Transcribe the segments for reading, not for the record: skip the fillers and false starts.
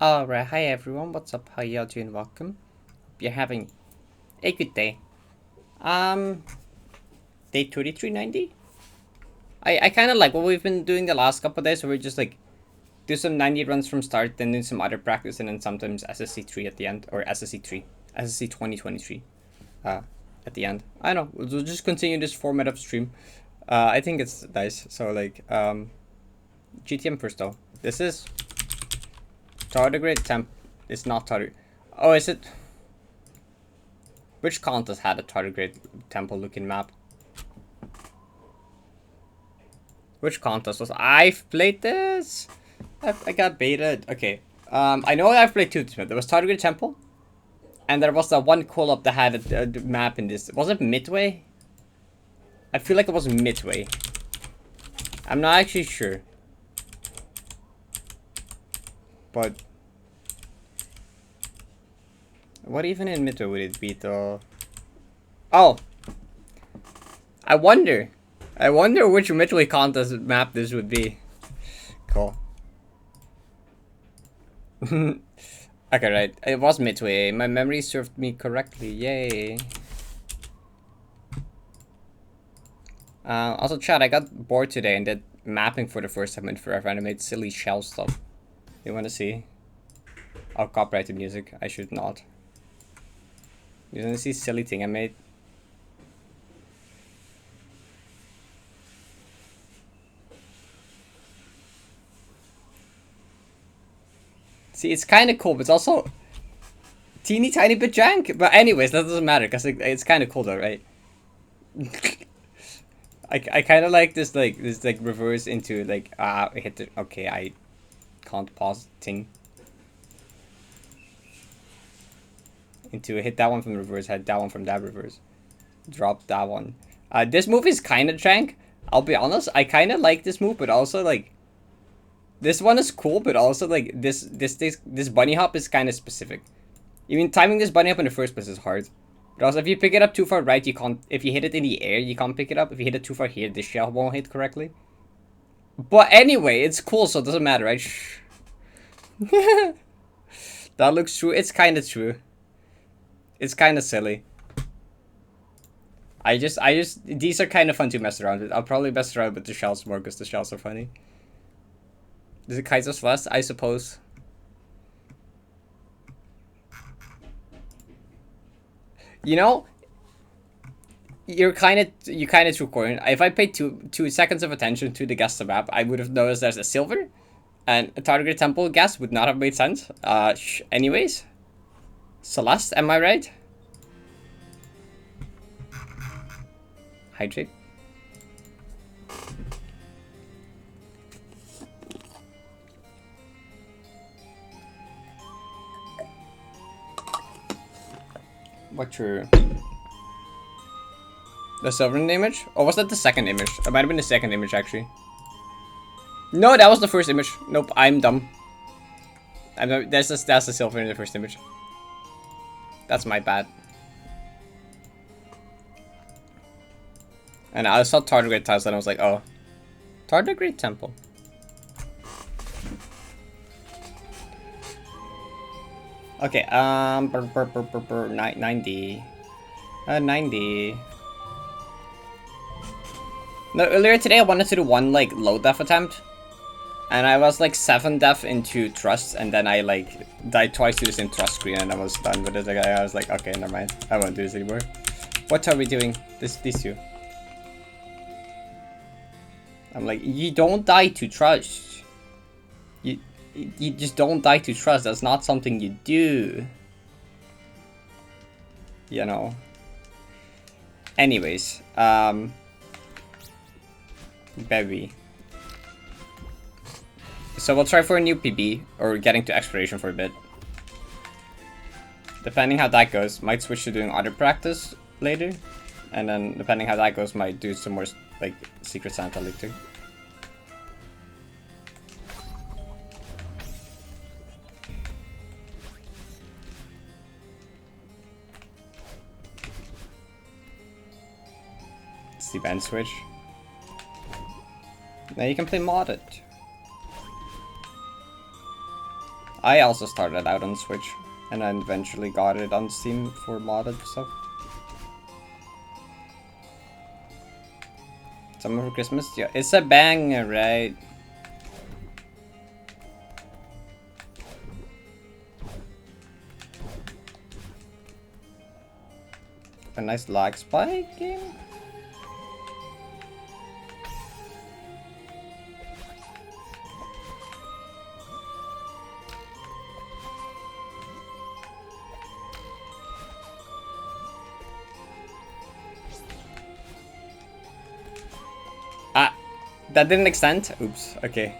Alright, hi everyone, what's up, how y'all doing, welcome. Hope you're having a good day. Day 2390? I kinda like what we've been doing the last couple of days, so we're just like, do some 90 runs from start, then do some other practice, and then sometimes SSC 3 at the end, or SSC 3, SSC 2023, at the end. I don't know, we'll just continue this format of stream. I think it's nice, so like, GTM first though. This is Tardigrade Temp. It's not Tardigrade. Oh, is it? Which contest had a Tardigrade Temple looking map? Which contest was? I've played this. I got baited. Okay. I know I've played two. There was Tardigrade Temple, and there was that one call-up that had a map in this. Was it Midway? I feel like it was Midway. I'm not actually sure. But what even in Midway would it be though? Oh, I wonder which Midway contest map this would be. Cool. Okay, right. It was Midway. My memory served me correctly. Yay. Also, chat, I got bored today and did mapping for the first time in forever, and I made silly shell stuff. You wanna see? I'll copyright the music. I should not. You wanna see silly thing I made? See, it's kind of cool, but it's also teeny tiny bit jank. But anyways, that doesn't matter because it's kind of cool though, right? I kind of like this reverse into like I hit the okay I can't pause thing into hit that one from reverse, hit that one from that reverse, drop that one. This move is kind of jank. I'll be honest. I kind of like this move, but also like this one is cool, but also like this bunny hop is kind of specific. Even timing this bunny hop in the first place is hard. But also, if you pick it up too far right, you can't. If you hit it in the air, you can't pick it up. If you hit it too far here, the shell won't hit correctly. But anyway, it's cool, so it doesn't matter, right? Shh. That looks true. It's kind of true. It's kind of silly. These are kind of fun to mess around with. I'll probably mess around with the shells more because the shells are funny. Is it Kaiser's West? I suppose. You know, you kind of true, Corin. If I paid two seconds of attention to the guest map, I would have noticed there's a silver, and a Tardigrade Temple guess would not have made sense. Anyways, Celeste, am I right? Hydrate. What's your... The silver image? Or was that the second image? It might have been the second image, actually. No, that was the first image. Nope, I'm dumb. That's the silver in the first image. That's my bad. And I saw Tardigrade tiles and I was like, oh. Tardigrade Temple. Okay, 90. 90. No, earlier today I wanted to do one, like, low def attempt. And I was, like, 7 def into Trust, and then I, like, died twice to the same Trust screen, and I was done with it. I was like, okay, never mind. I won't do this anymore. What are we doing? These two. I'm like, you don't die to Trust. You just don't die to Trust. That's not something you do. You know. Anyways, Berry. So we'll try for a new PB, or getting to exploration for a bit. Depending how that goes, might switch to doing other practice later. And then, depending how that goes, might do some more, like, Secret Santa later. It's the event switch. Now you can play modded. I also started out on Switch, and then eventually got it on Steam for modded stuff. Summer for Christmas? Yeah, it's a banger, right? A nice lag spike game? Ah, that didn't extend? Oops, okay.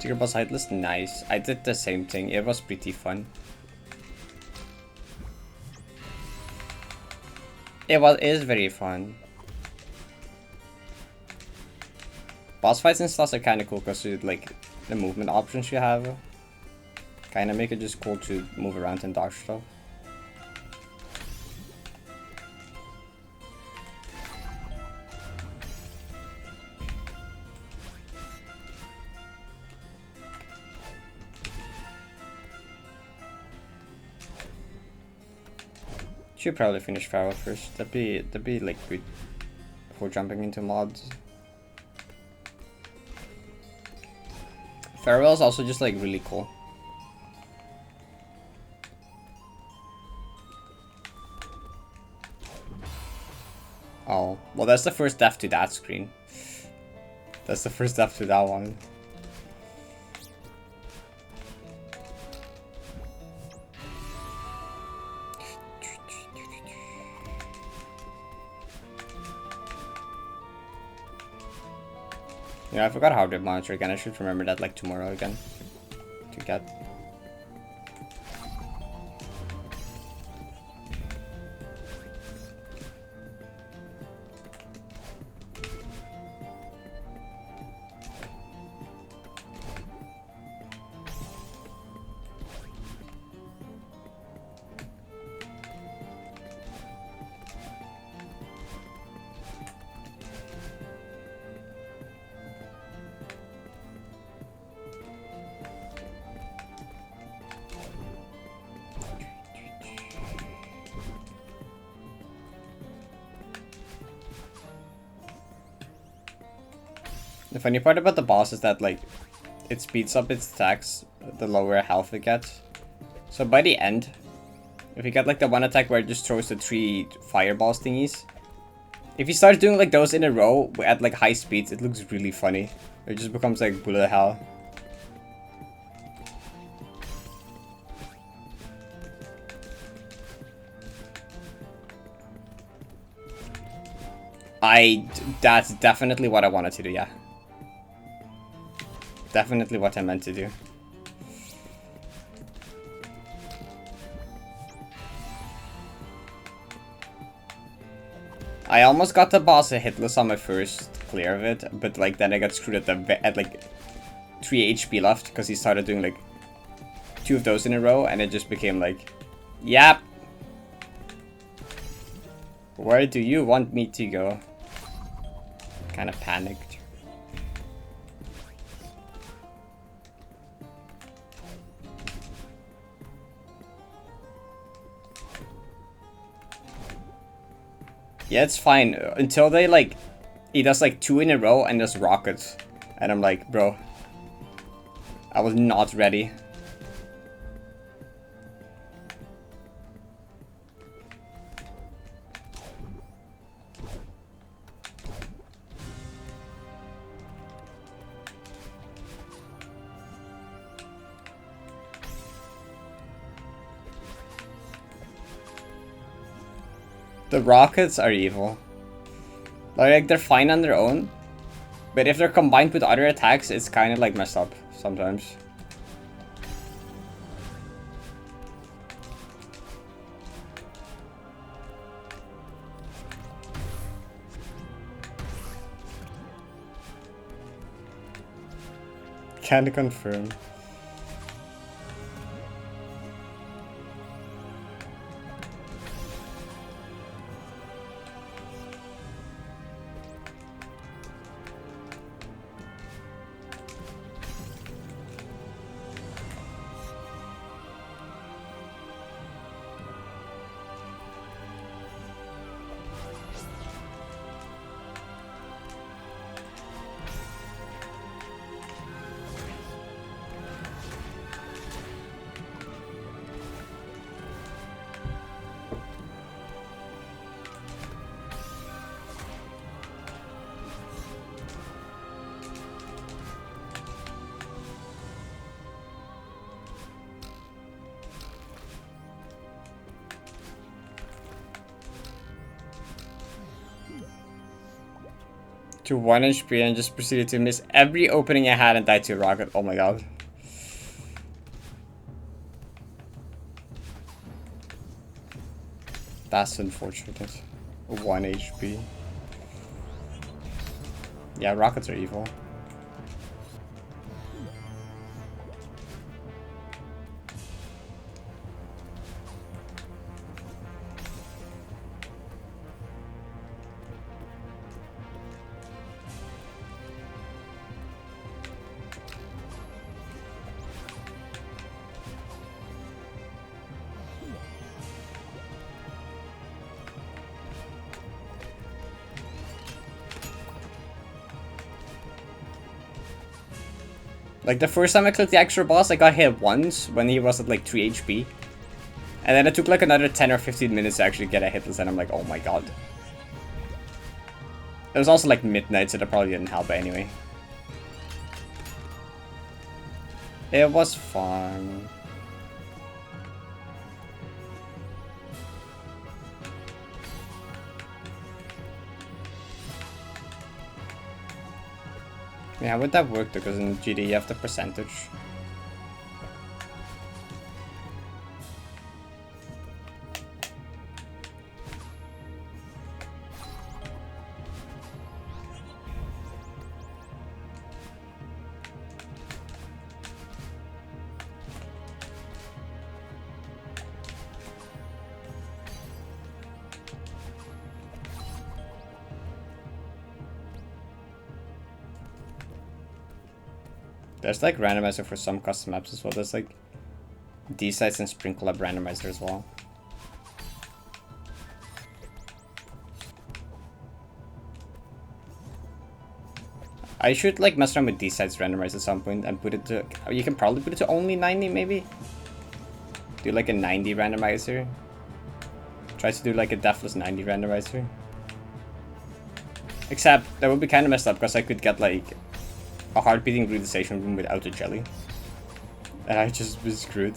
Tiger Boss Deathless? Nice. I did the same thing, it was pretty fun. It is very fun. Boss fights and stuff are kind of cool because like the movement options you have kind of make it just cool to move around and dodge stuff. Should probably finish Parrot first. That'd be like good before jumping into mods. Farewell is also just like really cool. Oh, well that's the first death to that screen. That's the first death to that one. Yeah, I forgot how to monitor again. I should remember that like tomorrow again to get. The funny part about the boss is that like it speeds up its attacks the lower health it gets. So by the end, if you get like the one attack where it just throws the 3 fireballs thingies, if you start doing like those in a row at like high speeds, it looks really funny. It just becomes like bullet hell. That's definitely what I wanted to do, yeah. Definitely what I meant to do. I almost got the boss hitless on my first clear of it, but like then I got screwed at like 3 HP left because he started doing like 2 of those in a row and it just became like, yep. Where do you want me to go? Kind of panicked. Yeah, it's fine until they like, he does like 2 in a row and does rockets, and I'm like, bro, I was not ready. The rockets are evil. Like, they're fine on their own, but if they're combined with other attacks, it's kind of like messed up sometimes. Can't confirm. To 1 HP and just proceeded to miss every opening I had and died to a rocket. Oh my god. That's unfortunate. 1 HP. Yeah, rockets are evil. Like, the first time I clicked the extra boss, I got hit once when he was at like 3 HP. And then it took like another 10 or 15 minutes to actually get a hitless, and I'm like, oh my god. It was also like midnight, so that probably didn't help anyway. It was fun. Yeah, how would that work though? Because in GD you have the percentage. There's like randomizer for some custom maps as well. There's like D-sites and Sprinkle Lab randomizer as well. I should like mess around with D-sites randomizer at some point and put it to... You can probably put it to only 90 maybe? Do like a 90 randomizer. Try to do like a Deathless 90 randomizer. Except that would be kind of messed up because I could get like a heart beating realization room without a jelly. And I just was screwed.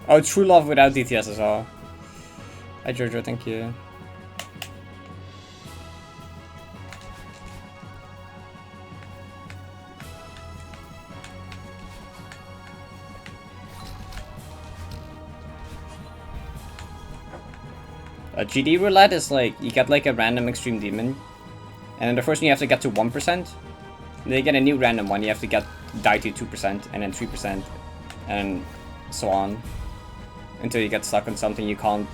Oh, True Love without DTS as well. Hi Jojo, thank you. GD roulette is like, you get like a random extreme demon. And then the first one you have to get to 1%. Then you get a new random one, you have to die to 2%, and then 3%, and so on. Until you get stuck on something you can't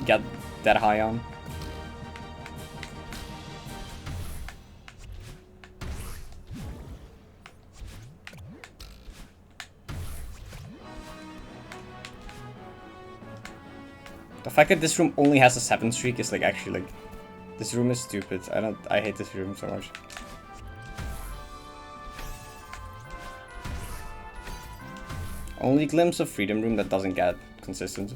get that high on. The fact that this room only has a 7 streak is like actually like... This room is stupid. I hate this room so much. Only glimpse of freedom room that doesn't get consistent.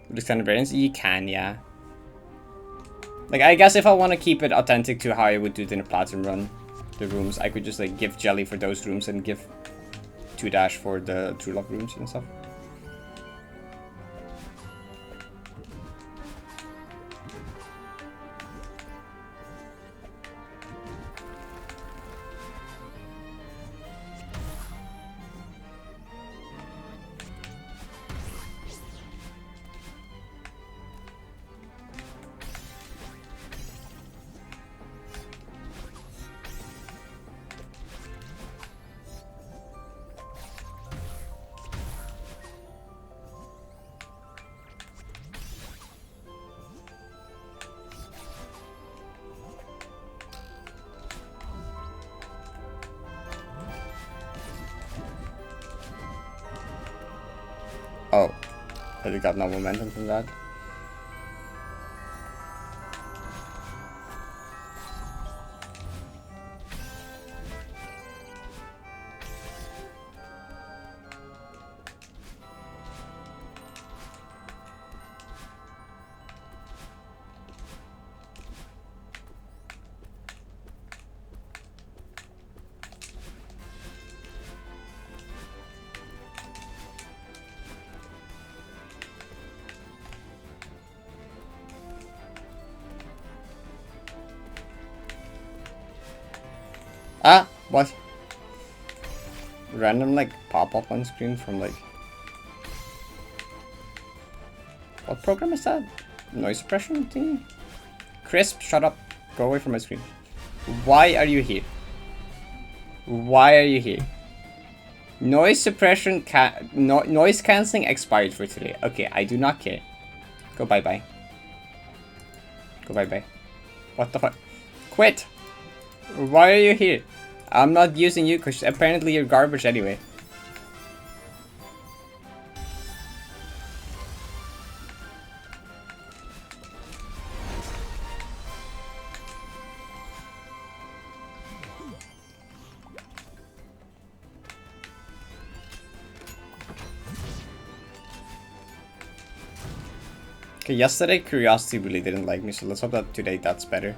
With this kind of variance, you can, yeah. Like, I guess if I want to keep it authentic to how I would do it in a Platinum run, the rooms, I could just like give jelly for those rooms and give 2-dash for the True Love rooms and stuff. But we got no momentum from that. Ah, what? Random like pop up on screen from like. What program is that? Noise suppression thingy? Crisp, shut up. Go away from my screen. Why are you here? Why are you here? Noise suppression noise cancelling expired for today. Okay, I do not care. Go bye bye. Go bye bye. What the fuck? Quit! Why are you here? I'm not using you because apparently you're garbage anyway. Okay, yesterday Curiosity really didn't like me, so let's hope that today that's better.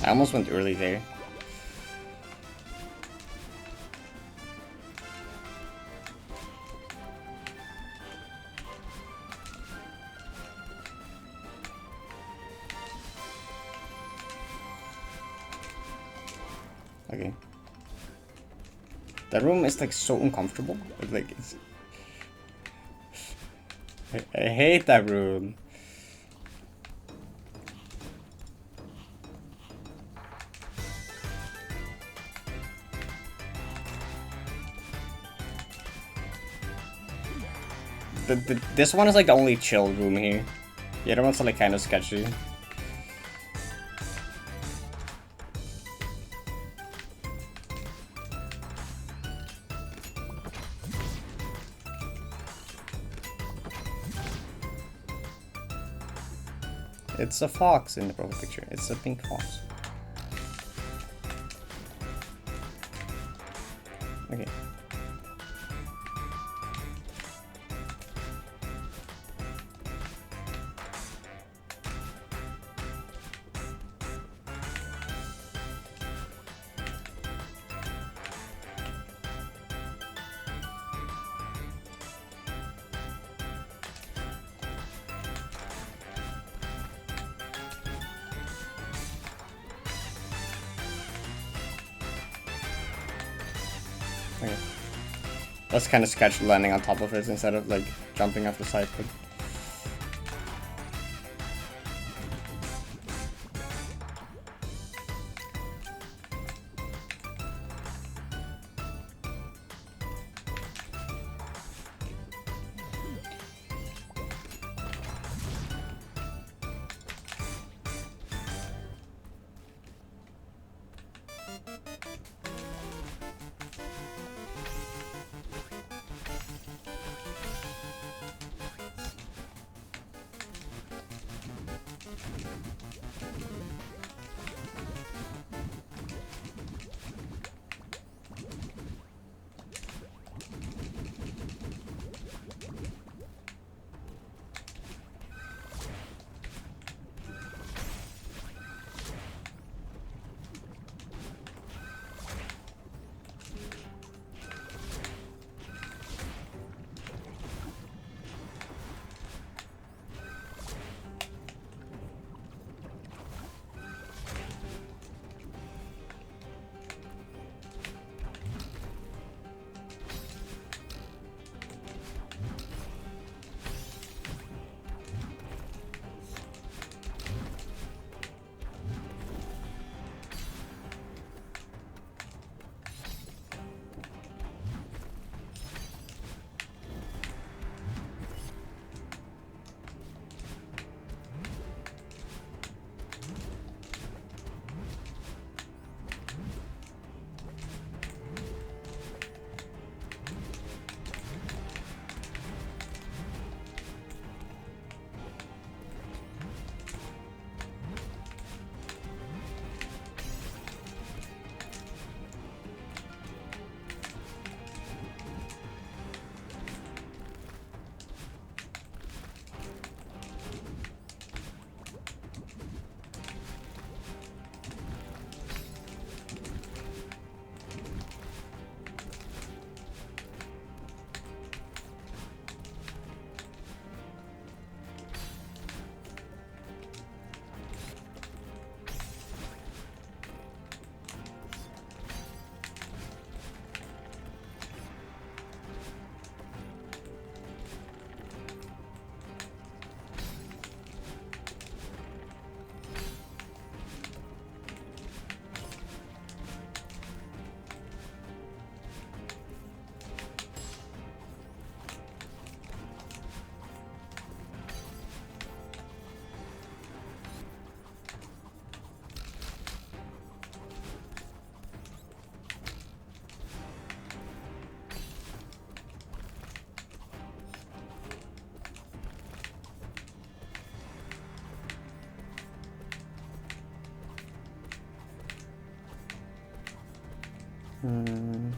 I almost went early there. Okay. That room is like so uncomfortable. Like it's... I hate that room. This one is like the only chill room here. The other ones are like kind of sketchy. It's a fox in the profile picture. It's a pink fox. Okay. Okay. That's kind of sketchy landing on top of it instead of like jumping off the side. But... Hmm.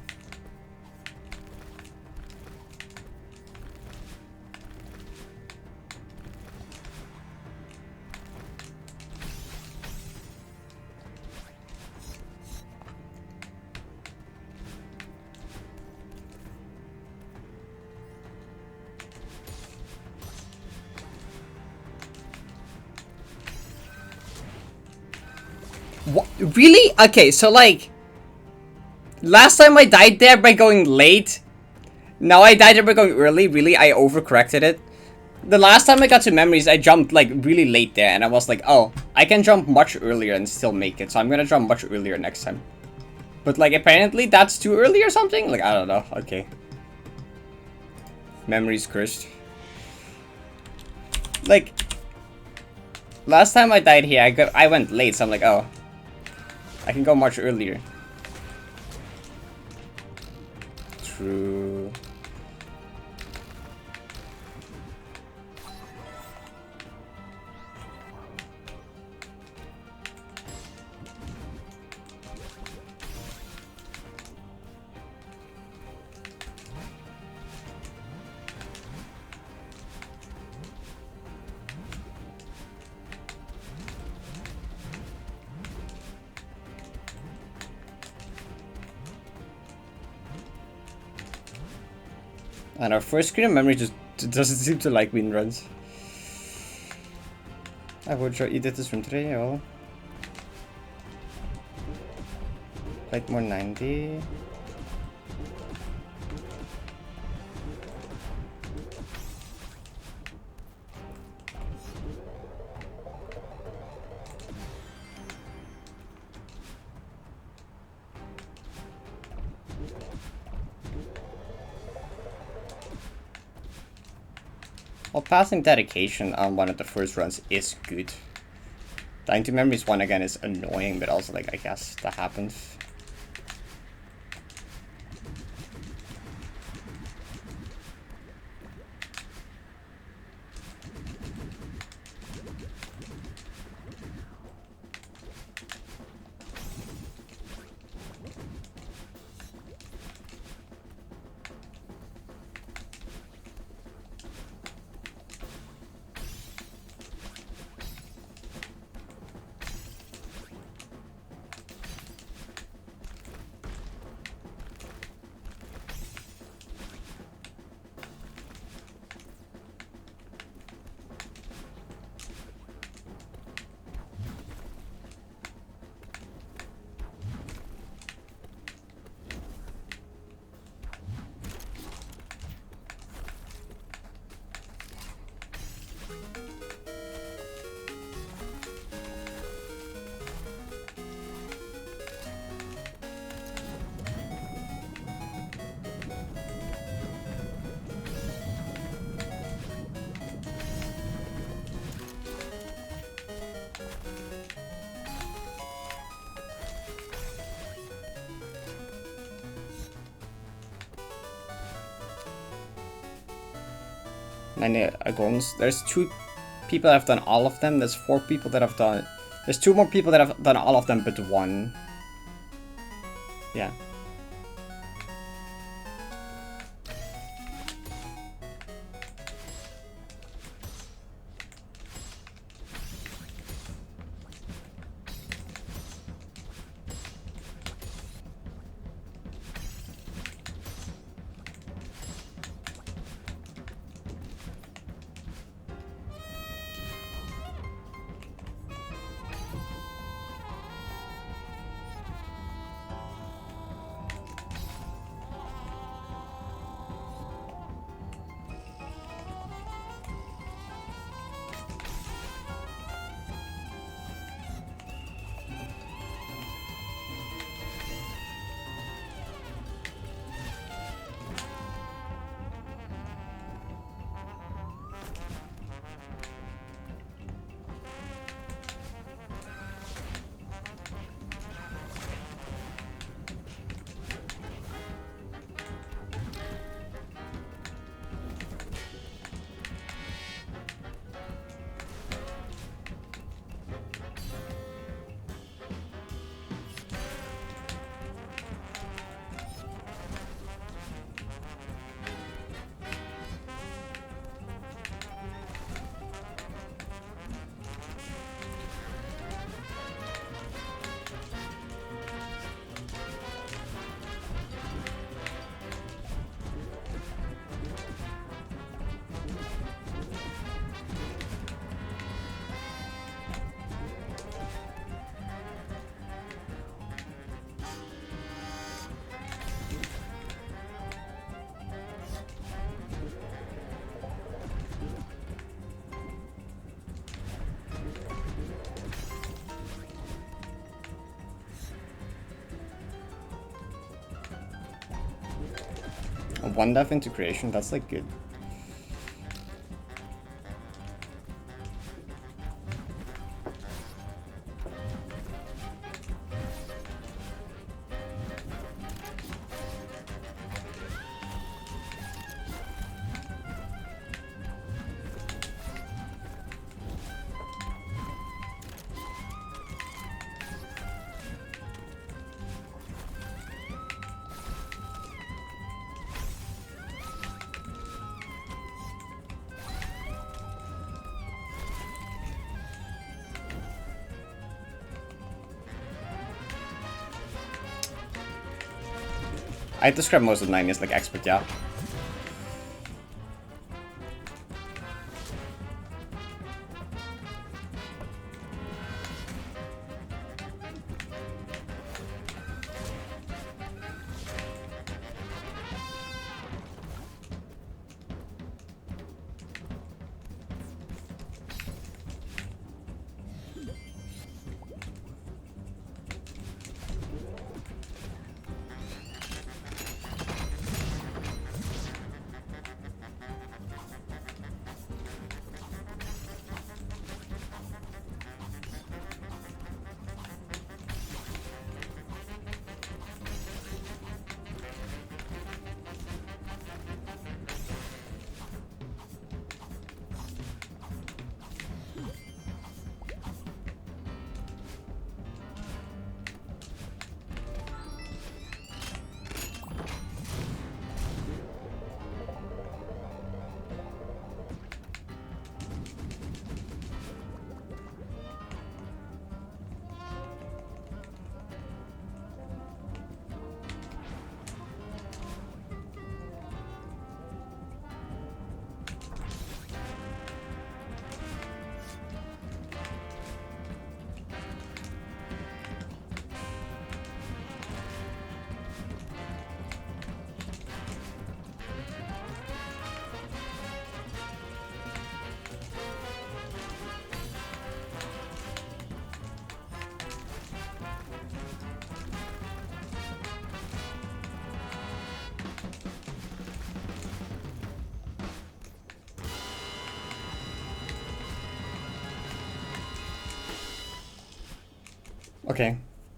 What? Really? Okay, so like, last time I died there by going late. Now I died there by going early. Really, I overcorrected it. The last time I got to memories, I jumped like really late there, and I was like, oh, I can jump much earlier and still make it. So I'm gonna jump much earlier next time. But like, apparently that's too early or something. Like, I don't know. Okay. Memories cursed. Like, last time I died here, I went late, so I'm like, oh, I can go much earlier. True. And our first screen of memory just doesn't seem to like win runs. I would try edit this from today, oh. Like more 90. Well, passing dedication on one of the first runs is good. Dying to memories one again is annoying, but also like, I guess that happens. There's 2 people that have done all of them. There's 4 people that have done. There's 2 more people that have done all of them, but 1. Yeah. One death into creation, that's like good. I describe most of the 9 as like expert, yeah. Okay.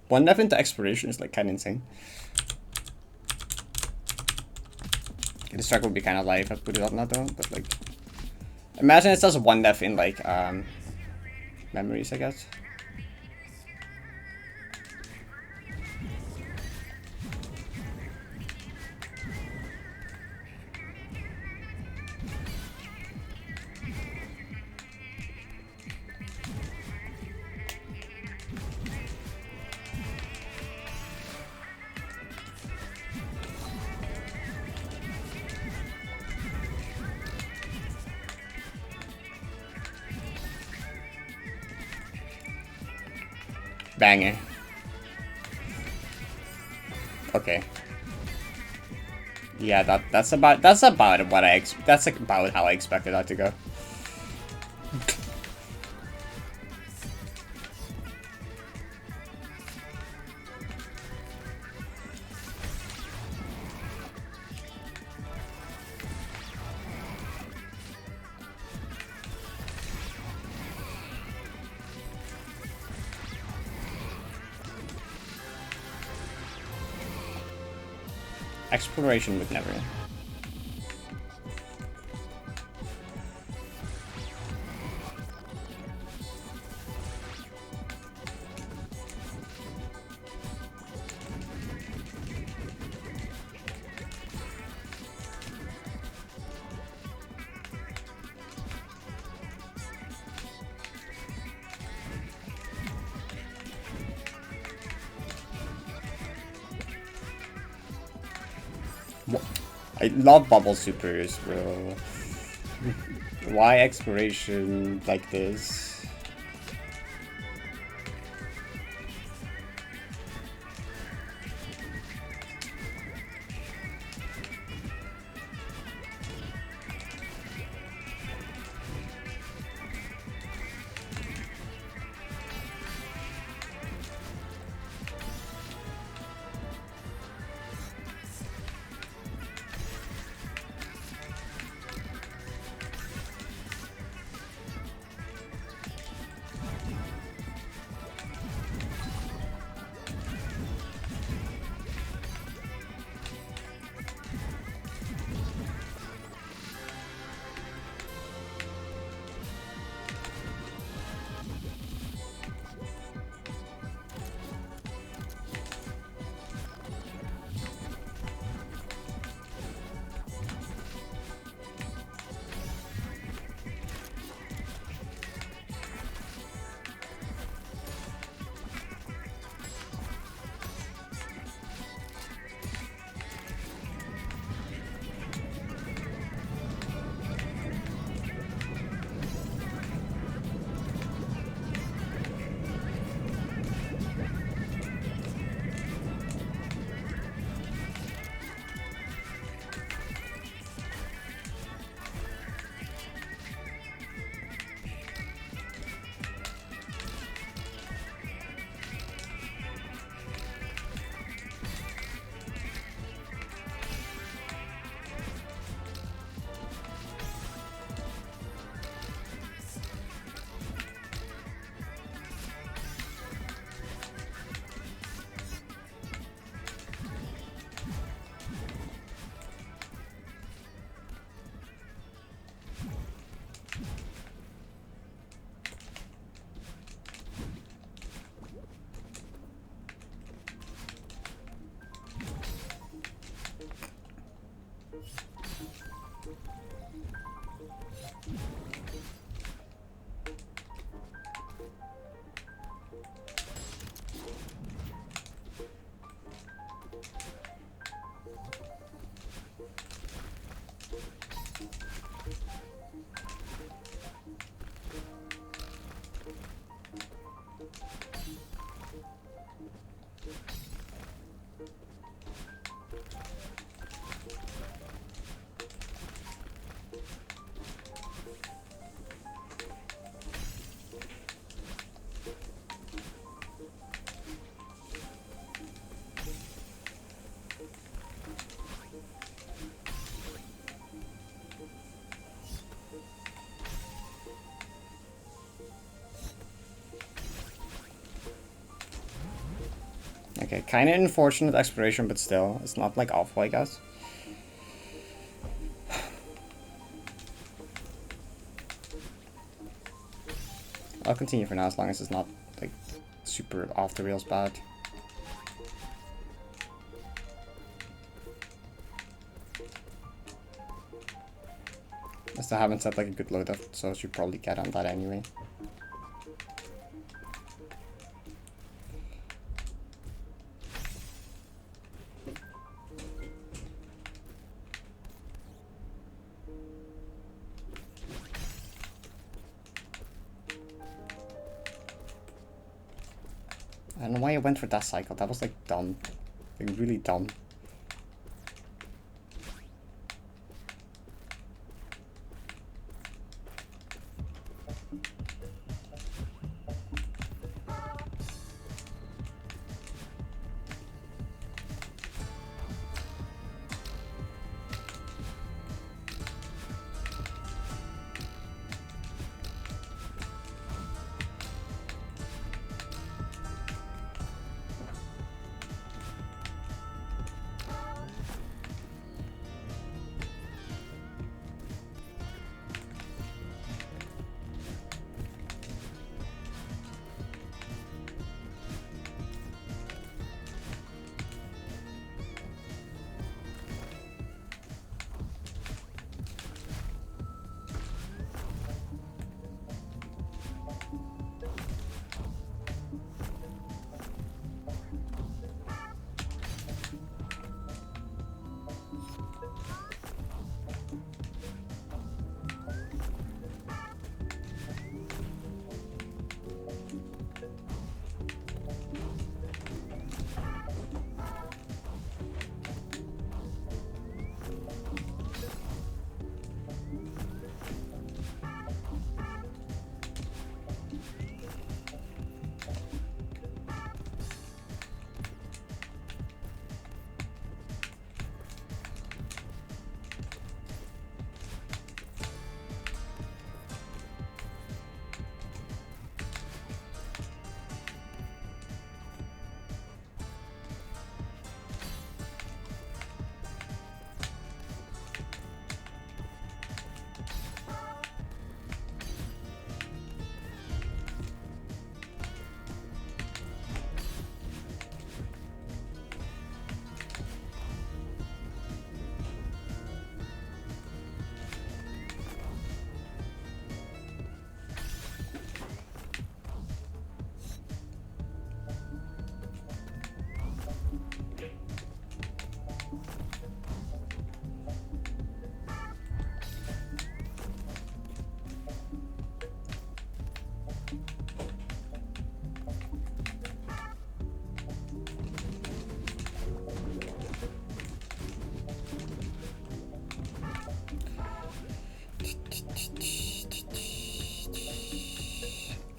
One death into exploration is like kind of insane. This track would be kind of live if I put it on that though, but like... Imagine it's just one death in like, memories, I guess. Banger. Okay. Yeah, that's about what that's about how I expected that to go. Exploration would never. I love bubble supers, bro. Why exploration like this? Okay, kind of unfortunate exploration, but still, it's not like awful, I guess. I'll continue for now as long as it's not like super off the rails bad. I still haven't set like a good loadout, so I should probably get on that anyway. I don't know why I went for that cycle. That was like dumb. Like really dumb.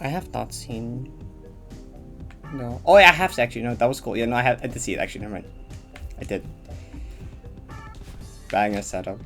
I have not seen. No. Oh yeah, I have actually. No, that was cool. Yeah, no, I did see it actually. Never mind. I did. Banger setup.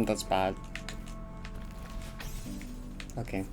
That's bad. Okay.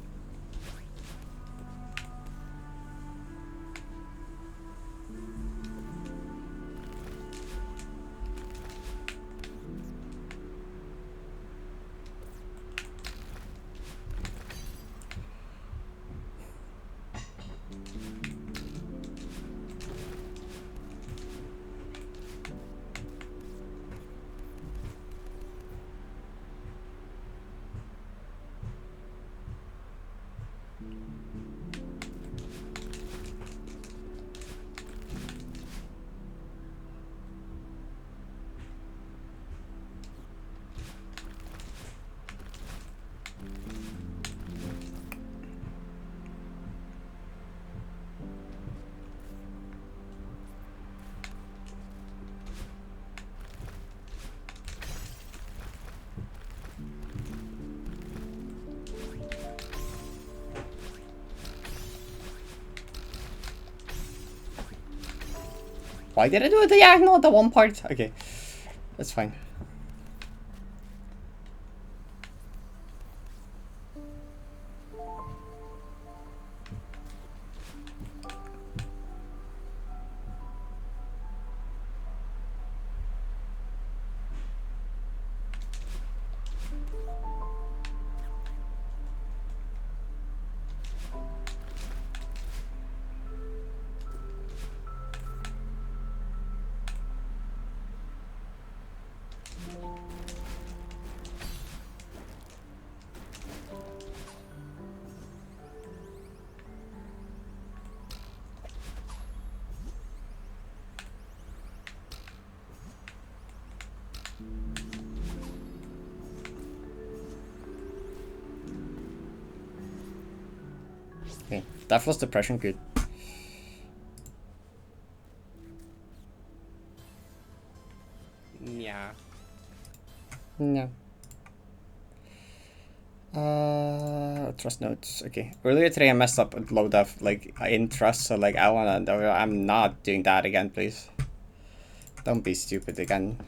Why did I do a diagonal at the one part? Okay, that's fine. Okay, Deathless Depression, good. Yeah. No. Trust notes. Okay. Earlier today I messed up with low def, like in trust, so like I'm not doing that again, please. Don't be stupid again.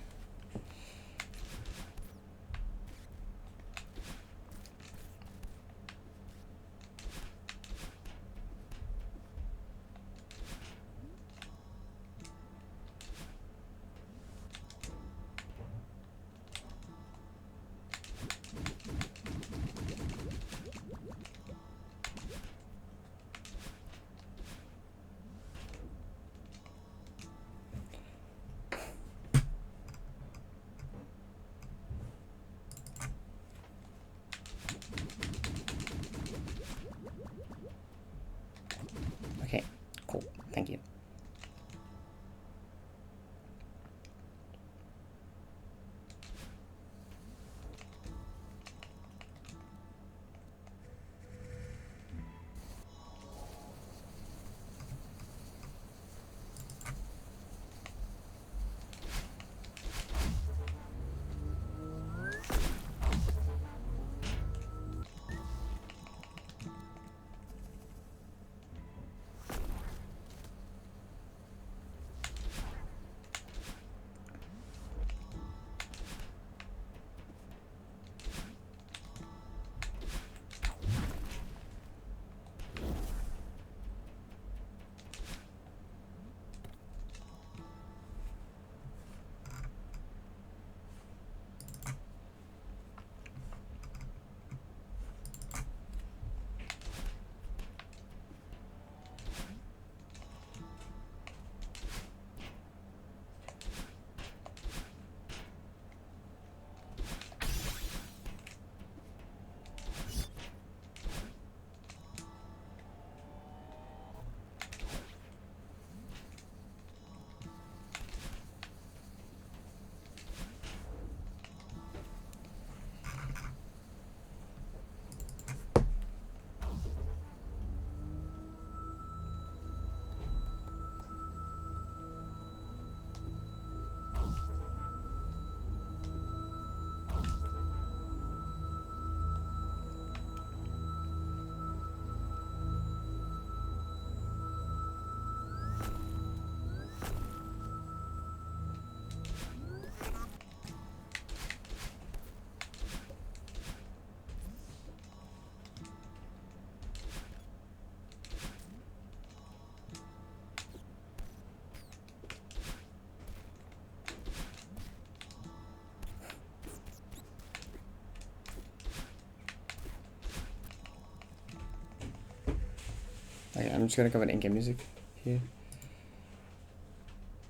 Okay, I'm just gonna go with in-game music here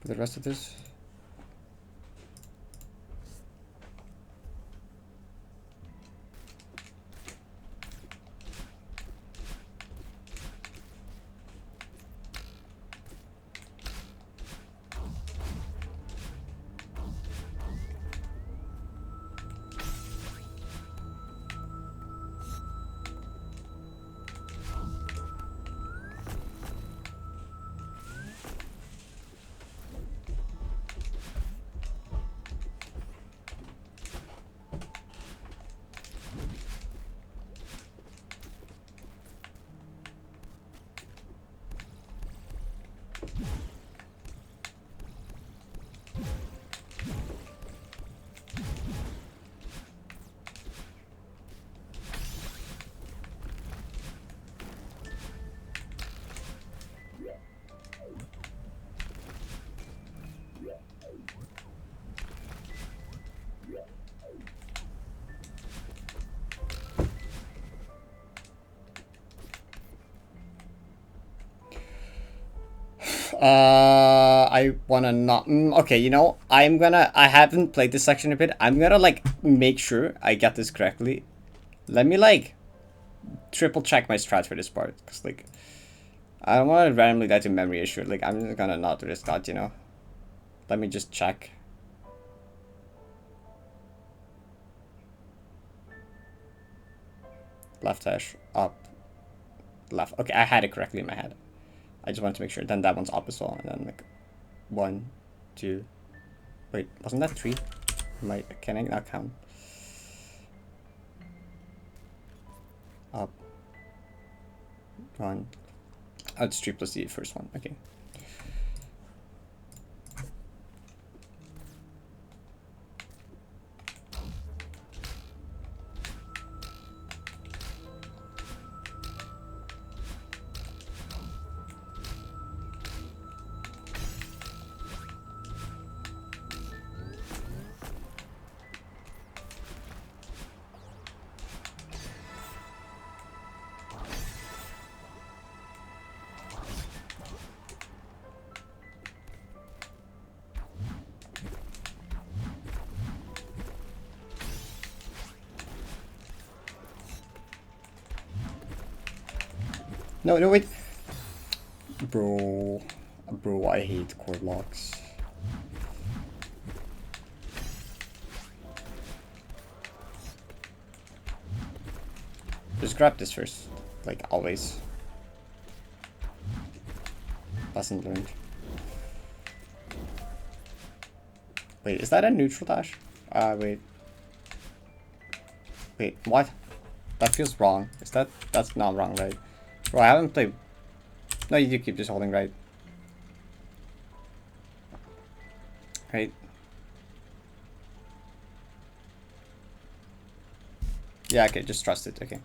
for the rest of this. I wanna not. Okay, you know, I haven't played this section a bit. I'm gonna like make sure I get this correctly. Let me like triple check my strat for this part, cause like I don't want to randomly die to memory issue. Like I'm just gonna not risk that, you know. Let me just check. Left hash up, left. Okay, I had it correctly in my head. I just wanted to make sure. Then that one's up as well, and then like 1, 2. Wait, wasn't that 3? Can I not count? Up. 1. Oh, it's 3 plus the first one. Okay. No, no, wait. Bro, I hate cord locks. Just grab this first, like always. Lesson learned. Wait, is that a neutral dash? Wait. Wait, what? That feels wrong. That's not wrong, right? Bro, I haven't played. No, you do keep just holding right. Right. Yeah, okay, just trust it, okay.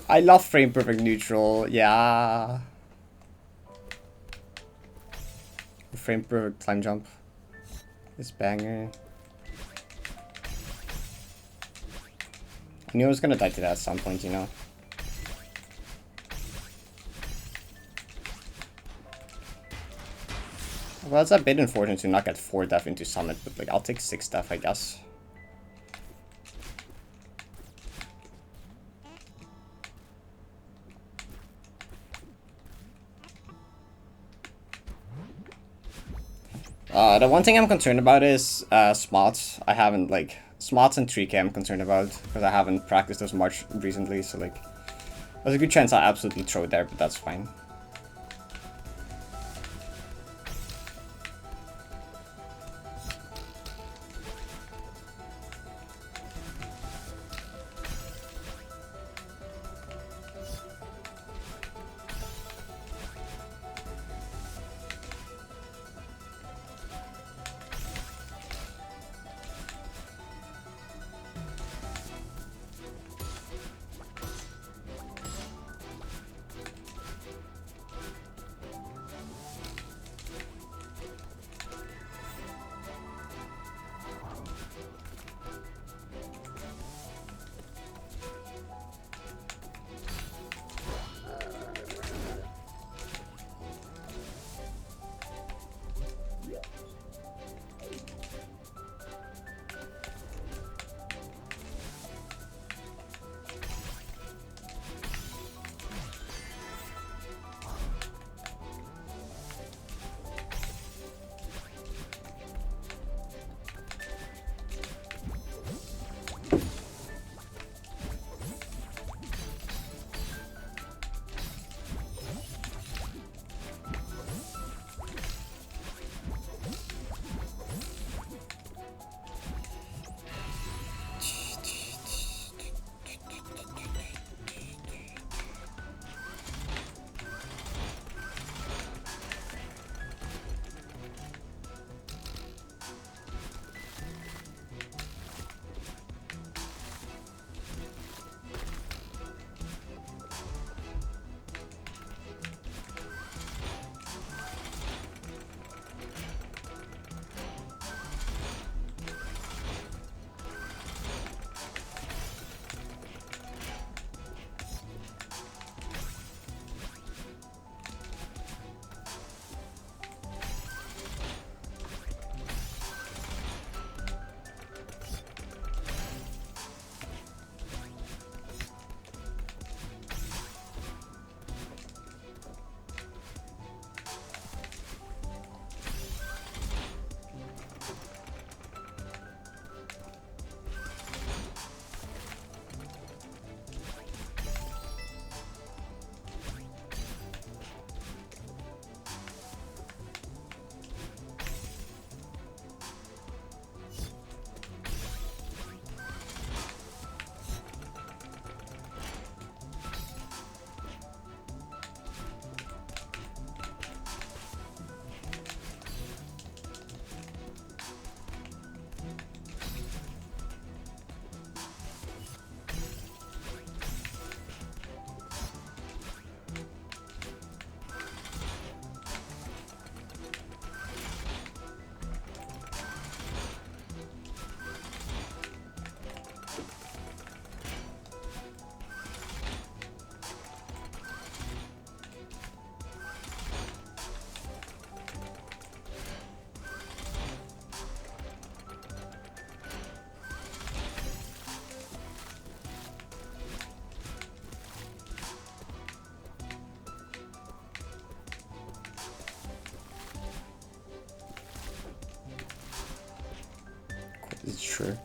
I love frame perfect neutral, yeah. Frame perfect climb jump. This banger. I knew I was gonna die to that at some point, you know. Well, it's a bit unfortunate to not get 4 death into summit, but like I'll take 6 death, I guess. The one thing I'm concerned about is spots. I haven't like Smots and 3K I'm concerned about, because I haven't practiced as much recently, so like, there's a good chance I'll absolutely throw it there, but that's fine. It's true.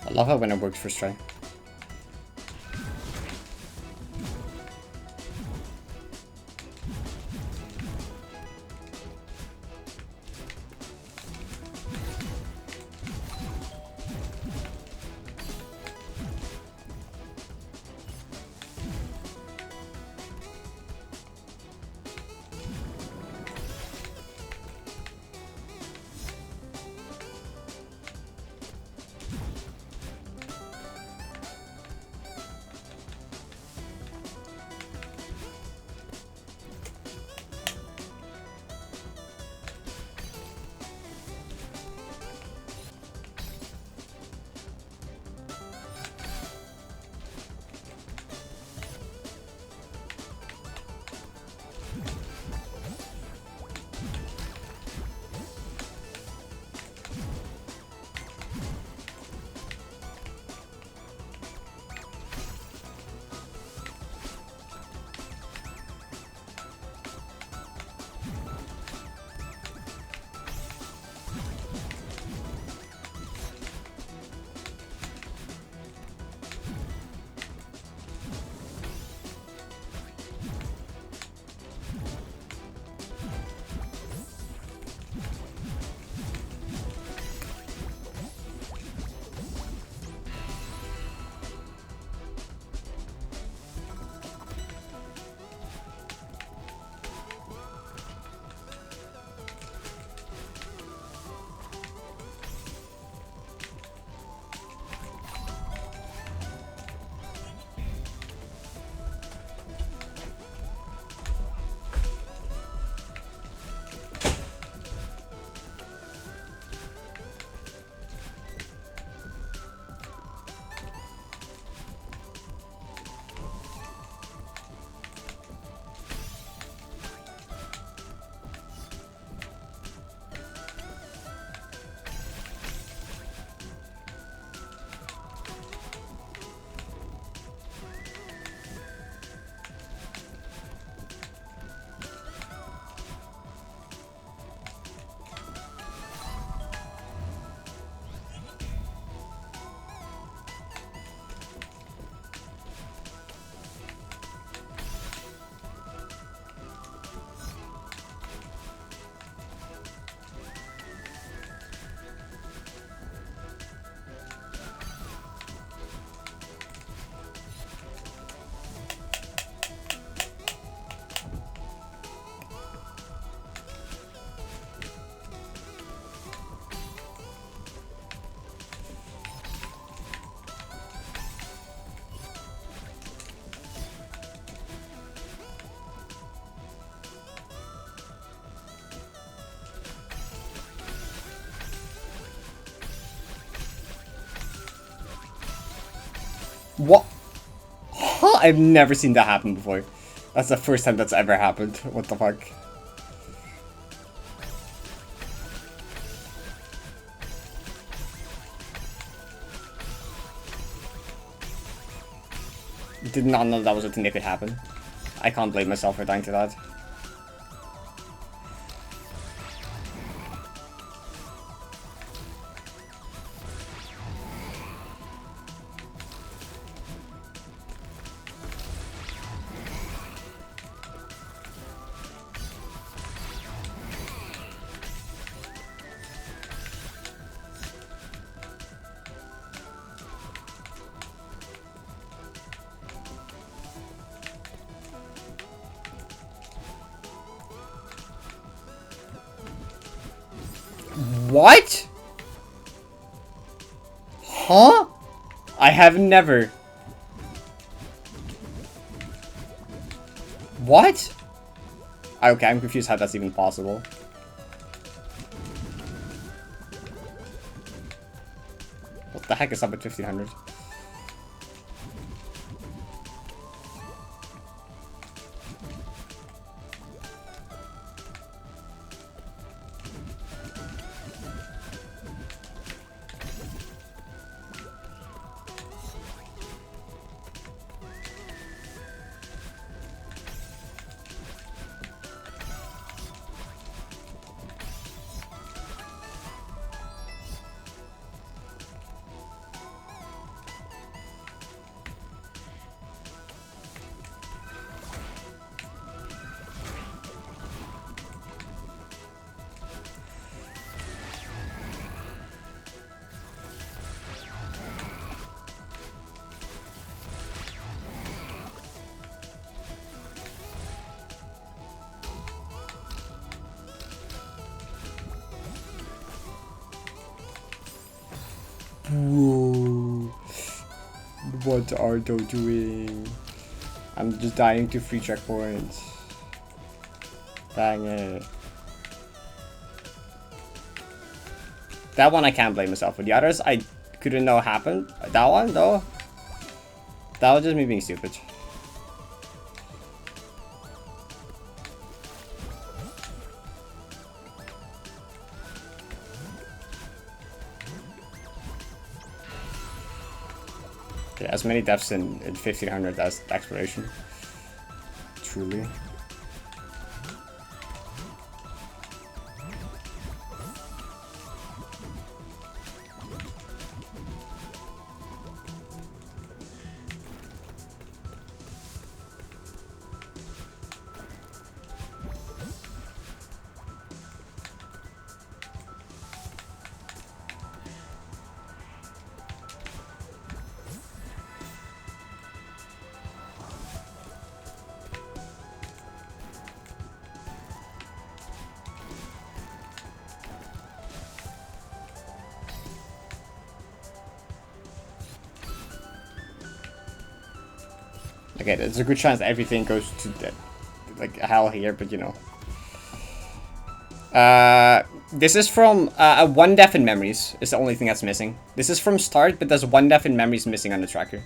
I love how when it works first try. What? Huh? I've never seen that happen before. That's the first time that's ever happened. What the fuck? Did not know that was a thing that could happen. I can't blame myself for dying to that. What? Huh? I have never. What? Okay, I'm confused how that's even possible. What the heck is up at 1500? Whoa. What are they doing? I'm just dying to free checkpoints. Dang it. That one I can't blame myself for. The others I couldn't know happened. That one though, that was just me being stupid. Okay, as many deaths in 1500 as exploration. Truly. Okay, there's a good chance everything goes to like hell here, but you know. This is from one death in memories is the only thing that's missing. This is from start, but there's one death in memories missing on the tracker.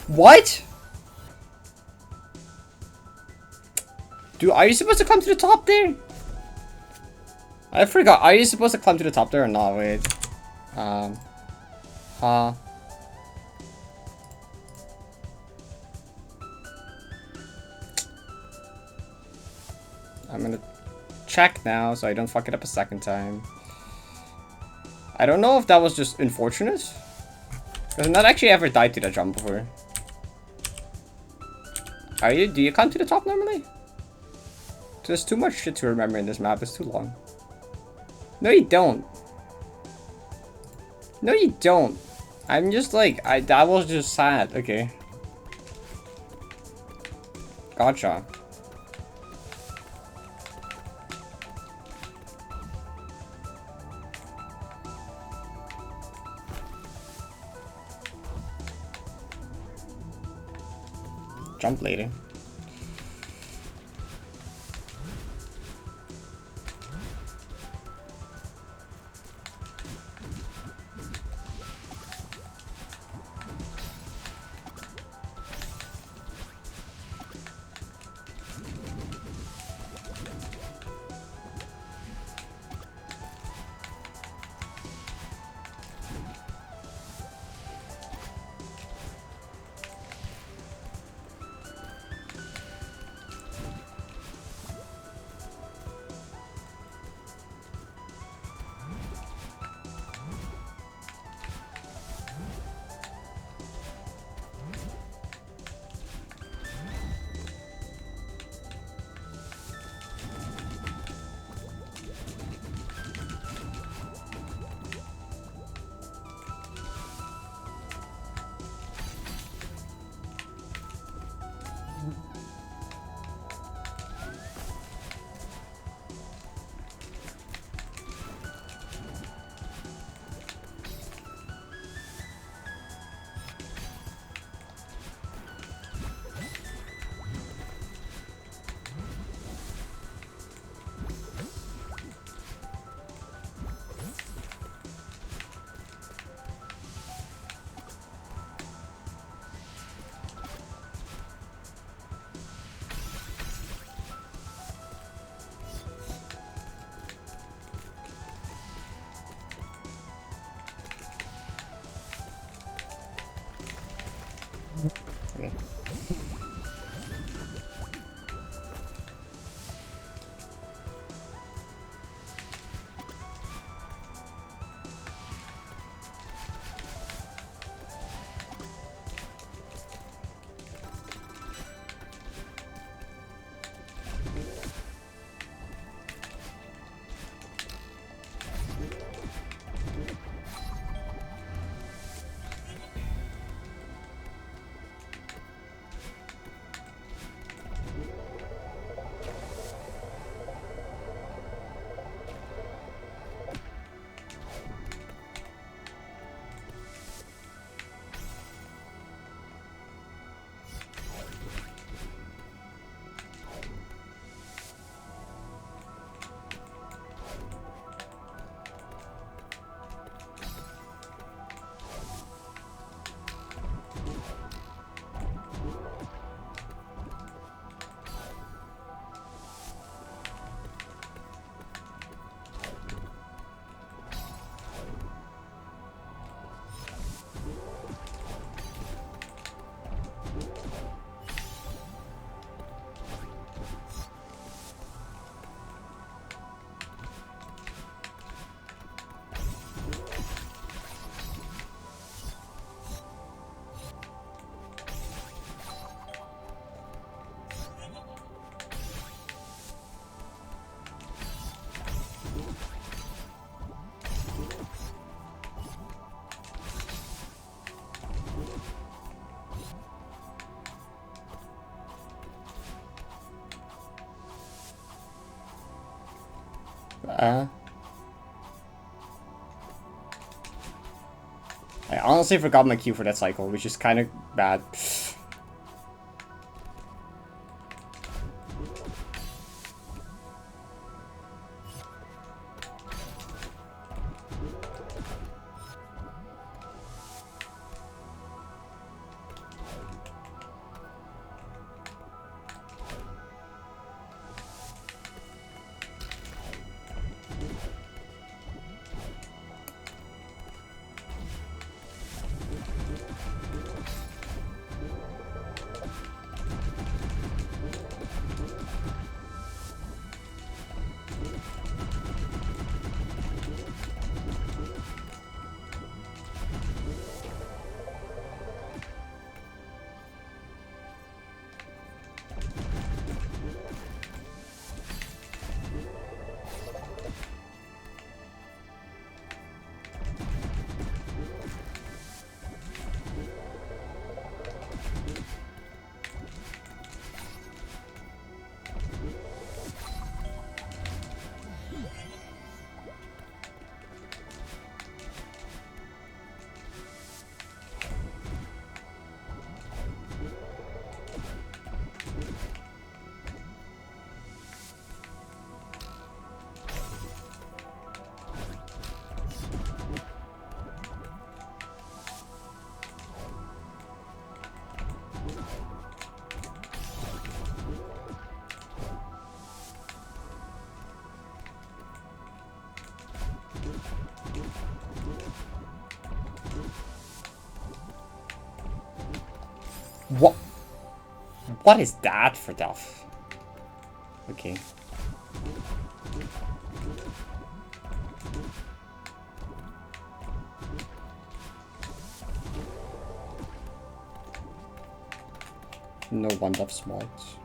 What? Dude, are you supposed to climb to the top there? I forgot. Are you supposed to climb to the top there or not? Wait. Huh. I'm gonna check now so I don't fuck it up a second time. I don't know if that was just unfortunate. Because I've not actually ever died to that jump before. Do you come to the top normally? There's too much shit to remember in this map, it's too long. No you don't. No you don't. I'm just like, that was just sad, okay. Gotcha. Jump later. Okay. I honestly forgot my cue for that cycle, which is kind of bad. What? What is that for death? Okay. No one of smarts.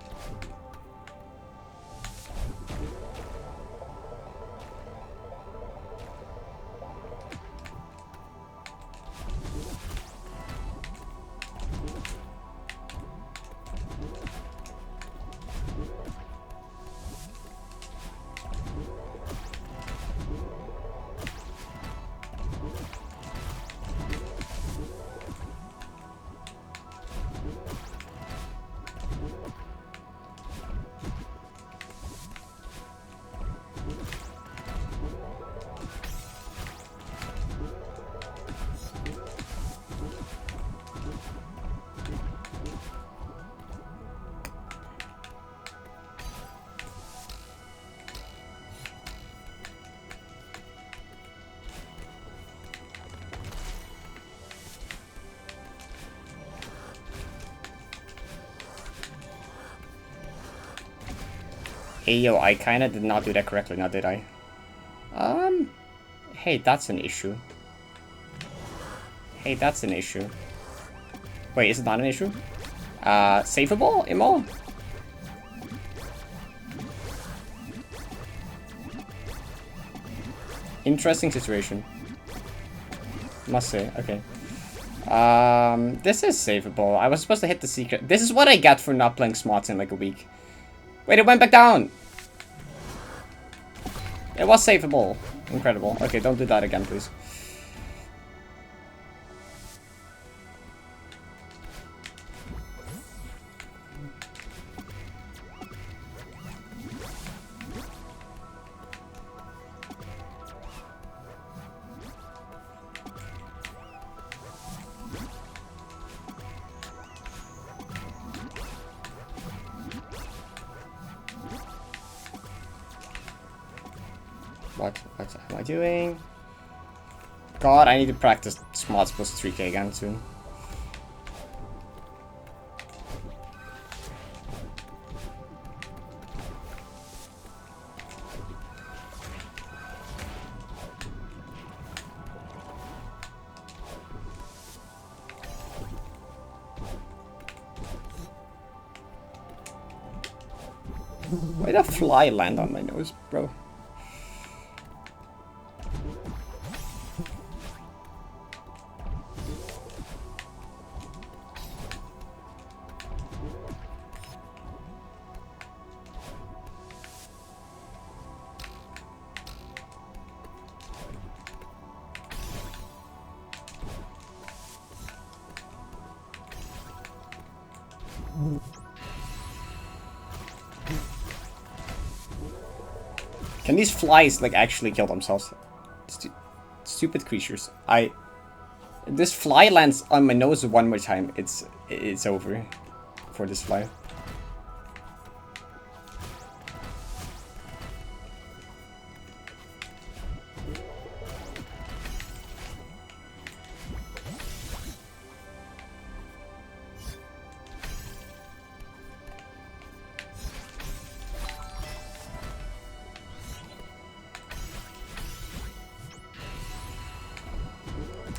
Hey yo, I kinda did not do that correctly now, did I? Hey, that's an issue. Hey, that's an issue. Wait, is it not an issue? Saveable, Imo? Interesting situation. Must say, okay. This is saveable. I was supposed to hit the secret. This is what I get for not playing smarts in like a week. Wait, it went back down! It was saveable. Incredible. Okay, don't do that again, please. What am I doing? God, I need to practice smarts plus 3k again soon. Why did a fly land on my nose, bro? Can these flies, like, actually kill themselves? Stupid creatures. This fly lands on my nose one more time. It's over for this fly.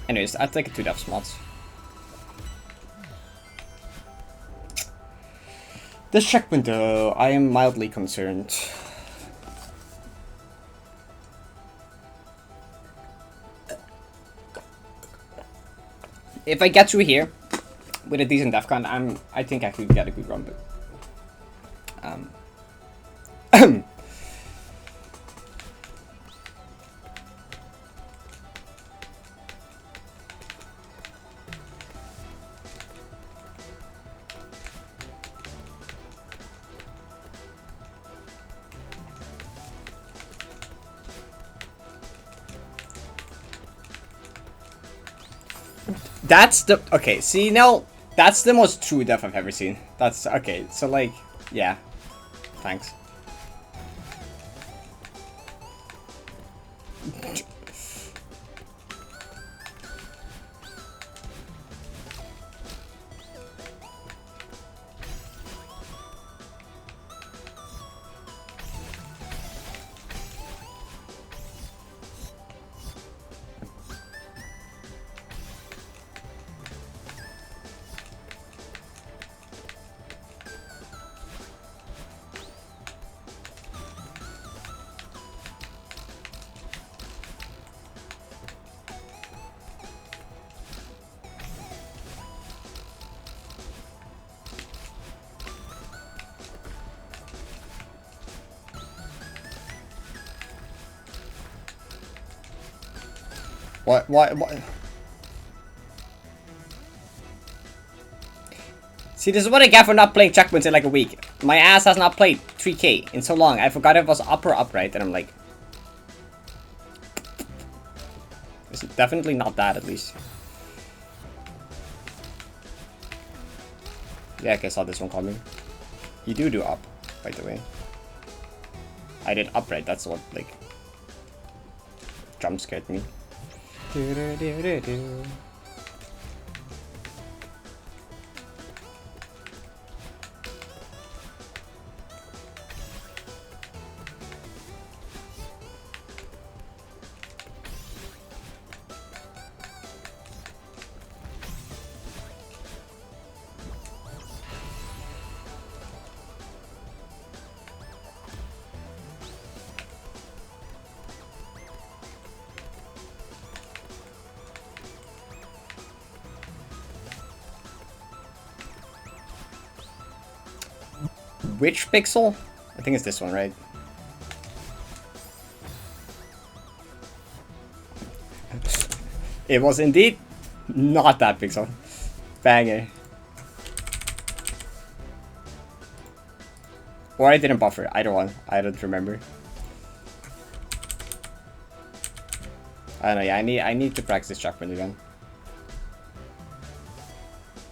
Anyways, I'll take it to death spots. This check window, I am mildly concerned. If I get through here with a decent defcon, I think I could get a good run, but that's the... Okay, see, now, that's the most true death I've ever seen. That's... Okay, so, like, yeah. Thanks. What? See, this is what I get for not playing checkpoints in like a week. My ass has not played 3K in so long. I forgot if it was up or upright, and I'm like... It's definitely not that, at least. Yeah, I saw this one coming. You do up, by the way. I did upright, that's what, like... jump scared me. Which pixel? I think it's this one, right? It was indeed not that pixel. Banger. Or I didn't buffer. Either one. I don't remember. I don't know. Yeah, I need to practice checkpoint again.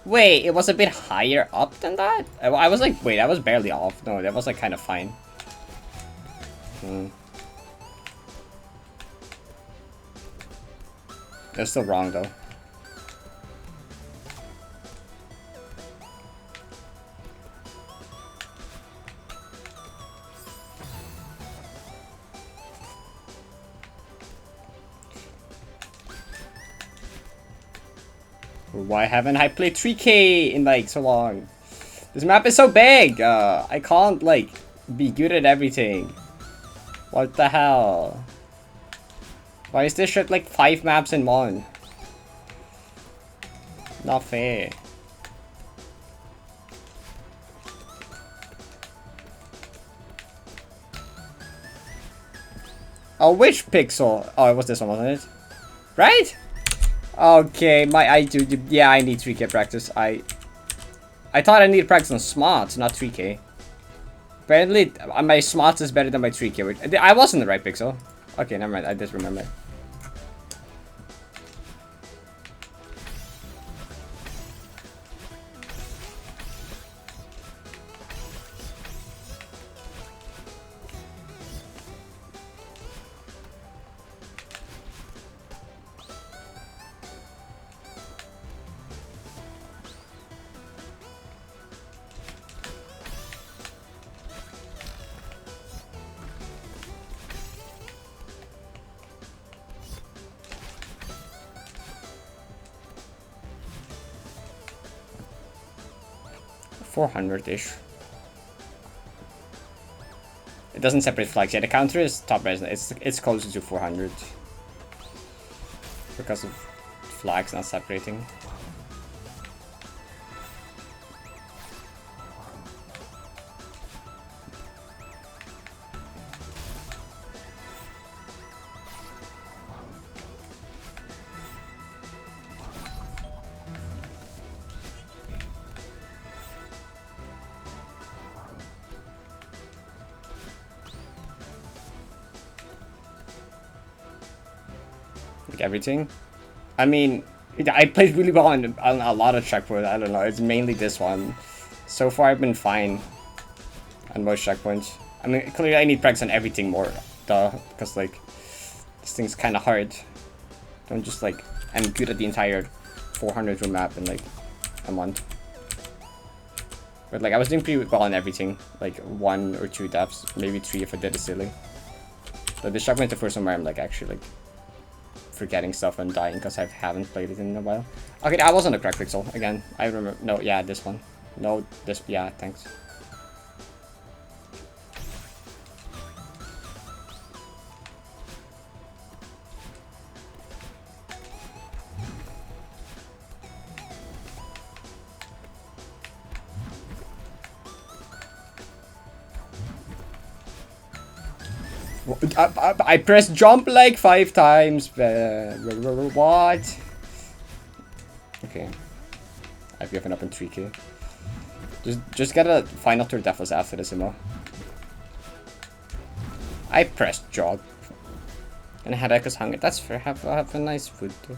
Wait, it was a bit higher up than that? I was like, wait, that was barely off. No, that was like kind of fine. That's still wrong though. Why haven't I played 3K in like so long? This map is so big! I can't like be good at everything. What the hell? Why is this shit like 5 maps in one? Not fair. Oh, which pixel? Oh, it was this one, wasn't it? Right? Okay, yeah, I need 3K practice. I thought I needed practice on smarts, not 3K. Apparently, my smarts is better than my 3K. Which, I was in the right pixel. Okay, never mind. I just remember. $400-ish. It doesn't separate flags. Yeah, the counter is top res. It's closer to 400 because of flags not separating. Everything. I mean, I played really well on a lot of checkpoints. I don't know. It's mainly this one. So far, I've been fine on most checkpoints. I mean, clearly I need practice on everything more, duh. Because like, this thing's kind of hard. Don't just like, I'm good at the entire 400 room map in like a month. But like, I was doing pretty well on everything. Like 1 or 2 depths, maybe 3 if I did it silly. But this checkpoint's the first one where I'm like actually like forgetting stuff and dying because I haven't played it in a while. Okay, I was on the correct pixel again. I remember. No, yeah, this one. No, this. Yeah, thanks. I pressed jump like 5 times. What? Okay. I've given up in 3k. Just get a final turn Deathless after this, Imo. I pressed jump. And I had Echo's Hunger. That's fair. Have a nice food too.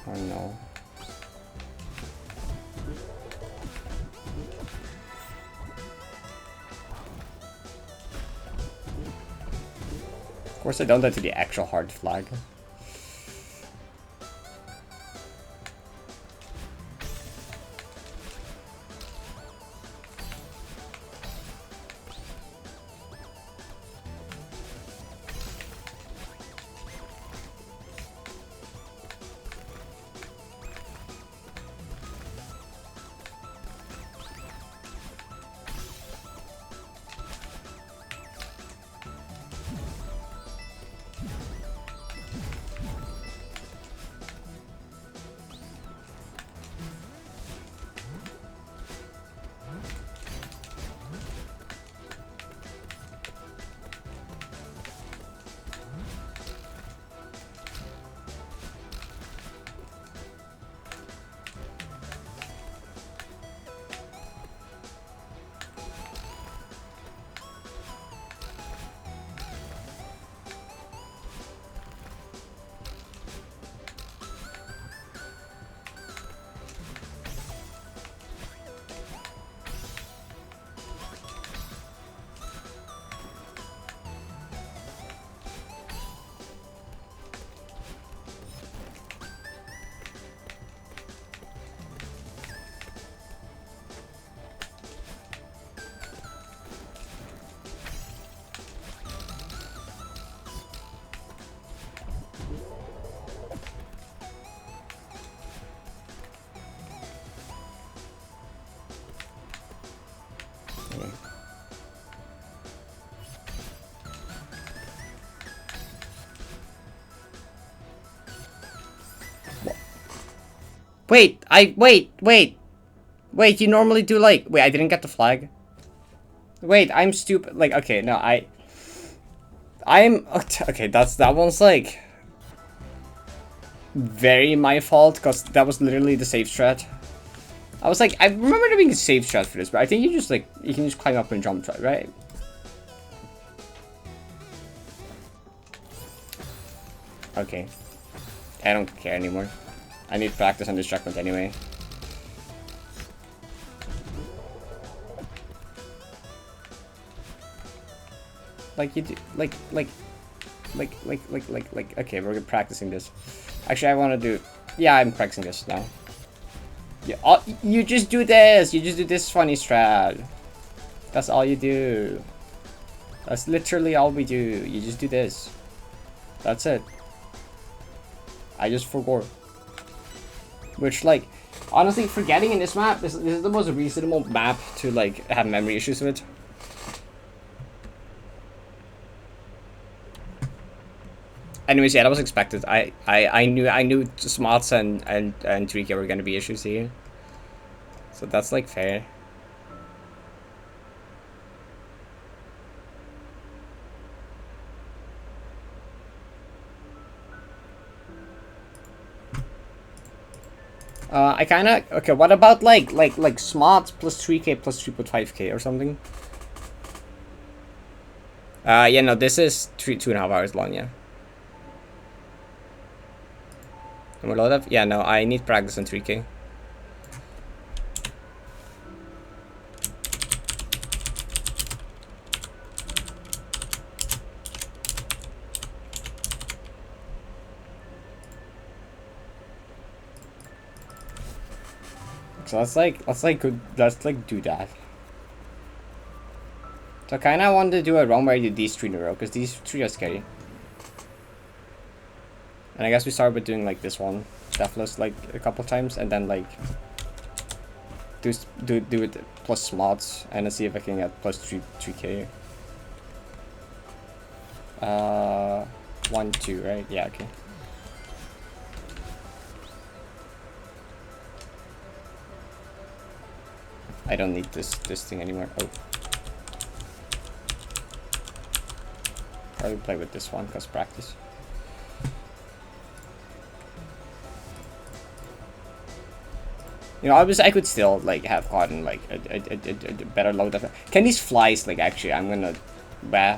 Oh no. Of course I don't do to the actual hard flag. Wait, you normally do like, wait, I didn't get the flag. Wait, I'm stupid. Like, okay, no, I'm, okay, that one's like very my fault, because that was literally the safe strat. I was like, I remember there being a safe strat for this, but I think you just like, you can just climb up and jump, right? Okay. I don't care anymore. I need practice on this checkpoint anyway. Like you do, okay, we're practicing this. Actually, I want to do, yeah, I'm practicing this now. Yeah, you just do this. You just do this funny strat. That's all you do. That's literally all we do. You just do this. That's it. I just forgot. Which, like, honestly, forgetting in this map, this is the most reasonable map to, like, have memory issues with. Anyways, yeah, that was expected. I knew Smarts and 3K were gonna be issues here. So that's, like, fair. I kinda, okay, what about like Smarts plus 3K plus 3.5K or something? Yeah, no, this is 2.5 hours long, yeah. And we're loaded up? Yeah, no, I need practice on 3K. So let's do that. So I kinda wanted to do a run where I do these 3 in a row, because these 3 are scary. And I guess we start with doing like this one, Deathless, like a couple times, and then like do it plus mods, and then see if I can get plus 3k. 1, 2, right? Yeah, okay. I don't need this thing anymore. Oh. Probably play with this one because practice. You know, I could still like have gotten like a better load of. Can these flies like actually? I'm gonna, bah.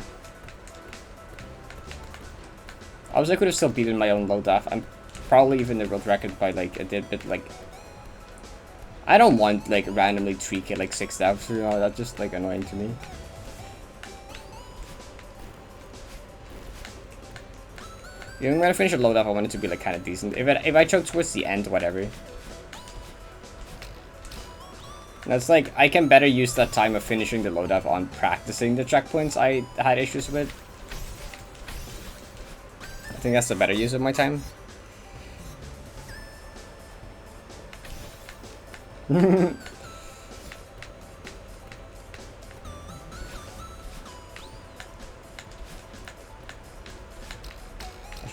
I could have still beaten my own load off. I'm probably even the world record by like a bit like. I don't want like randomly 3k like 6 deaths. You know, that's just like annoying to me. You know, I'm gonna finish a load off. I want it to be like kind of decent. If I choke towards the end, whatever. That's like, I can better use that time of finishing the load up on practicing the checkpoints I had issues with. I think that's the better use of my time. I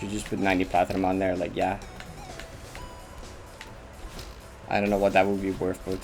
should just put 90 platinum on there, like, yeah. I don't know what that would be worth, but...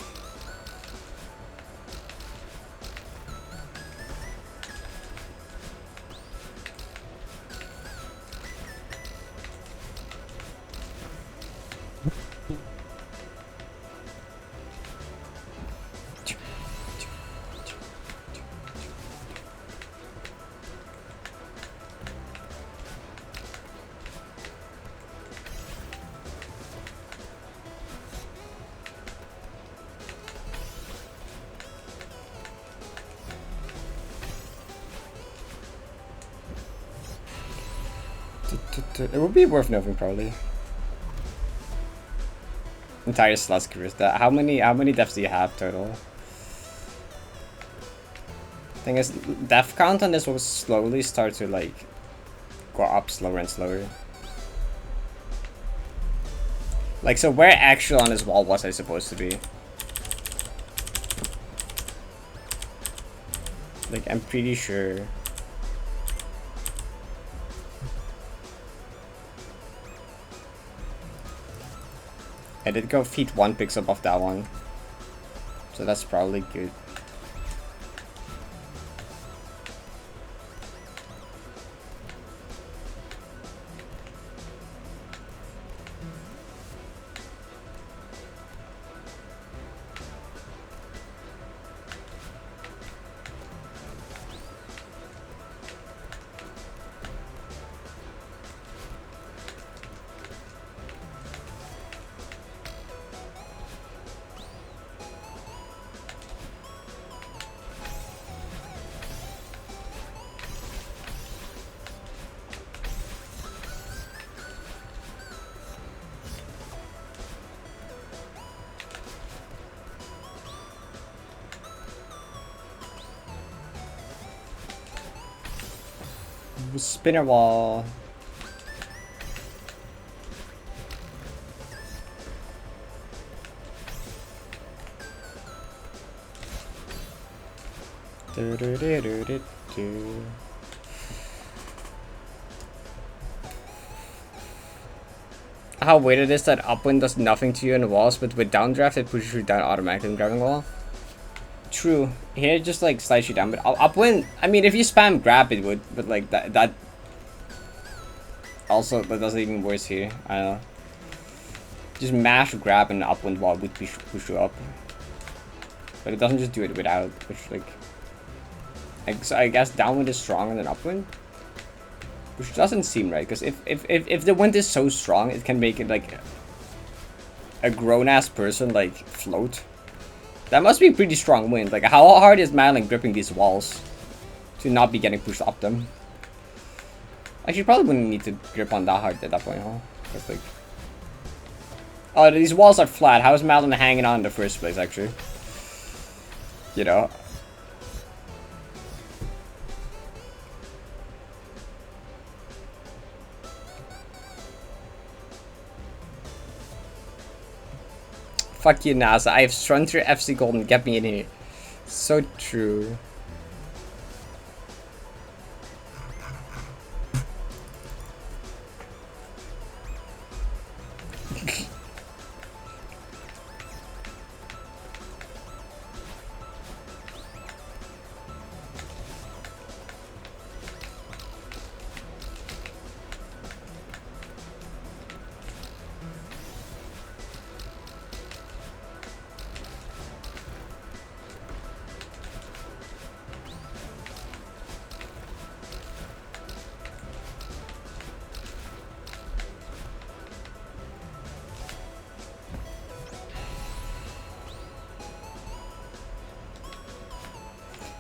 It would be worth knowing, probably. Entire slots curious. How many deaths do you have total? Thing is, death count on this will slowly start to like go up slower and slower. Like, so where actually on this wall was I supposed to be? Like, I'm pretty sure. I did go feet 1 pixel off that one. So that's probably good. Spinner wall. How weird it is that upwind does nothing to you in the walls, but with downdraft it pushes you down automatically in grabbing wall. True. Here it just like slides you down, but upwind, I mean, if you spam grab it would, but like that also, that does even worse here. I don't know. Just mash grab and upwind wall would push you up. But it doesn't just do it without, which like so I guess downwind is stronger than upwind. Which doesn't seem right, because if the wind is so strong, it can make it like a grown-ass person like float. That must be a pretty strong wind. Like, how hard is Madeline gripping these walls to not be getting pushed up them? Actually, probably wouldn't need to grip on that hard at that point, huh? Because, like... Oh, these walls are flat. How is Madeline hanging on in the first place, actually? You know? Fuck you, NASA. I have Strunter FC Golden. Get me in here. So true.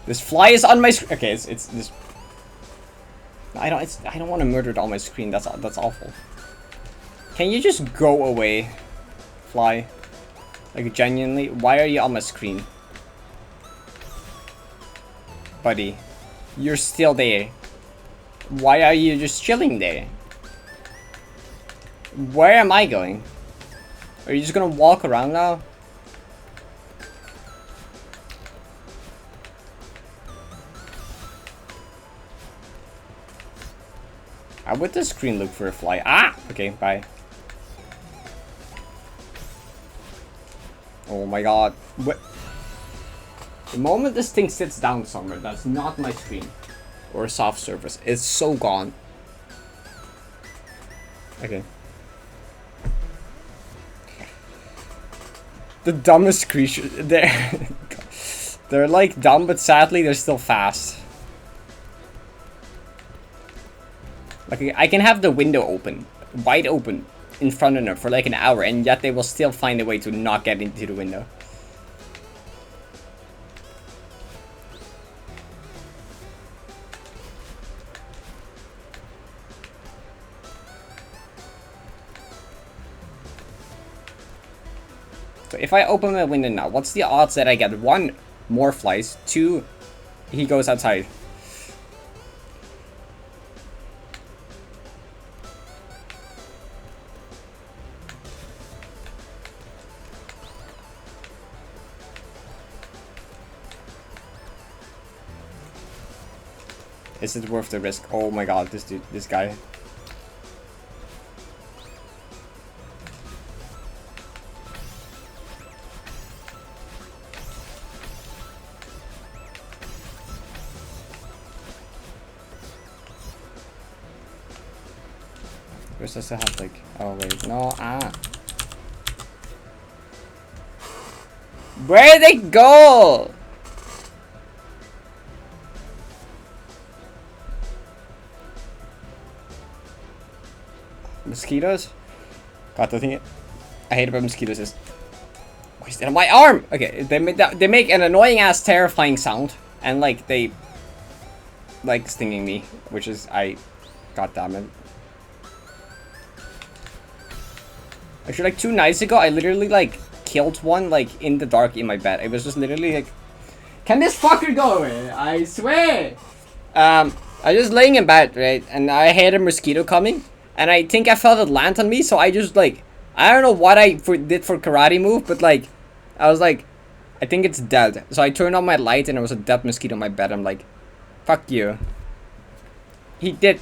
This fly is on my screen. Okay, it's this. I don't want to murder it on my screen. That's awful. Can you just go away, fly? Like genuinely, why are you on my screen, buddy? You're still there. Why are you just chilling there? Where am I going? Are you just gonna walk around now? How would the screen look for a fly? Ah! Okay, bye. Oh my god. What? The moment this thing sits down somewhere, that's not my screen. Or a soft surface. It's so gone. Okay. The dumbest creature. They're like dumb, but sadly they're still fast. Like I can have the window open, wide open, in front of them for like an hour, and yet they will still find a way to not get into the window. So if I open my window now, what's the odds that I get 1, more flies, 2, he goes outside? Is it worth the risk? Oh my god, this dude, this guy. We're supposed to have like, oh wait, no, Where'd they go? Mosquitoes? God, the thing I hate about mosquitoes is, what is that on my arm? Okay, they make an annoying ass terrifying sound, and like they like stinging me, which is god damn it. Actually, like 2 nights ago, I literally like killed one like in the dark in my bed. It was just literally like, can this fucker go away? I swear. I was just laying in bed, right, and I had a mosquito coming. And I think I felt it land on me, so I just like, I don't know what I did for karate move, but like, I was like, I think it's dead. So I turned on my light and there was a dead mosquito in my bed. I'm like, fuck you. He did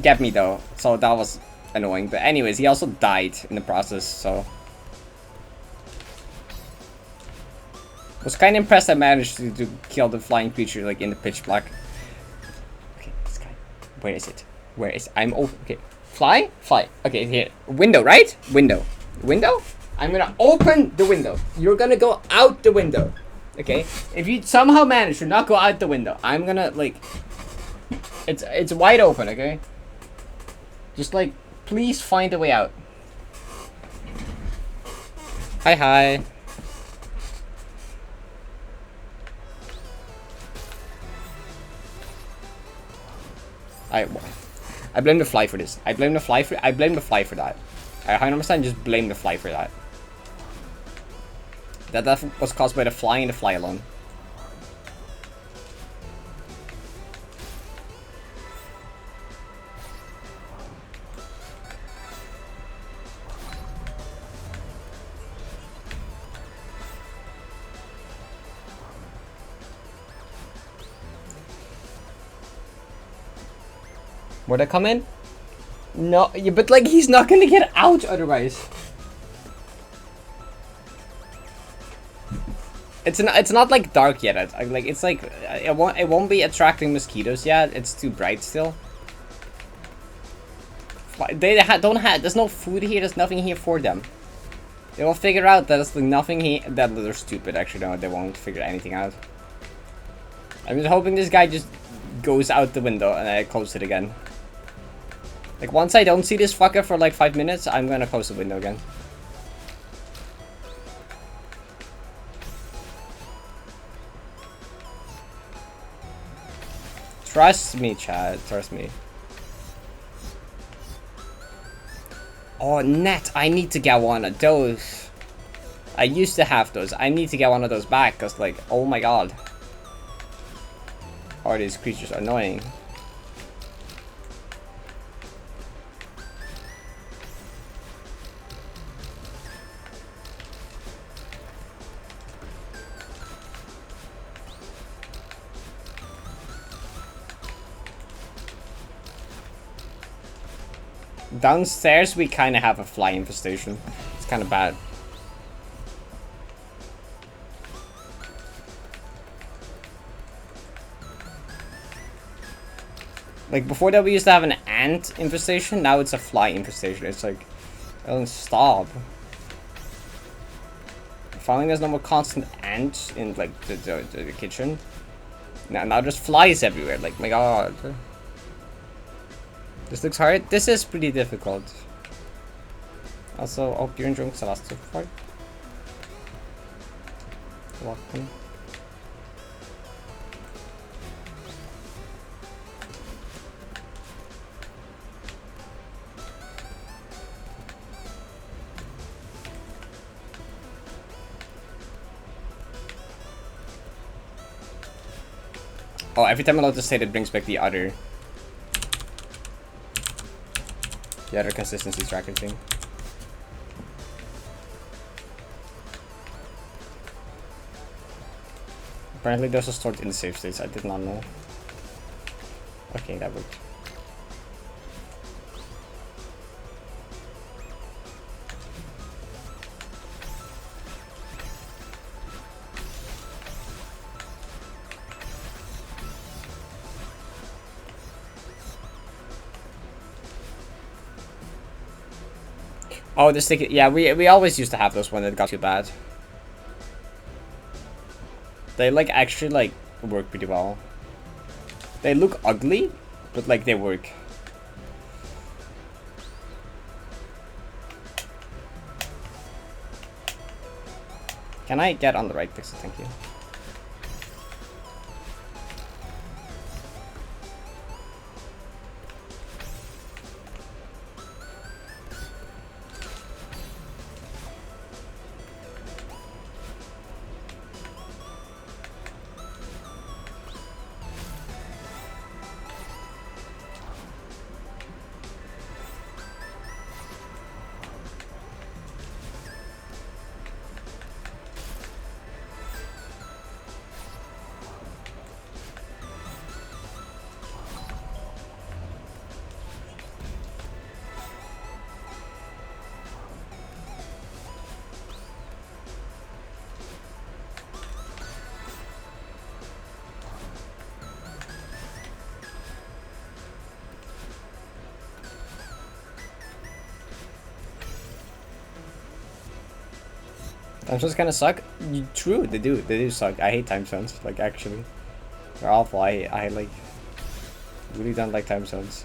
get me though, so that was annoying. But anyways, he also died in the process, so. I was kind of impressed I managed to kill the flying creature like in the pitch black. Okay, this guy, where is it? Where is it? I'm over, okay. Fly? Fly. Okay, here. Window, right? Window. Window? I'm gonna open the window. You're gonna go out the window. Okay? If you somehow manage to not go out the window, I'm gonna, like... It's wide open, okay? Just, like, please find a way out. Hi, hi. I blame the fly for this. I blame the fly for that. I 100% just blame the fly for that. That was caused by the fly and the fly alone. Would I come in? No, yeah, but like he's not gonna get out otherwise. It's not like dark yet. It's like it won't be attracting mosquitoes yet. It's too bright still. There's no food here. There's nothing here for them. They will figure out that there's nothing here. That they're stupid. Actually, no, they won't figure anything out. I'm just hoping this guy just goes out the window and I close it again. Like, once I don't see this fucker for like 5 minutes, I'm gonna close the window again. Trust me, Chad. Trust me. Oh, net. I need to get one of those. I used to have those. I need to get one of those back, because, like, oh my god. Are these creatures annoying? Downstairs, we kind of have a fly infestation. It's kind of bad. Like, before that we used to have an ant infestation, now it's a fly infestation. It's like, it doesn't stop. Finally, there's no more constant ants in, like, the kitchen. Now there's flies everywhere, like, my god. This looks hard. This is pretty difficult. Also, hope you're enjoying the last part. Welcome. Oh, every time I load the state, it brings back the other consistency tracker thing. Apparently those are stored in the save states. I did not know. Okay, that worked. Oh, the sticky. Yeah, we always used to have those when it got too bad. They like actually like work pretty well. They look ugly, but like they work. Can I get on the right pixel? Thank you. Time zones kind of suck. True, they do. They do suck. I hate time zones. Like actually, they're awful. I like really don't like time zones.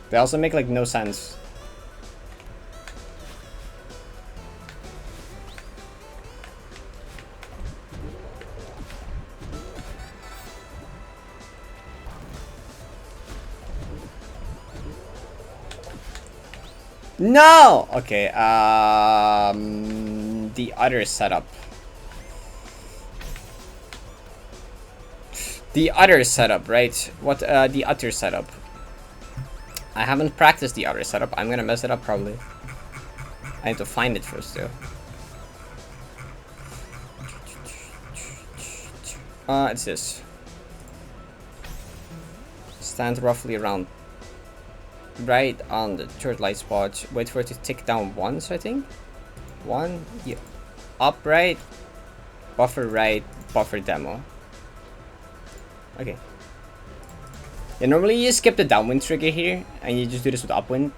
They also make like no sense. No! Okay, the other setup. The other setup, right? What, the other setup? I haven't practiced the other setup. I'm gonna mess it up probably. I need to find it first though. It's this. Stand roughly around right on the third light spot. Wait for it to tick down once, I think. One, yeah. Up right, buffer right, buffer demo. Okay. Yeah, normally you skip the downwind trigger here, and you just do this with upwind.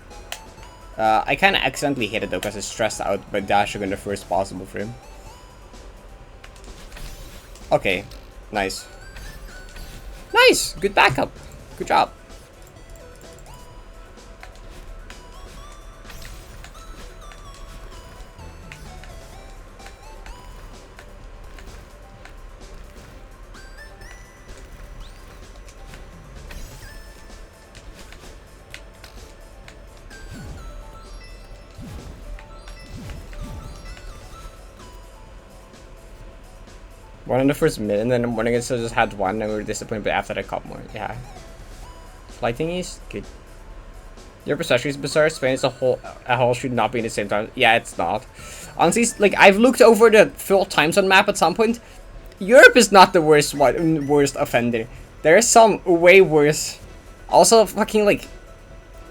I kind of accidentally hit it though because I stressed out by dashing in the first possible frame. Okay, nice. Nice! Good backup. Good job. One in the first minute, and then in the morning it still just had one, and we were disappointed, but after that, I caught more. Yeah. Fly thingies? Good. Your perception is bizarre. Spain is a whole should not be in the same time. Yeah, it's not. Honestly, like, I've looked over the full time zone map at some point. Europe is not the worst offender. There are some way worse. Also, fucking, like,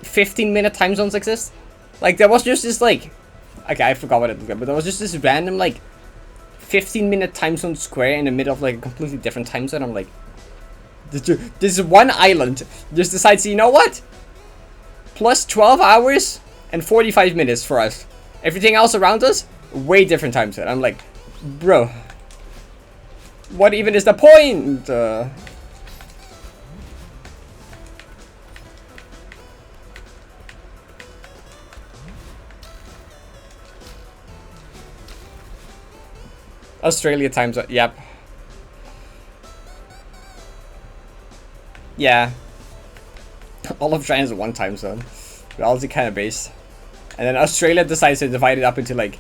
15-minute time zones exist. Like, there was just this, like... Okay, I forgot what it looked like, but there was just this random, like... 15-minute time zone square in the middle of like a completely different time zone. I'm like, this is one island just decides, you know what? Plus 12 hours and 45 minutes for us. Everything else around us, way different time zone. I'm like, bro, what even is the point? Australia time zone, yep. Yeah. All of China is one time zone. We're all kind of based. And then Australia decides to divide it up into like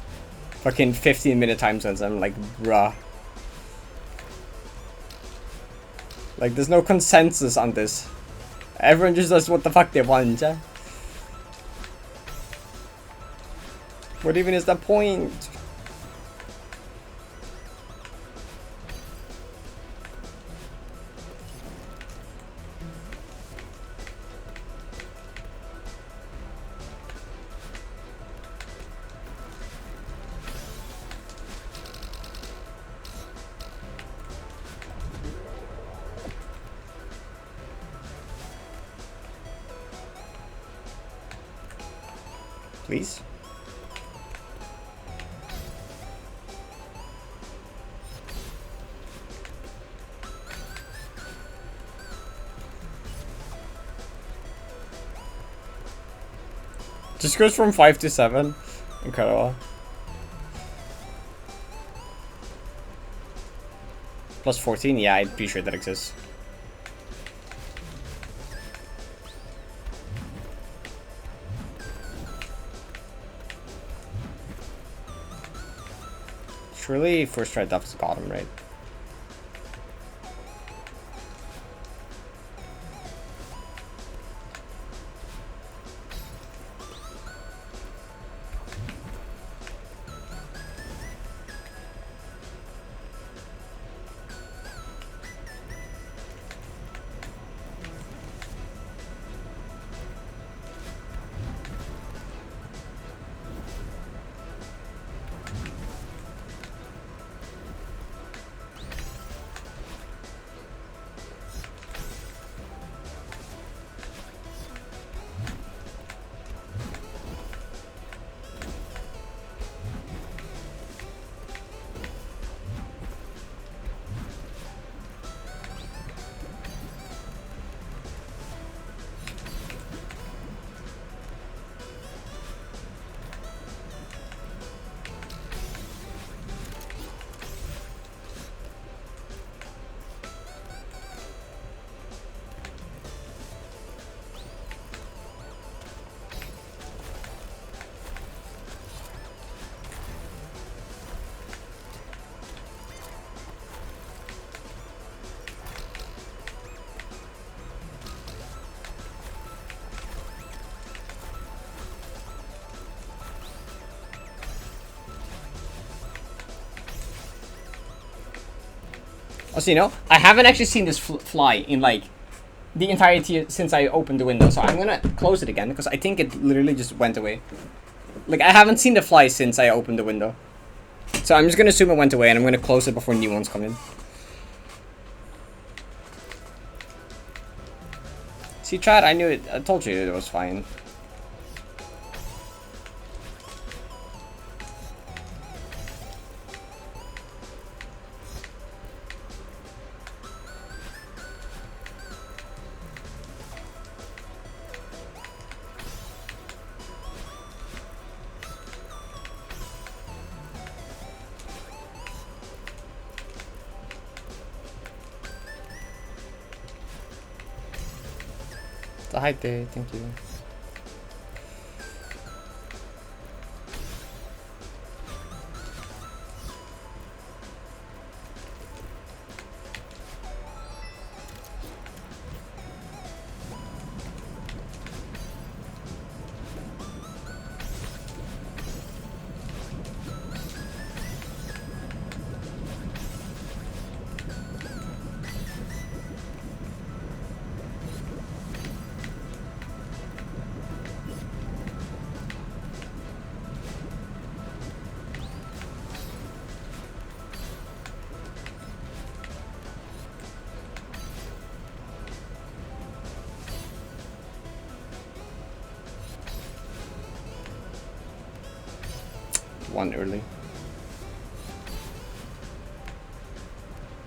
fucking 15-minute time zones. I'm like, bruh. Like, there's no consensus on this. Everyone just does what the fuck they want, yeah? What even is the point? Please? Just goes from 5 to 7. Incredible. Plus 14? Yeah, I'm pretty sure that exists. Surely first try duff is bottom, right? Also, you know, I haven't actually seen this fly in like the entirety since I opened the window, so I'm gonna close it again because I think it literally just went away. Like, I haven't seen the fly since I opened the window, so I'm just gonna assume it went away, and I'm gonna close it before new ones come in. See, Chad, I knew it. I told you it was fine. The hype day, thank you. One early.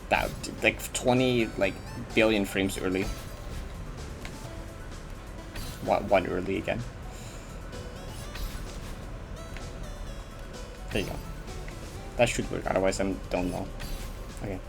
That like 20 like billion frames early. One early again. There you go. That should work. Otherwise, I don't know. Okay.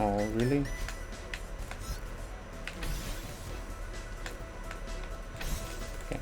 Oh, really? Okay.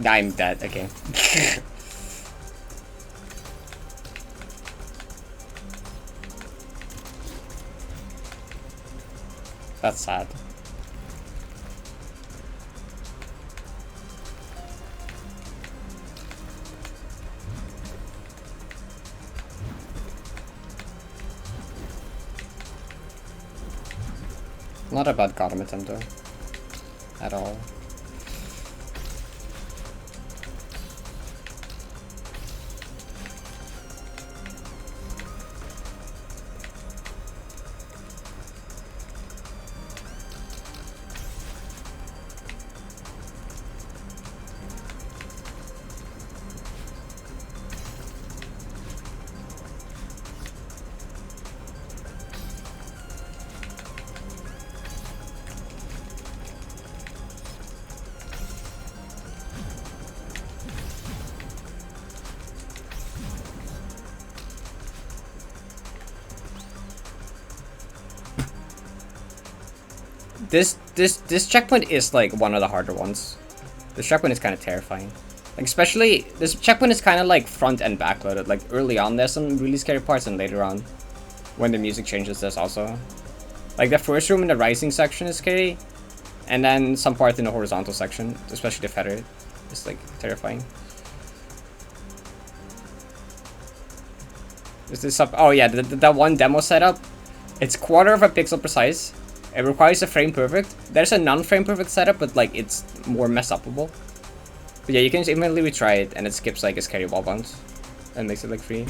I'm dead, okay. That's sad. Not a bad Gotham attempt though. At all. This checkpoint is like one of the harder ones. This checkpoint is kind of terrifying. Like especially this checkpoint is kind of like front and back loaded. Like early on there's some really scary parts, and later on when the music changes there's also. Like the first room in the rising section is scary, and then some part in the horizontal section, especially the feather, is like terrifying. Is this up? Oh yeah, the one demo setup. It's quarter of a pixel precise. It requires a frame perfect. There's a non-frame perfect setup, but like it's more mess upable. But yeah, you can immediately retry it, and it skips like a scary wall bounce, and makes it like free.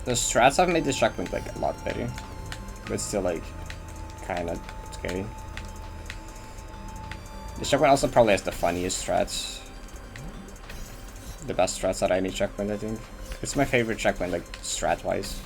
The strats have made this checkpoint like a lot better, but still like kind of scary. This checkpoint also probably has the funniest strats, the best strats out of any checkpoint. I think it's my favorite checkpoint, like strat wise.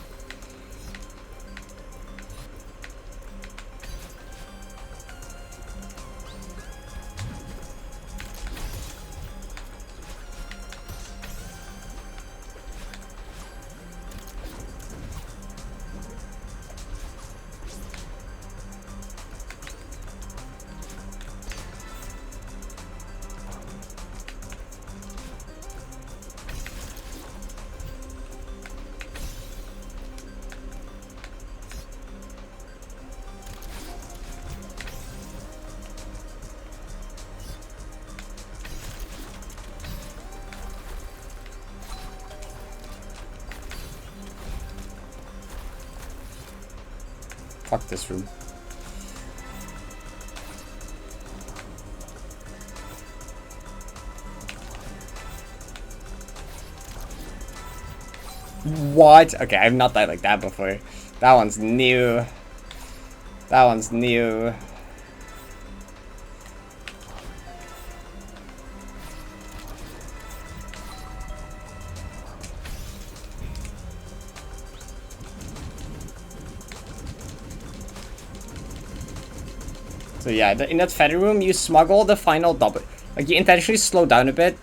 Fuck this room. What? Okay, I've not died like that before. That one's new. That one's new. So yeah, in that feather room, you smuggle the final double. Like you intentionally slow down a bit,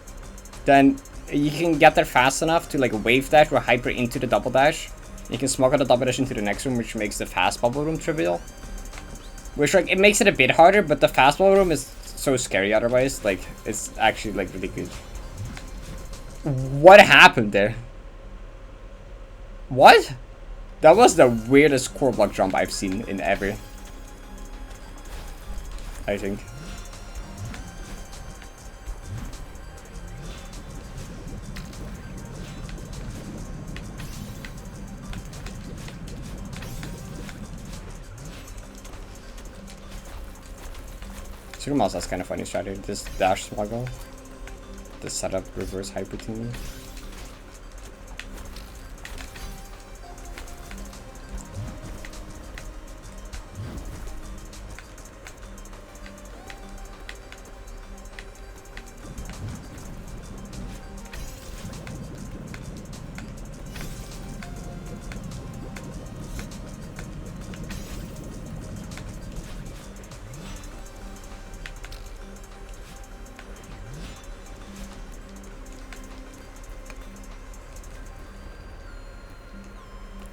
then you can get there fast enough to like wave dash or hyper into the double dash. You can smuggle the double dash into the next room, which makes the fast bubble room trivial. Which like it makes it a bit harder, but the fast bubble room is so scary otherwise. Like it's actually like really good. What happened there? What? That was the weirdest core block jump I've seen in ever. I think. Super Mouse has kind of funny strategy. This dash smuggle. The setup reverse hyper team.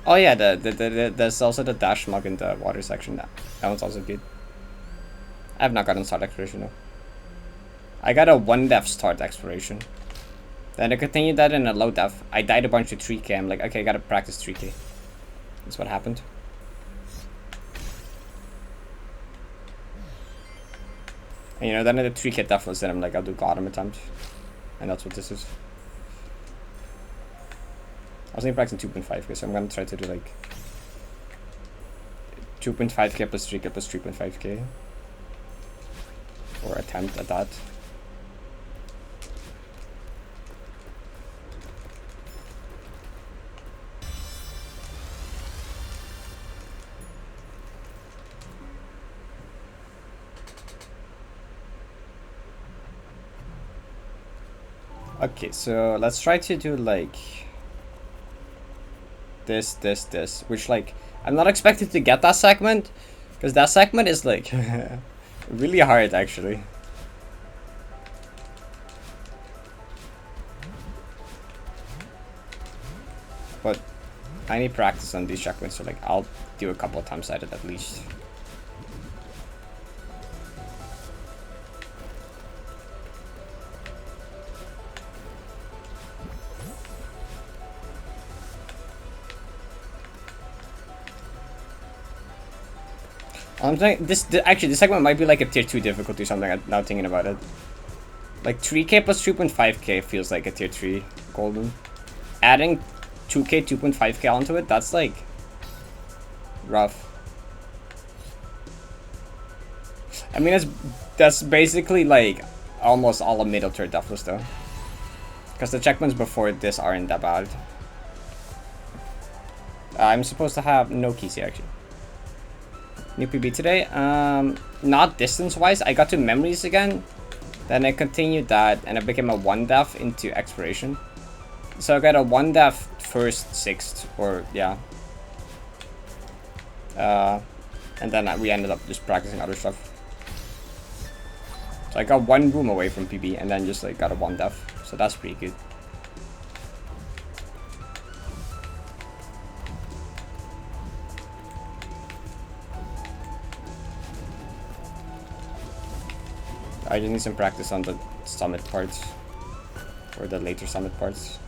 Oh yeah, there's also the dash mug in the water section. That one's also good. I have not gotten start exploration though. I got a 1 def start exploration. Then I continued that in a low def. I died a bunch to 3k. I'm like, okay, I gotta practice 3k. That's what happened. And you know, then I did 3k Deathless, then I'm like, I'll do Gotham attempt. And that's what this is. I was only practicing 2.5k, so I'm gonna try to do like 2.5k plus 3k plus 3.5k. Or attempt at that. Okay, so let's try to do like this, which like I'm not expected to get that segment because that segment is like really hard actually. But I need practice on these checkpoints, so like I'll do a couple of times at it at least. I'm saying actually this segment might be like a tier 2 difficulty or something. Now thinking about it, like 3k plus 2.5k feels like a tier 3 golden. Adding 2k 2.5k onto it, that's like rough. I mean that's basically like almost all a middle tier Deathless though, because the checkpoints before this aren't that bad. I'm supposed to have no keys here actually. New PB today. Not distance wise. I got to memories again. Then I continued that and I became a 1 def into exploration. So I got a 1 def first, 6th, or yeah. And then we ended up just practicing other stuff. So I got 1 room away from PB and then just like got a 1 def. So that's pretty good. I just need some practice on the summit parts, or the later summit parts.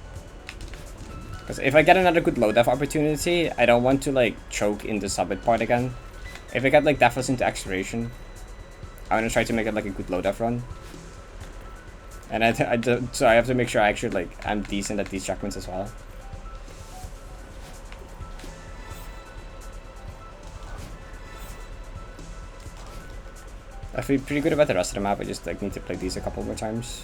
Because if I get another good low def opportunity, I don't want to like choke in the summit part again. If I get like Deathless into exploration, I'm gonna try to make it like a good low def run. And so I have to make sure I actually like I'm decent at these checkpoints as well. I feel pretty good about the rest of the map. I just like need to play these a couple more times.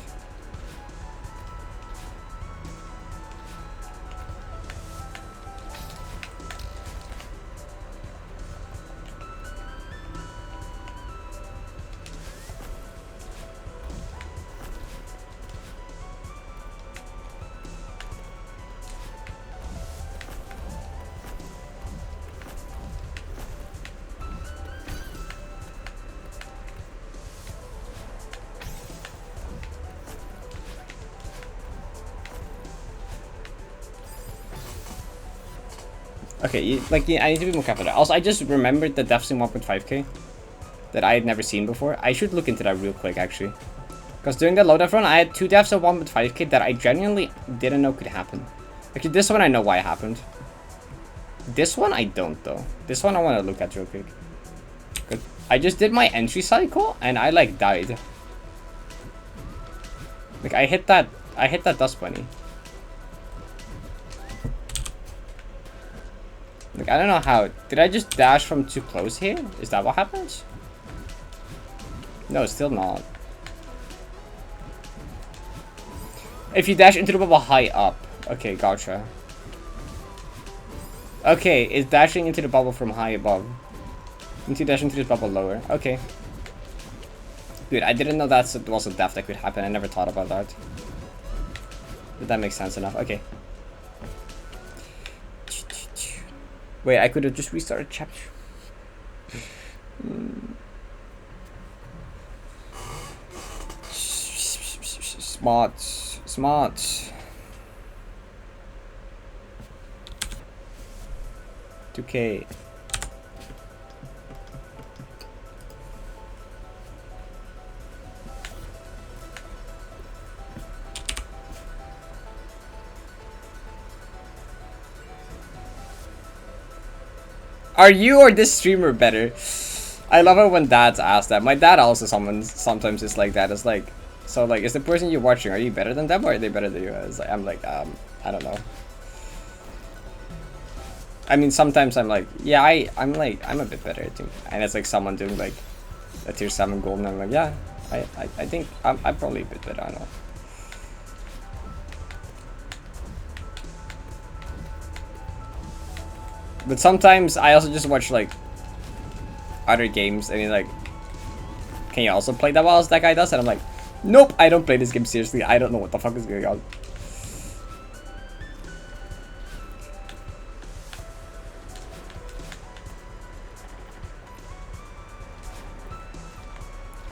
Okay, I need to be more careful there. Also, I just remembered the defs in 1.5k that I had never seen before. I should look into that real quick, actually. Because during the low def run, I had 2 defs at 1.5k that I genuinely didn't know could happen. Actually, this one I know why it happened. This one I don't, though. This one I want to look at real quick. Good. I just did my entry cycle, and I, like, died. Like, I hit that dust bunny. Like, I don't know how. Did I just dash from too close here? Is that what happens? No, still not. If you dash into the bubble high up. Okay, gotcha. Okay, it's dashing into the bubble from high above. You need to dash into this bubble lower. Okay. Good, I didn't know that was a death that could happen. I never thought about that. But that makes sense enough. Okay. Wait, I could have just restarted chapter. Smart. 2k. Are you or this streamer better? I love it when dads ask that. My dad also sometimes is like that. It's like, so like, is the person you're watching, are you better than them or are they better than you? I'm like, I don't know. I mean, sometimes I'm like, yeah, I'm a bit better, I think. And it's like someone doing like a tier 7 gold and I'm like, yeah, I think I'm probably a bit better, I don't know. But sometimes I also just watch like other games and you're like, can you also play that well as that guy does? And I'm like, Nope, I don't play this game seriously. I don't know what the fuck is going on.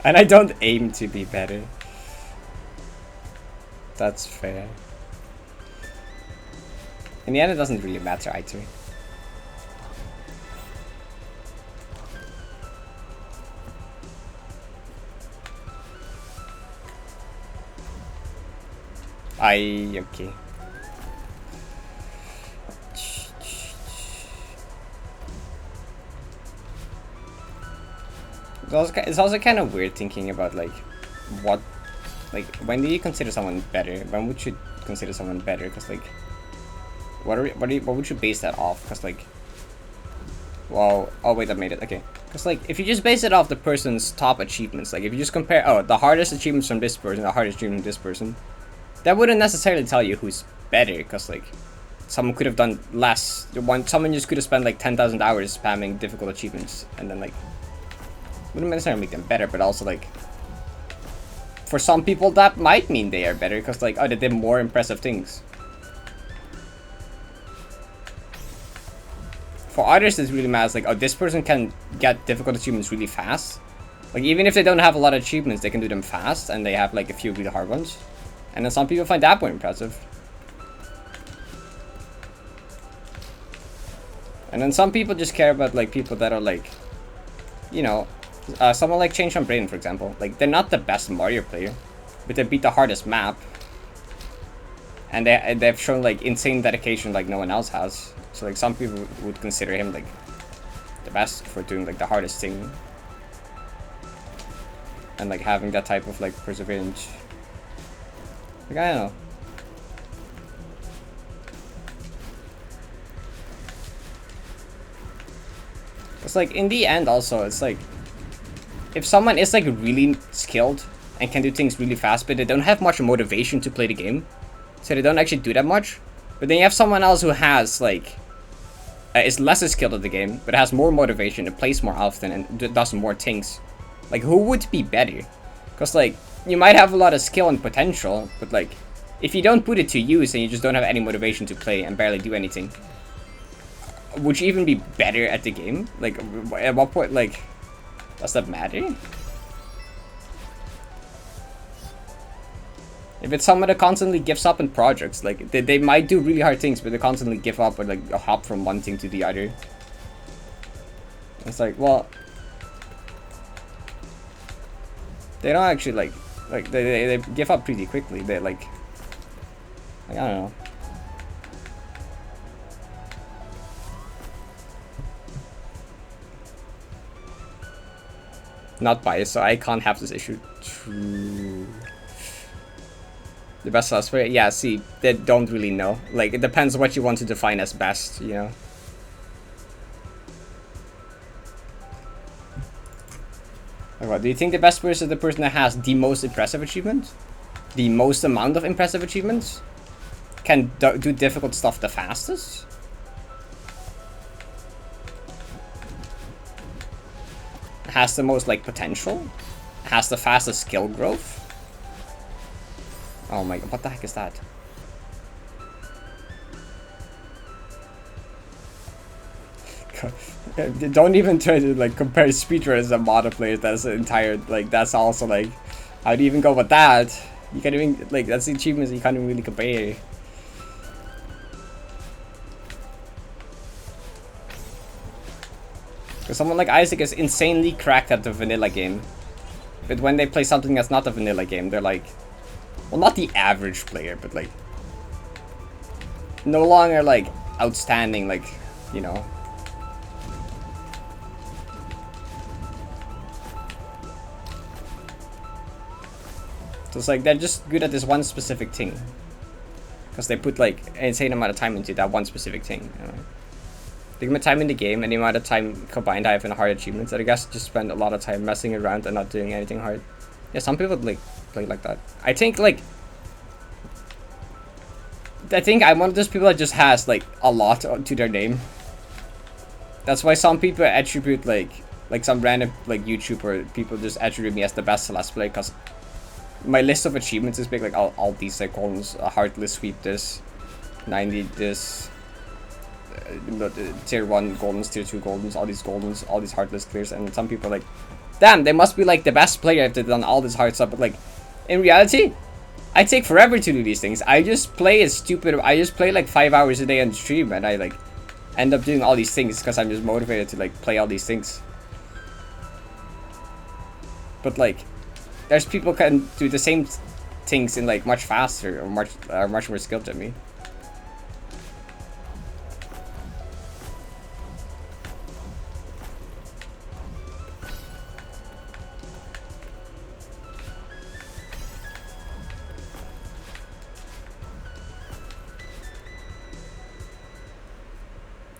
And I don't aim to be better. That's fair. In the end, it doesn't really matter either. Okay. It's also kind of weird thinking about like what, like when do you consider someone better? When would you consider someone better? Because like, what would you base that off? Because like, well, oh wait, I made it. Okay, because like if you just base it off the person's top achievements, like if you just compare the hardest achievements from this person, the hardest achievement from this person, that wouldn't necessarily tell you who's better. Because like, someone could have done less. Someone just could have spent like 10,000 hours spamming difficult achievements, and then like, wouldn't necessarily make them better, but also like, for some people that might mean they are better because like, oh, they did more impressive things. For others, it really matters. Like, oh, this person can get difficult achievements really fast. Like, even if they don't have a lot of achievements, they can do them fast, and they have like a few really hard ones. And then some people find that more impressive. And then some people just care about like people that are like, you know, someone like Change on Braden, for example. Like, they're not the best Mario player, but they beat the hardest map. And they've shown like insane dedication like no one else has. So like some people would consider him like the best for doing like the hardest thing. And like having that type of like perseverance. Like, I don't know. It's like in the end also, it's like if someone is like really skilled and can do things really fast, but they don't have much motivation to play the game, so they don't actually do that much. But then you have someone else who has like is less skilled at the game, but has more motivation and plays more often and does more things. Like, who would be better? Because like, you might have a lot of skill and potential, but like, if you don't put it to use and you just don't have any motivation to play and barely do anything, would you even be better at the game? Like, at what point, like, does that matter? If it's someone that constantly gives up in projects, like, they might do really hard things, but they constantly give up or like hop from one thing to the other. It's like, well, they don't actually like they give up pretty quickly. They like I don't know. Not biased, so I can't have this issue. True. The best sauce for it? Yeah, see, they don't really know. Like, it depends what you want to define as best, you know? Like, what, do you think the best person is the person that has the most impressive achievements? The most amount of impressive achievements? Can do difficult stuff the fastest? Has the most, like, potential? Has the fastest skill growth? Oh my god, what the heck is that? Don't even try to like compare speedrunners and modder players. That's an entire, like, that's also like, how do you even go with that? You can't even, like, that's the achievements you can't even really compare. Because someone like Isaac is insanely cracked at the vanilla game. But when they play something that's not a vanilla game, they're like, well, not the average player, but like, no longer like outstanding, like, you know. So it's like, they're just good at this one specific thing. Because they put like an insane amount of time into that one specific thing, you know? The amount of time in the game and the amount of time combined I have in hard achievements, that I guess just spend a lot of time messing around and not doing anything hard. Yeah, some people like play like that. I think I'm one of those people that just has like a lot to their name. That's why some people attribute like some random like YouTuber people just attribute me as the best Celeste player, because my list of achievements is big. Like all these like goldens, heartless sweep this, 90 this, tier 1 goldens, tier 2 goldens, all these heartless clears, and some people are like, damn, they must be like the best player if they've done all this hard stuff. But like, in reality, I take forever to do these things. I just play I just play like 5 hours a day on stream, and I like end up doing all these things because I'm just motivated to like play all these things. But like, there's people can do the same things in like much faster or much more skilled than me.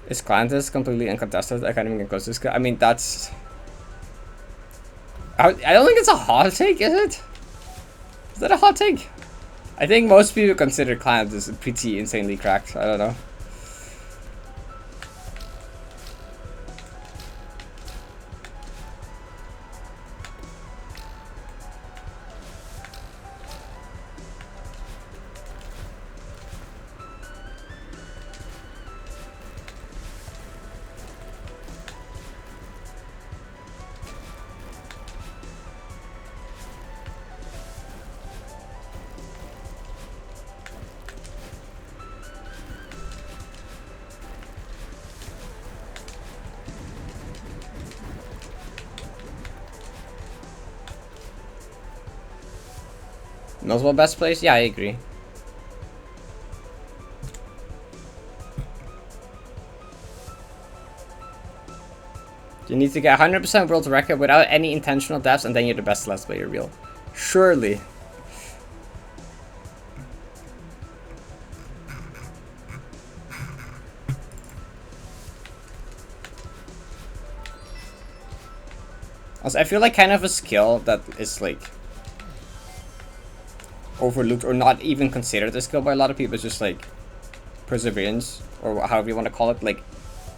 Is Clantis completely uncontested? I can't even get close to this. I mean, that's... I don't think it's a hot take, is it? Is that a hot take? I think most people consider Clantis pretty insanely cracked. I don't know. Notable best place? Yeah, I agree. You need to get 100% world record without any intentional deaths, and then you're the best Let's Player real. Surely. Also, I feel like kind of a skill that is like overlooked or not even considered a skill by a lot of people is just like perseverance, or however you want to call it. Like,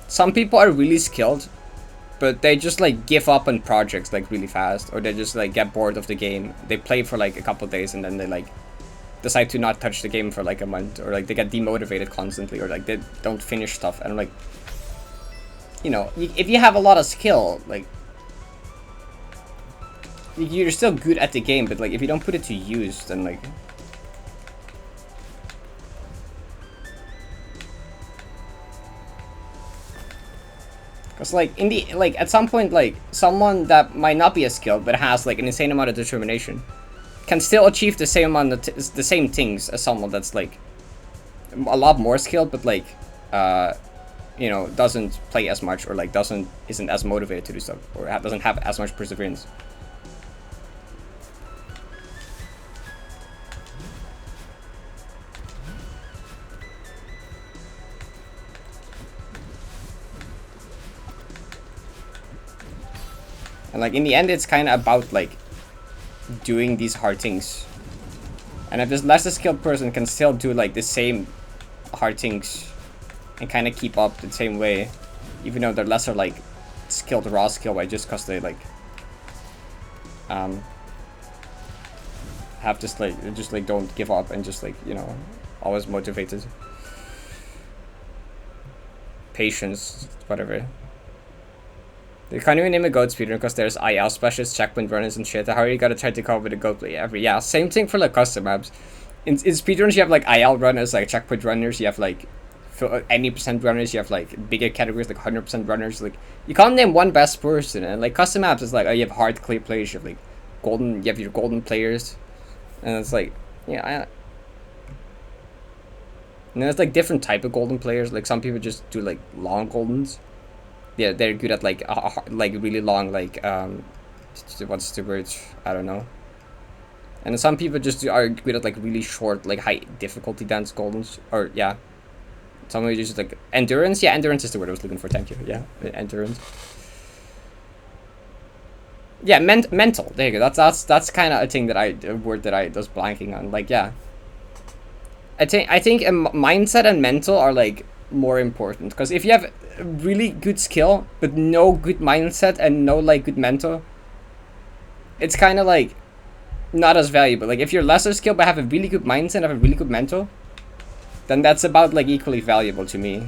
some people are really skilled, but they just like give up on projects like really fast, or they just like get bored of the game. They play for like a couple days and then they like decide to not touch the game for like a month, or like they get demotivated constantly, or like they don't finish stuff. And like, you know, if you have a lot of skill, like, you're still good at the game, but like if you don't put it to use, then like because like in the like at some point, like someone that might not be as skilled but has like an insane amount of determination can still achieve the same amount of the same things as someone that's like a lot more skilled, but like you know, doesn't play as much, or like isn't as motivated to do stuff, or doesn't have as much perseverance. And like in the end, it's kind of about like doing these hard things. And if this less skilled person can still do like the same hard things and kind of keep up the same way, even though they're lesser like skilled raw skill wise, just because they like have just like don't give up and just like, you know, always motivated, patience, whatever. They can't even name a goat speedrun because there's IL specialists, checkpoint runners, and shit. How are you gotta try to cover the goat play every? Yeah, same thing for like custom maps. In speedruns, you have like IL runners, like checkpoint runners. You have like any percent runners. You have like bigger categories like 100% runners. Like, you can't name one best person. And like custom maps is like, oh, you have hard clay players. You have like golden. You have your golden players, and it's like, yeah. And there's like different type of golden players. Like some people just do like long goldens. Yeah, they're good at like really long, like what's the word? I don't know. And some people just are good at like really short, like high difficulty dance goldens, or yeah. Some people just like endurance. Yeah, endurance is the word I was looking for. Thank you. Yeah, endurance. Yeah, mental. There you go. That's kind of a thing that a word that I was blanking on. Like, yeah. I think mindset and mental are like more important, because if you have really good skill but no good mindset and no like good mental, it's kind of like not as valuable. Like if you're lesser skilled but have a really good mindset, have a really good mental, then that's about like equally valuable to me.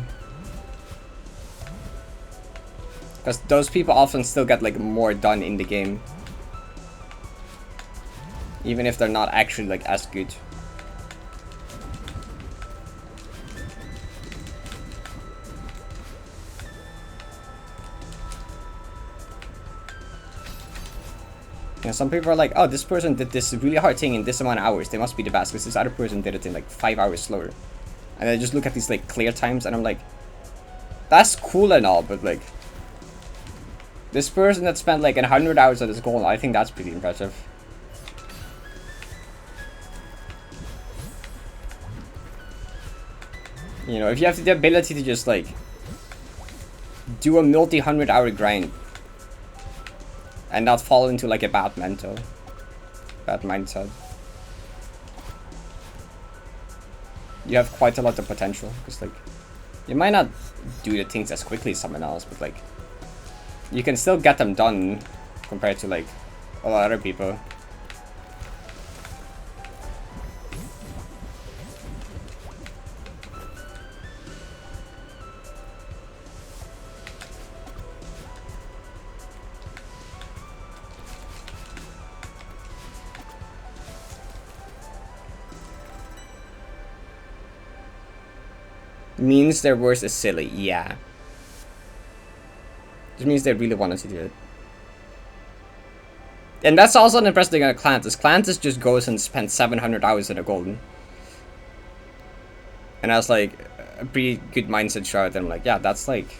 Because those people often still get like more done in the game, even if they're not actually like as good. You know, some people are like, oh, this person did this really hard thing in this amount of hours. They must be the best because this other person did it in like 5 hours slower. And I just look at these like clear times and I'm like, that's cool and all, but like, this person that spent like 100 hours on this goal, I think that's pretty impressive. You know, if you have the ability to just like do a multi-100-hour grind and not fall into like a bad mindset. You have quite a lot of potential, because like you might not do the things as quickly as someone else, but like you can still get them done compared to like a lot of other people. Means their worst is silly, yeah. It means they really wanted to do it. And that's also an impressive thing on Clantis. Clantis just goes and spends 700 hours in a golden. And that's like a pretty good mindset shot. And I'm like, yeah, that's like...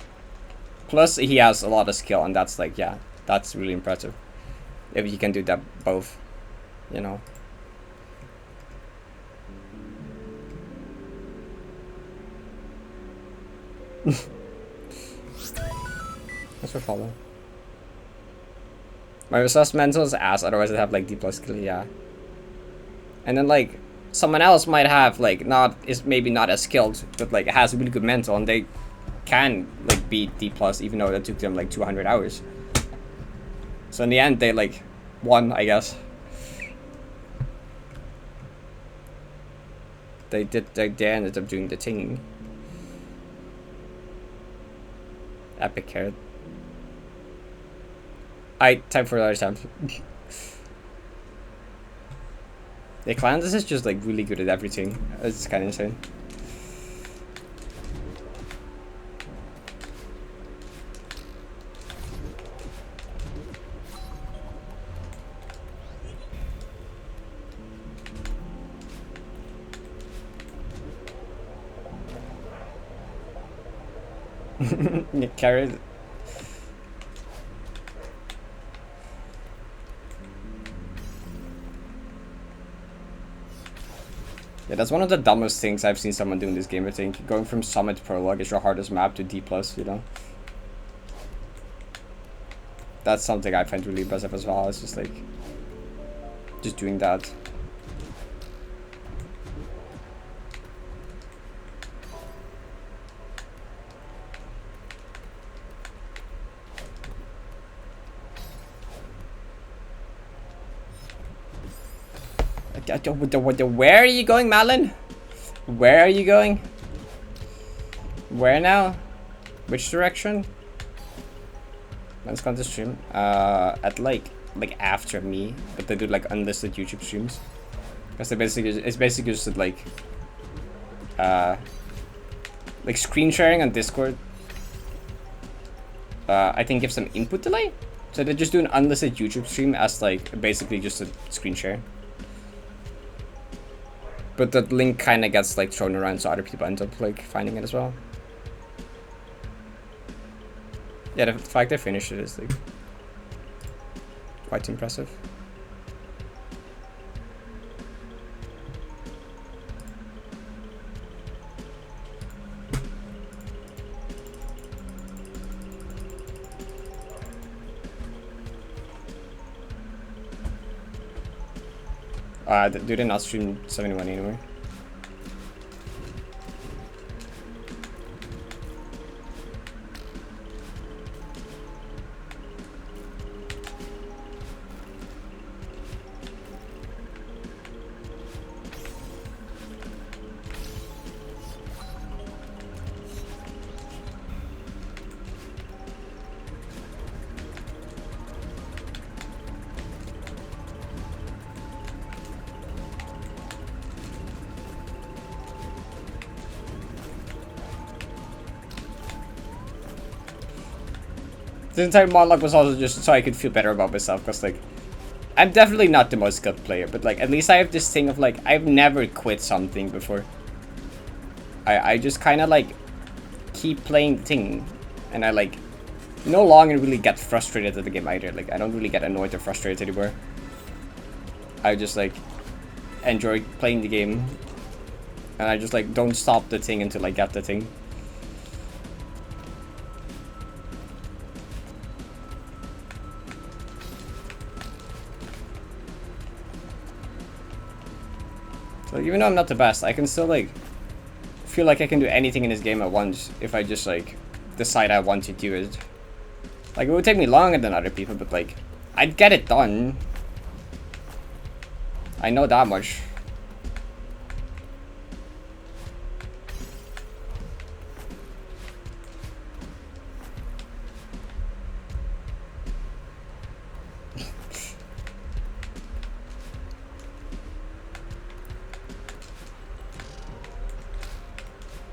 Plus he has a lot of skill, and that's like, yeah, that's really impressive. If you can do that both, you know. That's for follow. My resource mental is ass, otherwise I'd have like D+ skill, yeah. And then like someone else might have like maybe not as skilled, but like has a really good mental, and they can like beat D+, even though that took them like 200 hours. So in the end they like won, I guess. They ended up doing the thing. Epic carrot. Time for another time. The clan, this is just like really good at everything. It's kind of insane. Carrot. Yeah, that's one of the dumbest things I've seen someone do in this game, I think. Going from Summit Prologue is your hardest map to D+, you know? That's something I find really impressive as well. It's just like... just doing that. Where are you going, Malin? Where are you going? Where now? Which direction? Let's go to stream. At like after me, but they do like unlisted YouTube streams. Because it's basically just like screen sharing on Discord. I think gives some input delay, so they just do an unlisted YouTube stream as like basically just a screen share. But that link kind of gets like thrown around, so other people end up like finding it as well. Yeah, the fact they finished it is like quite impressive. Do they not stream 71 anyway? The entire monologue was also just so I could feel better about myself, because like, I'm definitely not the most skilled player, but like, at least I have this thing of like, I've never quit something before. I just kind of like, keep playing the thing, and I like, no longer really get frustrated at the game either. Like, I don't really get annoyed or frustrated anymore. I just like, enjoy playing the game, and I just like, don't stop the thing until I get the thing. So even though I'm not the best, I can still like feel like I can do anything in this game at once if I just like decide I want to do it. Like, it would take me longer than other people, but like, I'd get it done. I know that much.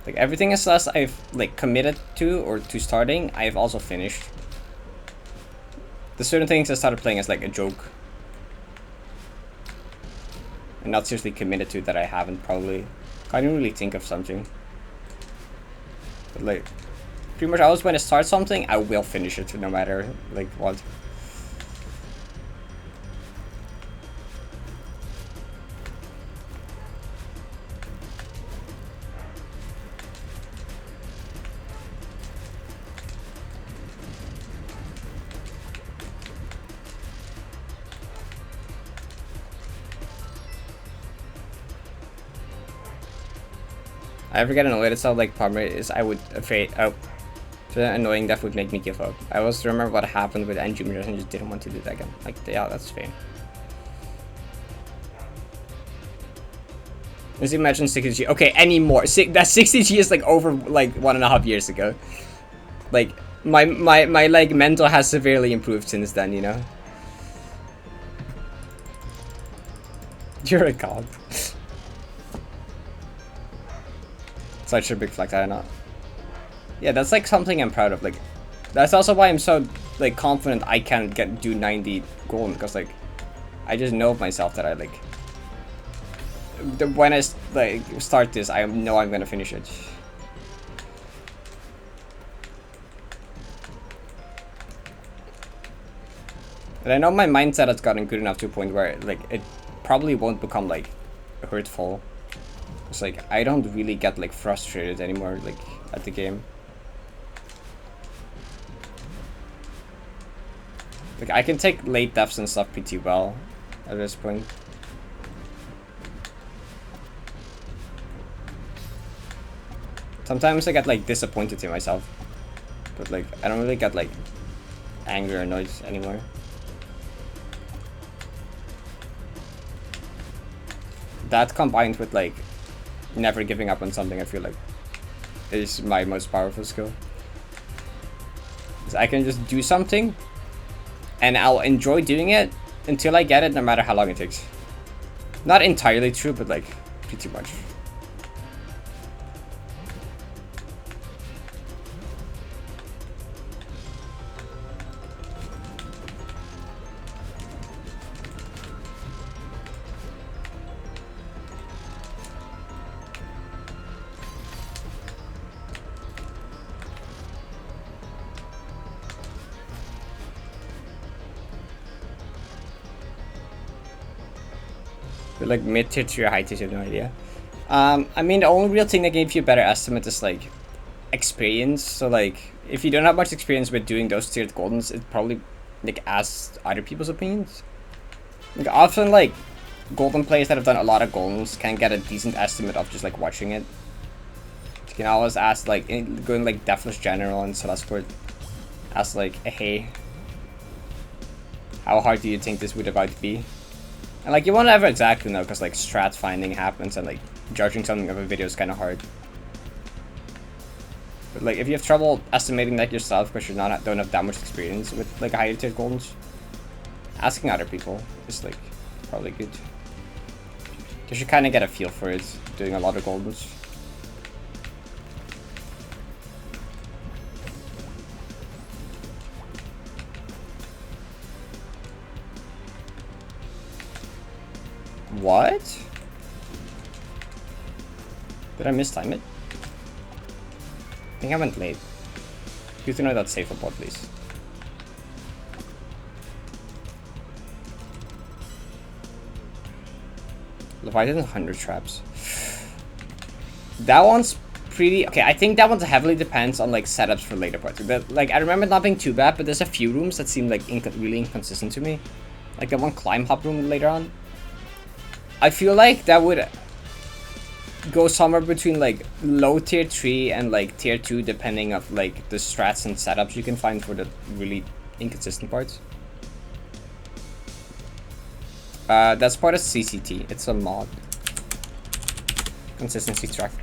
Like, everything is less I've like committed to or to starting, I've also finished. The certain things I started playing as like a joke, and not seriously committed to that I haven't probably. Can't even really think of something. But like, pretty much always when I start something, I will finish it no matter like what. I ever get annoyed at stuff like Parrot is I would afraid oh, so annoying that would make me give up. I also remember what happened with Engineers and just didn't want to do that again. Like, yeah, that's fair. Just imagine 60G. Okay, anymore. That 60G is like over like 1.5 years ago. Like my like mental has severely improved since then, you know. You're a god. Such a big flex, I don't know. Yeah, that's like something I'm proud of. Like, that's also why I'm so like confident I can do 90 golden, because like I just know of myself that I like when I like start this, I know I'm gonna finish it. And I know my mindset has gotten good enough to a point where like it probably won't become like hurtful. It's like I don't really get like frustrated anymore like at the game. Like, I can take late deaths and stuff pretty well at this point. Sometimes I get like disappointed in myself, but like I don't really get like anger or annoyed anymore. That combined with like never giving up on something, I feel like is my most powerful skill. So I can just do something and I'll enjoy doing it until I get it, no matter how long it takes. Not entirely true, but like pretty much. Like mid tier to high tier, I have no idea. I mean, the only real thing that gives you a better estimate is like experience. So like, if you don't have much experience with doing those tiered goldens, it probably like asks other people's opinions. Like often like golden players that have done a lot of goldens can get a decent estimate of just like watching it. You can always ask like going like Deathless General and Celescourt, ask like, hey, how hard do you think this would about to be? And like you won't ever exactly know, because like strat finding happens and like judging something of a video is kind of hard. But like if you have trouble estimating that yourself because you don't have that much experience with like higher tier goldens, asking other people is like probably good. Because you kind of get a feel for it doing a lot of goldens. What? Did I mistime it? I think I went late. Good to know that's safe abort, please. Leviathan 100 traps. That one's pretty... Okay, I think that one heavily depends on, like, setups for later parts. But, like, I remember it not being too bad, but there's a few rooms that seem, like, really inconsistent to me. Like, the one climb hop room later on. I feel like that would go somewhere between, like, low tier 3 and, like, tier 2, depending of, like, the strats and setups you can find for the really inconsistent parts. That's part of CCT. It's a mod. Consistency tracker.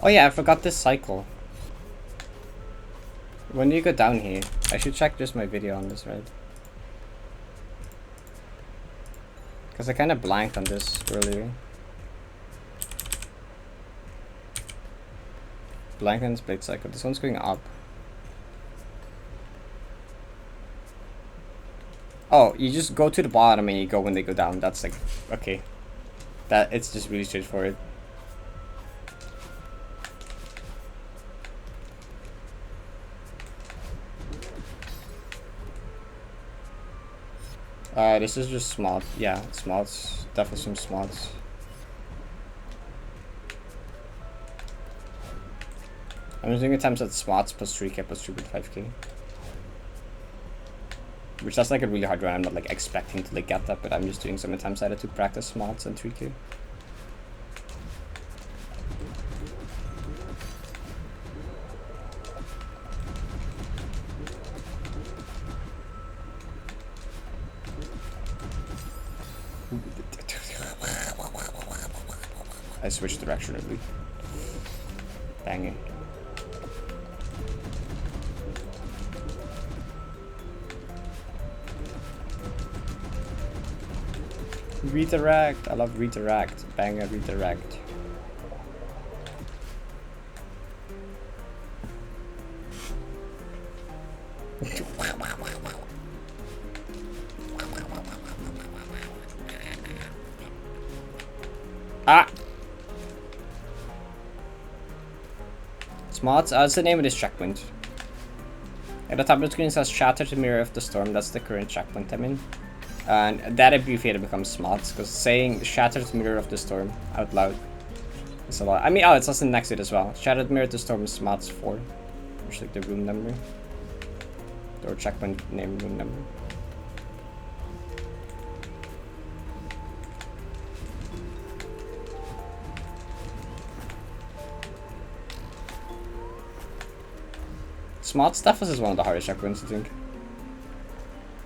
Oh yeah, I forgot this cycle. When do you go down here? I should check just my video on this, right? Because I kind of blanked on this earlier. Blanked on this blade cycle. This one's going up. Oh, you just go to the bottom and you go when they go down. That's like, okay. It's just really straightforward. This is just small. Yeah, smalls. Definitely some smalls. I'm just doing attempts at smalls plus 3k plus 3.5k. Which that's like a really hard run. I'm not like expecting to like get that, but I'm just doing some attempts at it to practice smalls and 3k. I switched direction early. Dang it. Redirect. I love redirect. Banger redirect. Ah! Smots, that's the name of this checkpoint. At the top of the screen says Shatter to Mirror of the Storm. That's the current checkpoint I'm in. And that abbreviated becomes Smots, because saying Shatter to Mirror of the Storm out loud is a lot. I mean, oh, it's also next to it as well. Shatter to Mirror of the Storm is Smots 4. Which is like the room number. Or checkpoint name room number. Smots Deathless is one of the hardest checkpoints, I think.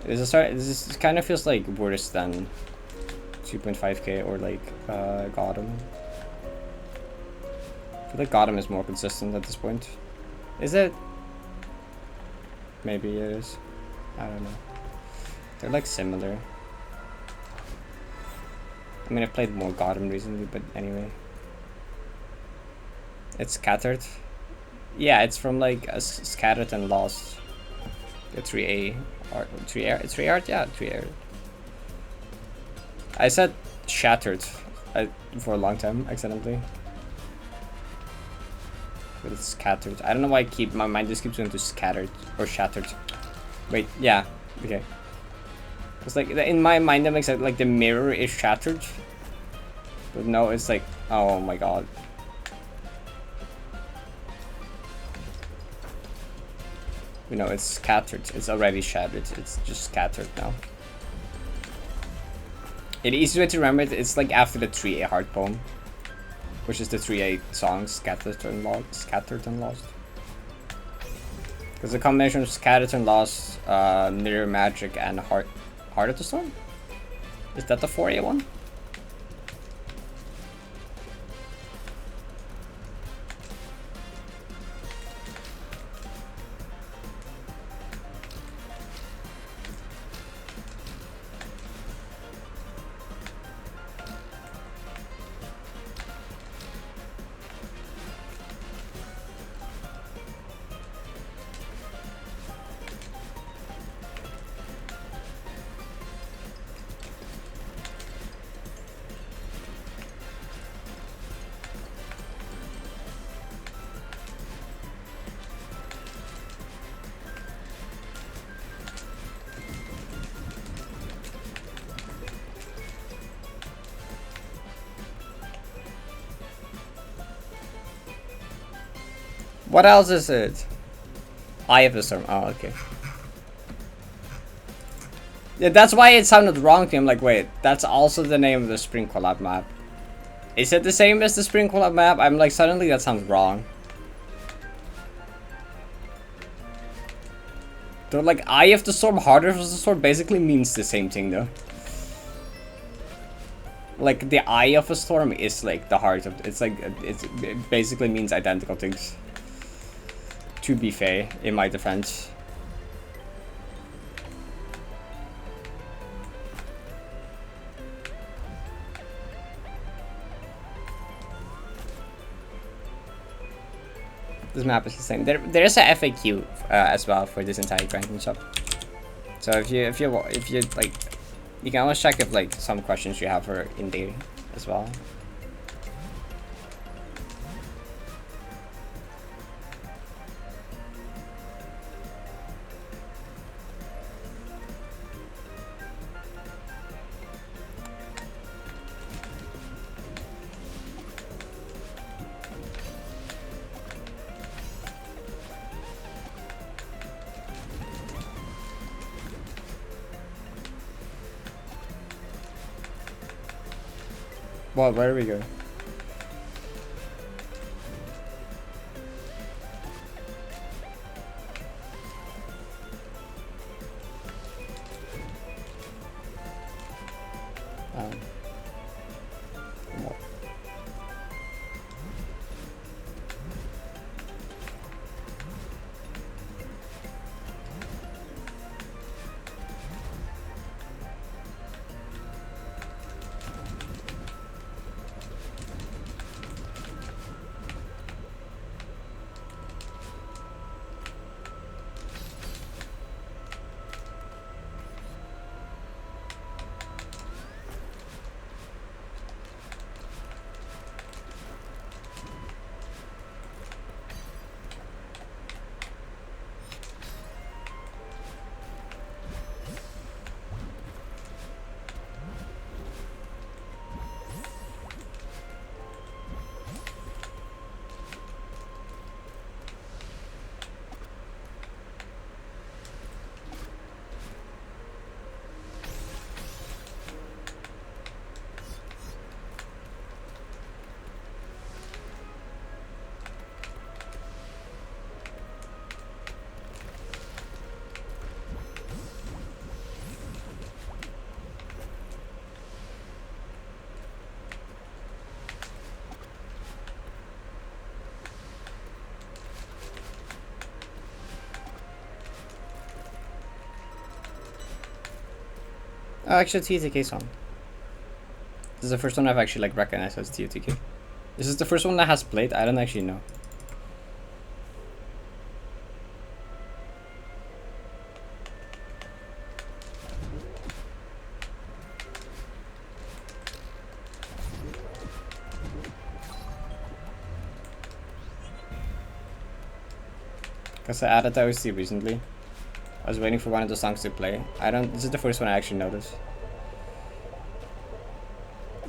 This kind of feels like worse than 2.5k or like Gotham. I feel like Gotham is more consistent at this point. Is it? Maybe it is. I don't know. They're like similar. I mean, I've played more Gotham recently, but anyway. It's scattered. Yeah, it's from like Scattered and Lost. The 3A art, 3 art, yeah, 3 art. I said Shattered for a long time accidentally. But it's Scattered. I don't know why my mind just keeps going to Scattered or Shattered. Wait, yeah, okay. It's like in my mind that makes it like the mirror is shattered. But no, it's like, oh my god. You know, it's scattered. It's already shattered. It's just scattered now. The easiest way to remember it, it's like after the 3A heart poem, which is the 3A song Scattered and Lost. Because the combination of Scattered and Lost, Mirror Magic, and Heart of the Storm? Is that the 4A one? What else is it? Eye of the Storm. Oh, okay. Yeah, that's why it sounded wrong to me. I'm like, wait, that's also the name of the Spring Collab map. Is it the same as the Spring Collab map? I'm like, suddenly that sounds wrong. Though, like, Eye of the Storm, Heart of the Storm basically means the same thing, though. Like, the Eye of a Storm is like the heart of. It's like, it basically means identical things. To be fair, in my defense. This map is the same. There is a FAQ as well for this entire ranking shop. So if you like, you can always check if like some questions you have are in there as well. Well, where do we go? What? Oh, actually, TTK song. This is the first one I've actually like recognized as TTK. This is the first one that has played. I don't actually know. Because I added the OC recently. I was waiting for one of the songs to play. This is the first one I actually noticed.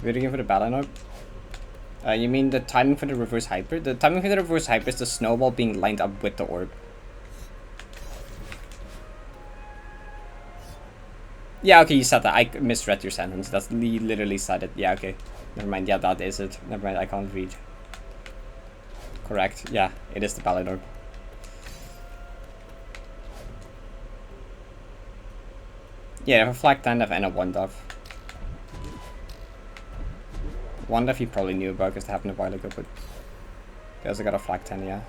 Waiting for the Battle Orb? You mean the timing for the reverse hyper? The timing for the reverse hyper is the snowball being lined up with the orb. Yeah, okay, you said that. I misread your sentence. That's literally said it. Yeah, okay. Never mind. Yeah, that is it. Never mind. I can't read. Correct. Yeah, it is the Battle Orb. Yeah, I have a flag 10 and a 1 dove. 1 dove you probably knew about because it happened a while ago, but I also got a flag 10, yeah.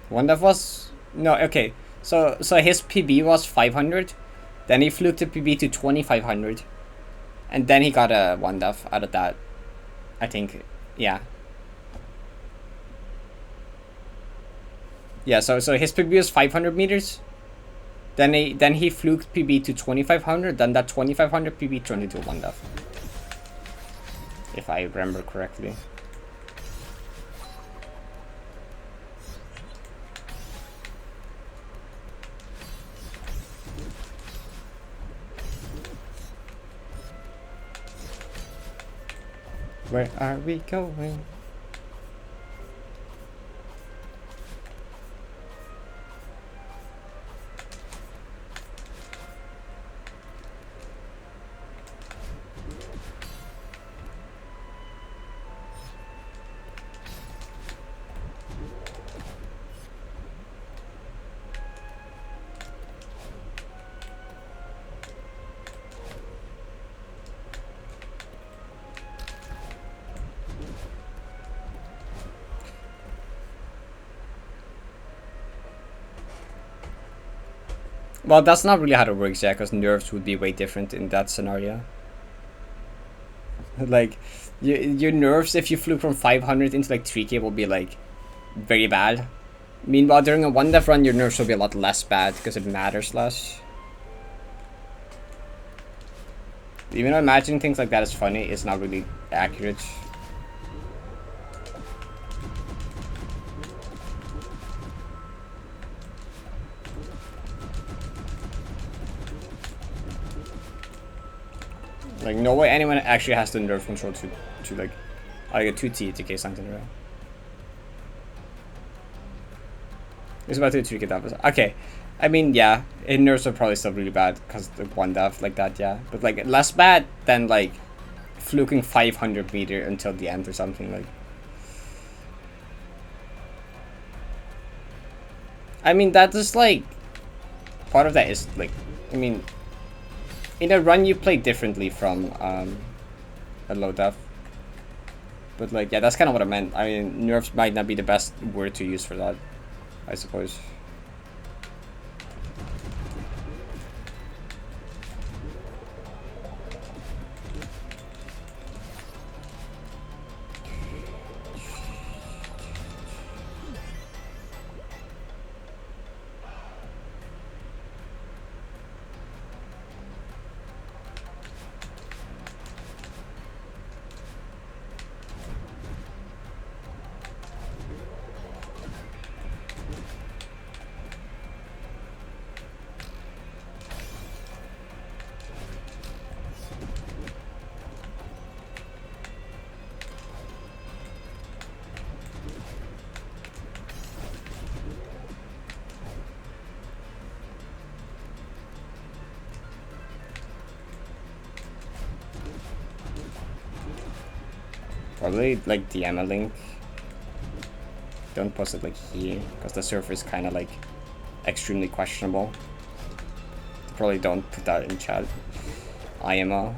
One dove was no okay. So his PB was 500, then he flew the PB to 2500, and then he got a 1 dove out of that. I think, yeah. Yeah. So his PB was 500 meters. Then he flew PB to 2500. Then that 2500 PB turned into a 1 dove, if I remember correctly. Where are we going? Well, that's not really how it works, yeah, because nerves would be way different in that scenario. Like, your nerves, if you flew from 500 into like 3k, will be like very bad. Meanwhile, during a 1 def run, your nerves will be a lot less bad because it matters less. Even though imagining things like that is funny, it's not really accurate. Like, no way anyone actually has the nerve control to like, I get 2T to K something in a row. It's about to 3K def. Okay. I mean, yeah, nerves are probably still really bad because the 1 def like that, yeah. But like, less bad than like fluking 500 meter until the end or something like. I mean, that is like, part of that is like, I mean, in a run you play differently from a low def. But like, yeah, that's kind of what I meant. I mean, nerves might not be the best word to use for that, I suppose. Probably like DM a link. Don't post it like here, because the server is kind of like extremely questionable. Probably don't put that in chat. IMO.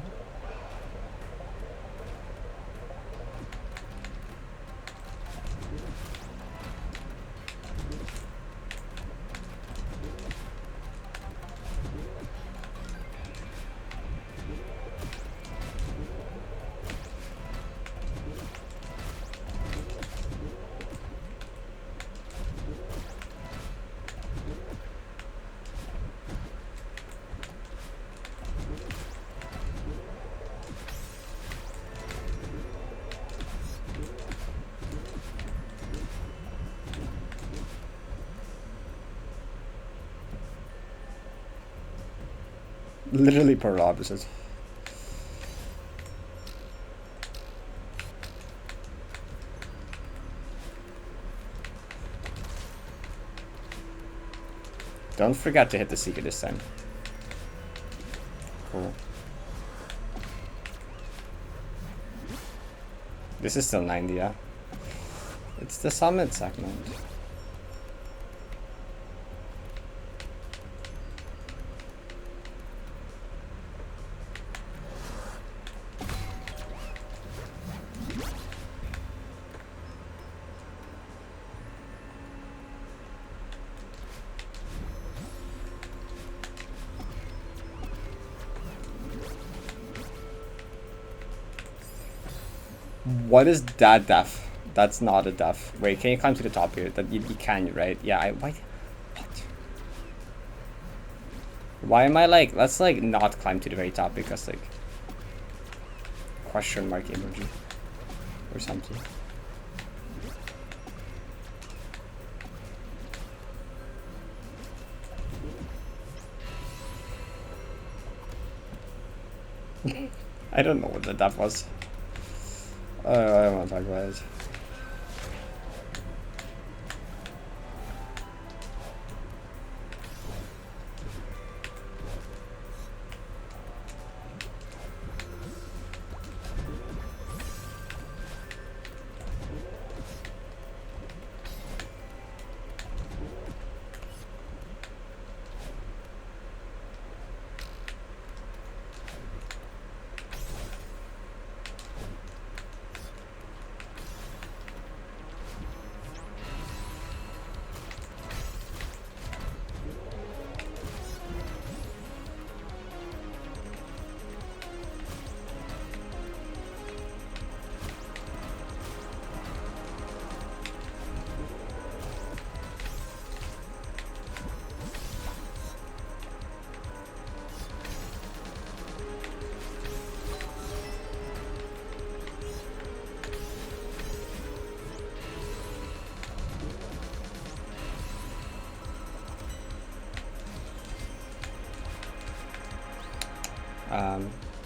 Literally polar opposites. Don't forget to hit the Seeker this time. Cool. This is still 90, yeah. It's the summit segment. What is that def? That's not a def. Wait, can you climb to the top here? That you can, right? Yeah, what? Why am I like, let's like not climb to the very top because like question mark emoji or something. I don't know what the def was. I don't want to talk about it.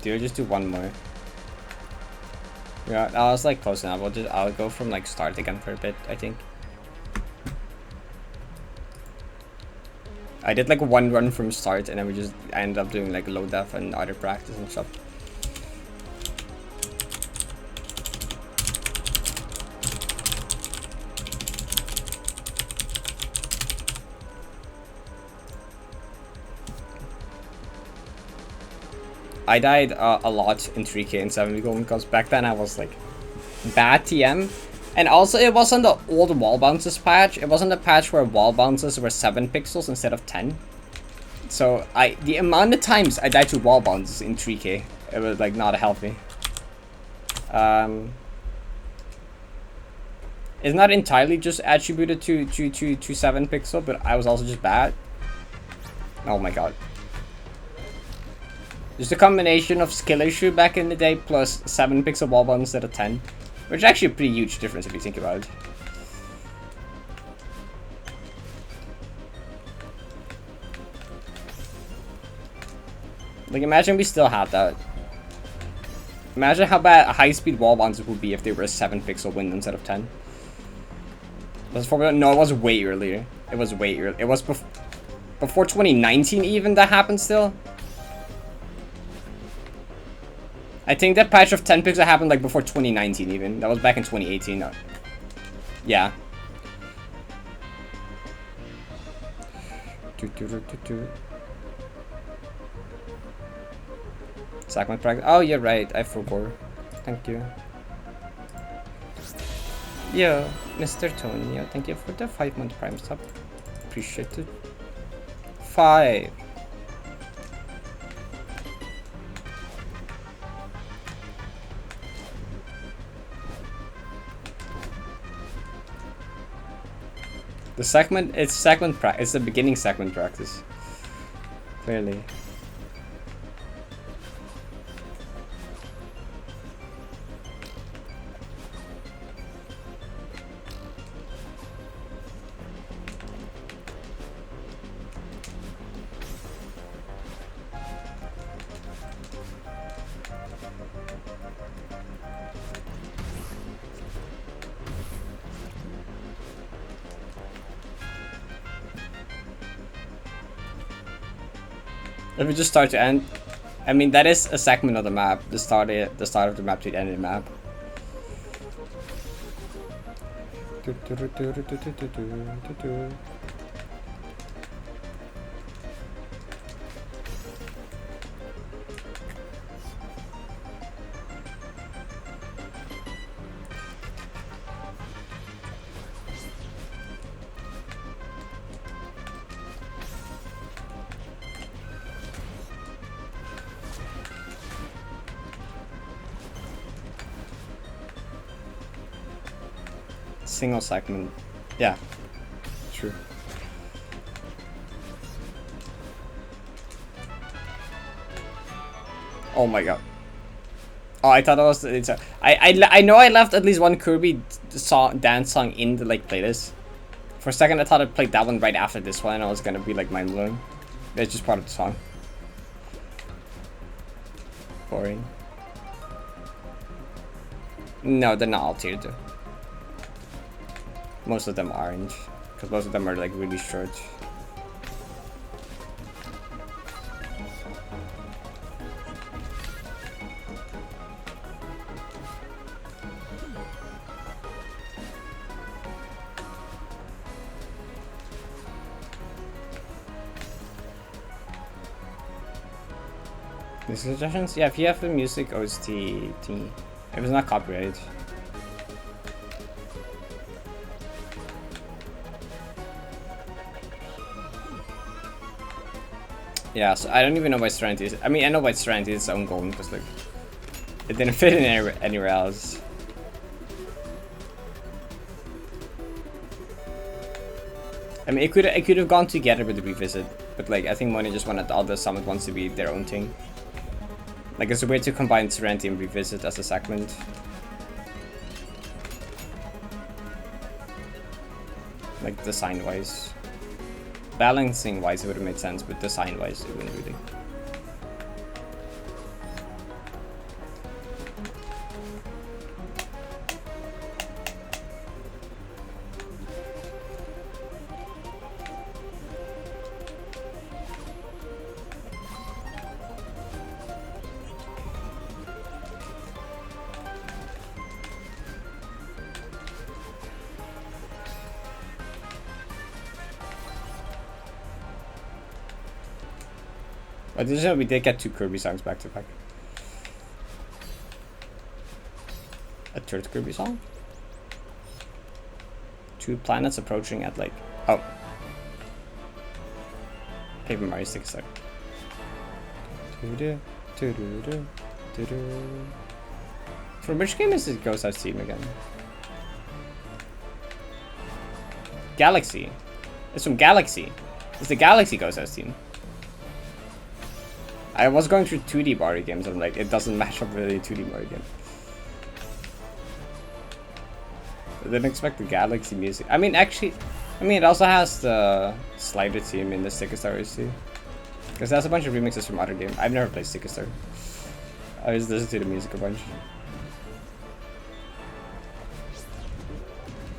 Do you just do one more? Yeah, I was like close enough. I'll go from like start again for a bit, I think. I did like one run from start and then I ended up doing like low def and other practice and stuff. I died a lot in 3K and 7 gold because back then I was like bad TM. And also it wasn't the old wall bounces patch. It wasn't the patch where wall bounces were 7 pixels instead of 10. So the amount of times I died to wall bounces in 3K, it was like not healthy. It's not entirely just attributed to 7 pixel, but I was also just bad. Oh my god. Just a combination of skill issue back in the day plus 7 pixel wall bounce instead of 10. Which is actually a pretty huge difference if you think about it. Like imagine we still had that. Imagine how bad a high-speed wall bounces would be if they were a 7 pixel win instead of 10. No, it was way earlier. It was way earlier. It was before 2019 even that happened still. I think that patch of 10 pixel happened like before 2019 even. That was back in 2018. Yeah. Segment practice. Oh, you're right. I forgot. Thank you. Yeah, Mr. Tonio, thank you for the 5-month Prime sub. Appreciate it. 5. The segment, it's the beginning segment practice. Clearly. If we just start to end, I mean that is a segment of the map. The start of the map to the end of the map. Single segment. Yeah. True. Oh my god. Oh, I thought it was. I know I left at least one Kirby dance song in the like playlist. For a second, I thought I played that one right after this one, and I was gonna be like mind blowing. It's just part of the song. Boring. No, they're not all tiered though. Most of them aren't, because most of them are like really short. Music suggestions? Yeah, if you have the music OST to me. If it's not copyrighted. Yeah, so I don't even know why Serenity is. I mean, I know why Serenity is its own golden, because like it didn't fit in anywhere else. I mean, it could have gone together with the revisit, but like I think Money just wanted all the summit ones to be their own thing. Like it's a way to combine Serenity and revisit as a segment. Like design wise. Balancing wise it would have made sense, but design wise it wouldn't really. But did you know we did get 2 Kirby songs back to back? A third Kirby song? 2 planets approaching at like... Oh. Paper Mario Stick Star. From which game is this Ghost House team again? Galaxy. It's from Galaxy. It's the Galaxy Ghost House team. I was going through 2D Mario games and I'm like, it doesn't match up really 2D Mario game. I didn't expect the Galaxy music. I mean, actually, it also has the Slider team in the Sticker Star too. Because there's a bunch of remixes from other games. I've never played Sticker Star. I just listen to the music a bunch.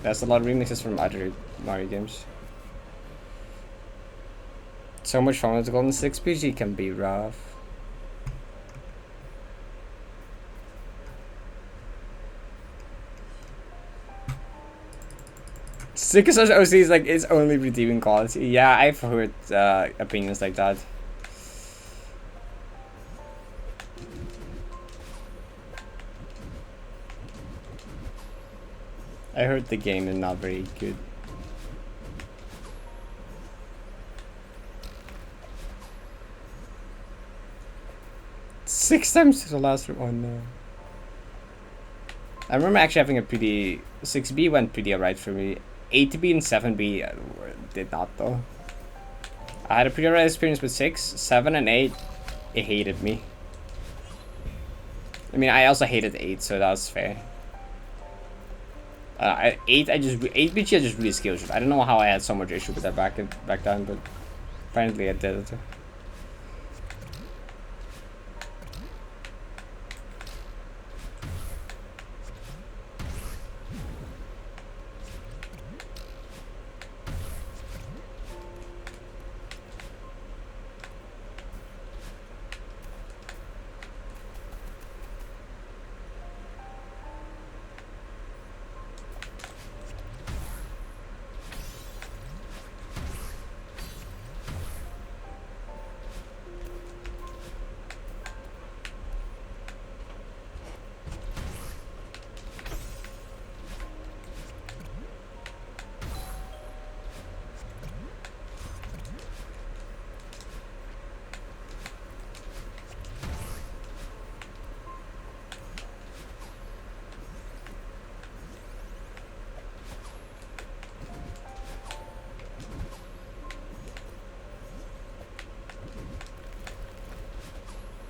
There's a lot of remixes from other Mario games. So much fun with the Golden 6 PG can be rough. Sticker Star's OC is like its only redeeming quality. Yeah, I've heard opinions like that. I heard the game is not very good. Six times to the last one. Oh no. I remember actually having a pretty... 6B went pretty alright for me. 8B and 7B did not though. I had a pretty alright experience with 6, 7 and 8. It hated me. I mean, I also hated 8, so that was fair. 8BG I just really skilled. I don't know how I had so much issue with that back then, but apparently I did it.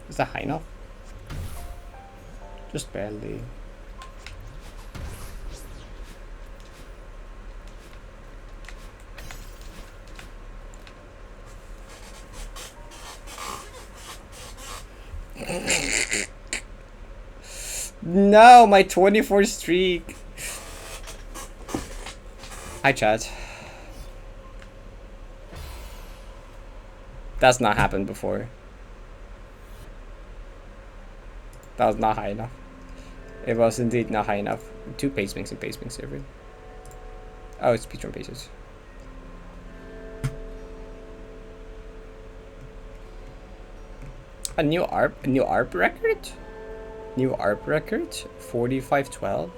Is that high enough? Just barely. No, my 24 streak. Hi, chat. That's not happened before. That was not high enough. It was indeed not high enough. 2 pacemakes and pacemake server. Oh, it's speedrun paces. A new ARP record? New ARP record? 4512.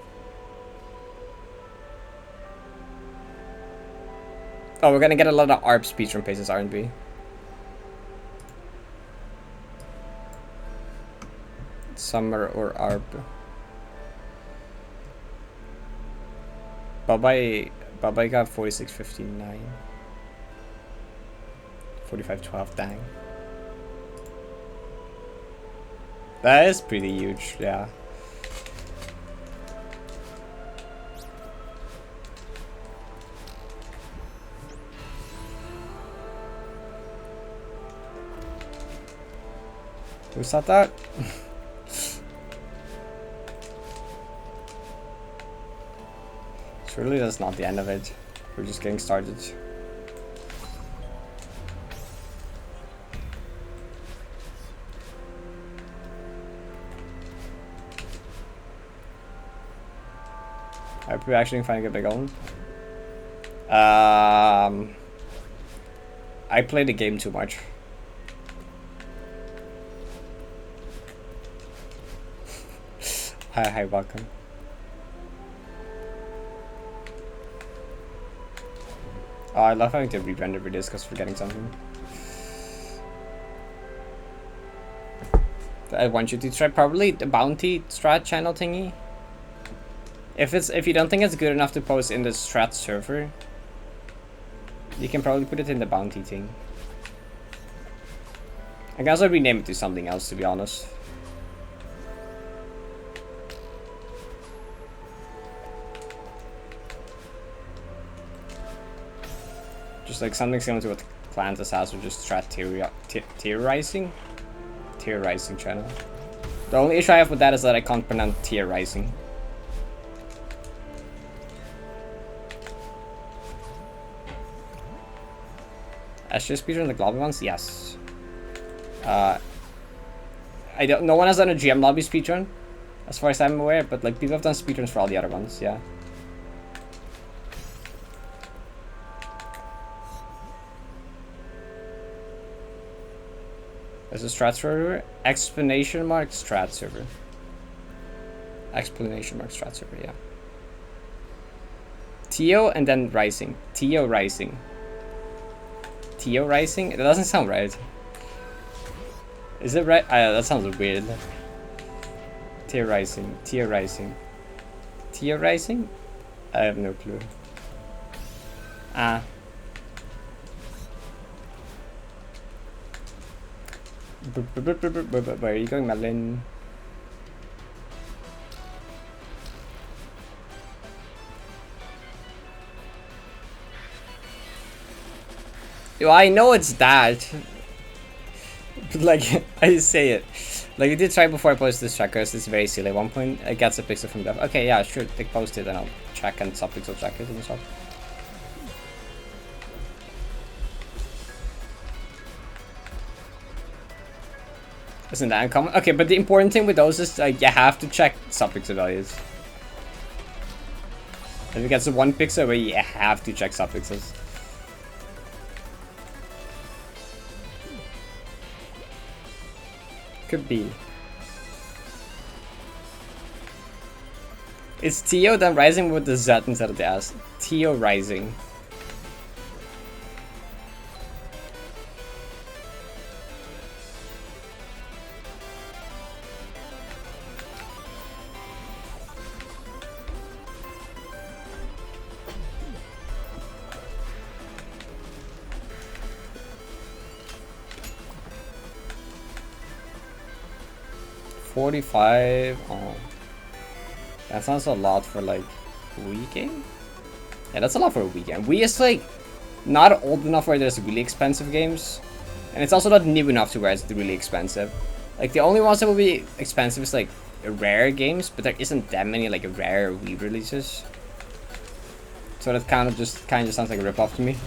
Oh, we're gonna get a lot of ARP speedrun paces, aren't we? Summer or ARP. Bye got 4659. 4512, dang. That is pretty huge, yeah. Who said that? Surely that's not the end of it. We're just getting started. Are we actually finally get back on? I play the game too much. Hi, welcome. Oh, I love having to re-render videos because forgetting something. I want you to try probably the bounty strat channel thingy. If you don't think it's good enough to post in the strat server, you can probably put it in the bounty thing. I can also rename it to something else, to be honest. Just like something similar to what Clantis has, or just strat terrorizing channel. The only issue I have with that is that I can't pronounce terrorizing. SJ speedrun the lobby ones? Yes. I don't. No one has done a GM lobby speedrun, as far as I'm aware. But like people have done speedruns for all the other ones. Yeah. There's a strat server. Explanation mark strat server. Explanation mark strat server. Yeah. Tio and then rising. Tio rising. Tio rising? It doesn't sound right. Is it right? That sounds weird. Tio rising. Tio rising. Tio rising? I have no clue. Ah. Where are you going, Madeline? Yo, I know it's that. But like, I say it. Like, I did try before I post this track, because it's very silly. At one point, it gets a pixel from dev. Okay, yeah, sure, like, post it and I'll check and subpixel check it and stuff. Isn't that uncommon? Okay, but the important thing with those is you have to check subpixel values. If it gets to 1 pixel, you have to check subpixels. Could be. It's Tio then rising with the Z instead of the S. Tio rising. 45. Oh, that sounds a lot for like a Wii game. Yeah, that's a lot for a Wii game. Wii is like not old enough where there's really expensive games, and it's also not new enough to where it's really expensive. Like the only ones that will be expensive is like rare games, but there isn't that many like rare Wii releases. So that kind of just sounds like a ripoff to me.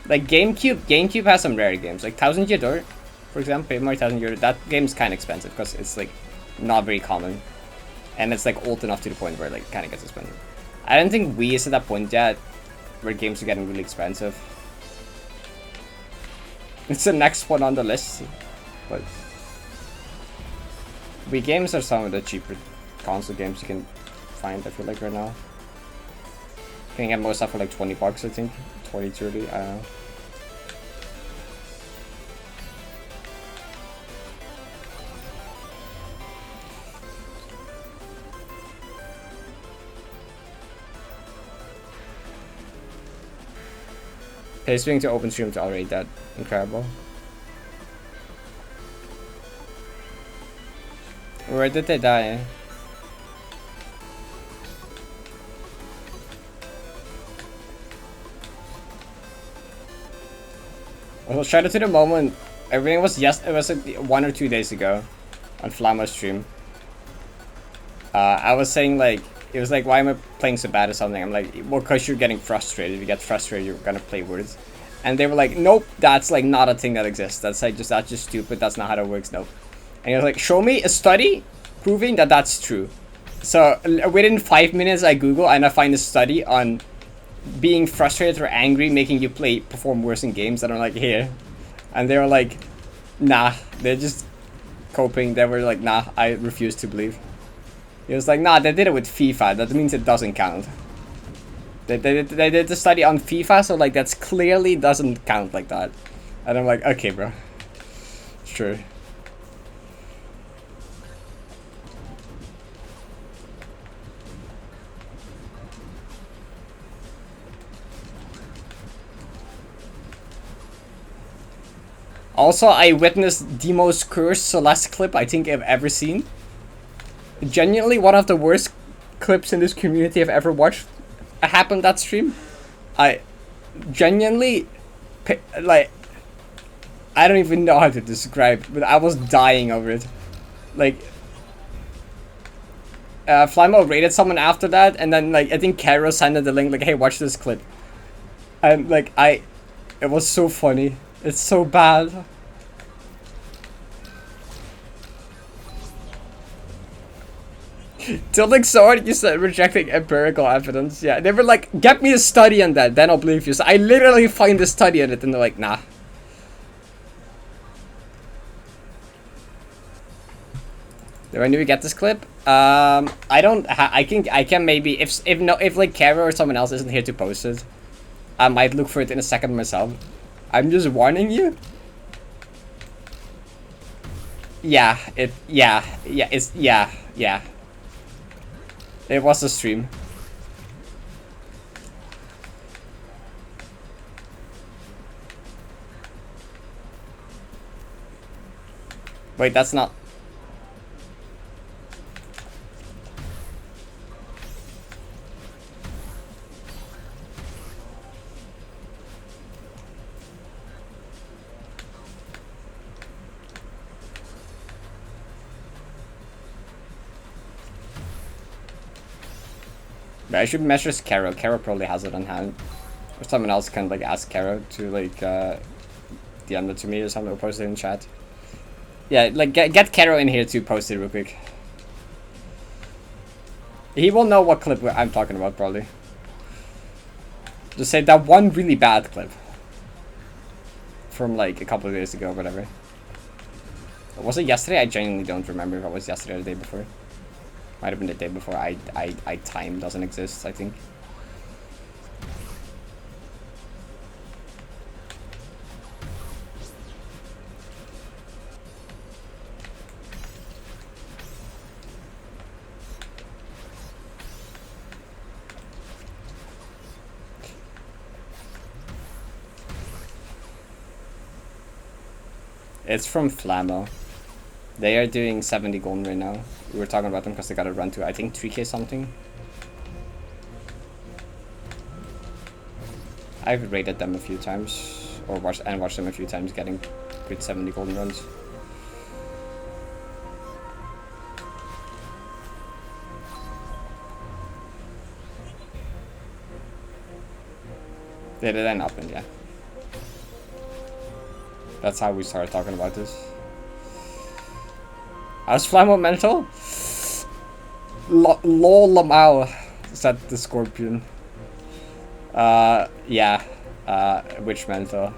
Like GameCube has some rare games, like Thousand Year Door, for example. Paper Mario Thousand Year Door. That game's kind of expensive because it's like not very common, and it's like old enough to the point where it like kind of gets expensive. I don't think Wii is at that point yet where games are getting really expensive. It's the next one on the list, but Wii games are some of the cheaper console games you can find, I feel like, right now. You can get most stuff for like 20 bucks, I think. 20, 30, I don't know. Pay to open stream to already that incredible. Where did they die? Well, shout out to the moment. Everything was it was like 1 or 2 days ago on Flammo's stream. I was saying like, it was like, why am I playing so bad or something? I'm like, well, because you're getting frustrated. If you get frustrated, you're gonna play words. And they were like, nope, that's like not a thing that exists. That's just stupid. That's not how that works. Nope. And he was like, show me a study proving that that's true. So within 5 minutes, I Google and I find a study on being frustrated or angry making you perform worse in games. And I'm like, here. And they were like, nah, they're just coping. They were like, nah, I refuse to believe. He was like, nah, they did it with FIFA. That means it doesn't count. They did the study on FIFA, so like that's clearly doesn't count like that. And I'm like, okay, bro. Sure. Also, I witnessed the most cursed Celeste clip I think I've ever seen. Genuinely one of the worst clips in this community I've ever watched happened that stream. I genuinely, like, I don't even know how to describe, but I was dying over it. Like, Flymo rated someone after that, and then like I think Karo sent the link like, hey, watch this clip. And like it was so funny. It's so bad. Tilting so hard you said rejecting empirical evidence. Yeah, they were like, get me a study on that, then I'll believe you. So I literally find a study on it and they're like, nah. Do I need to get this clip? I don't I can maybe if like Kara or someone else isn't here to post it, I might look for it in a second myself. I'm just warning you. Yeah, yeah. It was a stream. Wait, that's not... But I should message Karo. Karo probably has it on hand. Or someone else can like ask Karo to like DM it to me or something, or post it in chat. Yeah, like get Karo in here to post it real quick. He will know what clip I'm talking about probably. Just say that one really bad clip. From like a couple of days ago or whatever. Was it yesterday? I genuinely don't remember if it was yesterday or the day before. Might have been the day before. Time doesn't exist, I think. It's from Flammo. They are doing 70 gold right now. We were talking about them because they got a run to, I think, 3k something. I've rated them a few times, or watched them a few times, getting good 70 golden runs. They did end up in, yeah. That's how we started talking about this. How's Flammo mental? Lol Lamau, said the Scorpion. Yeah. Which mental?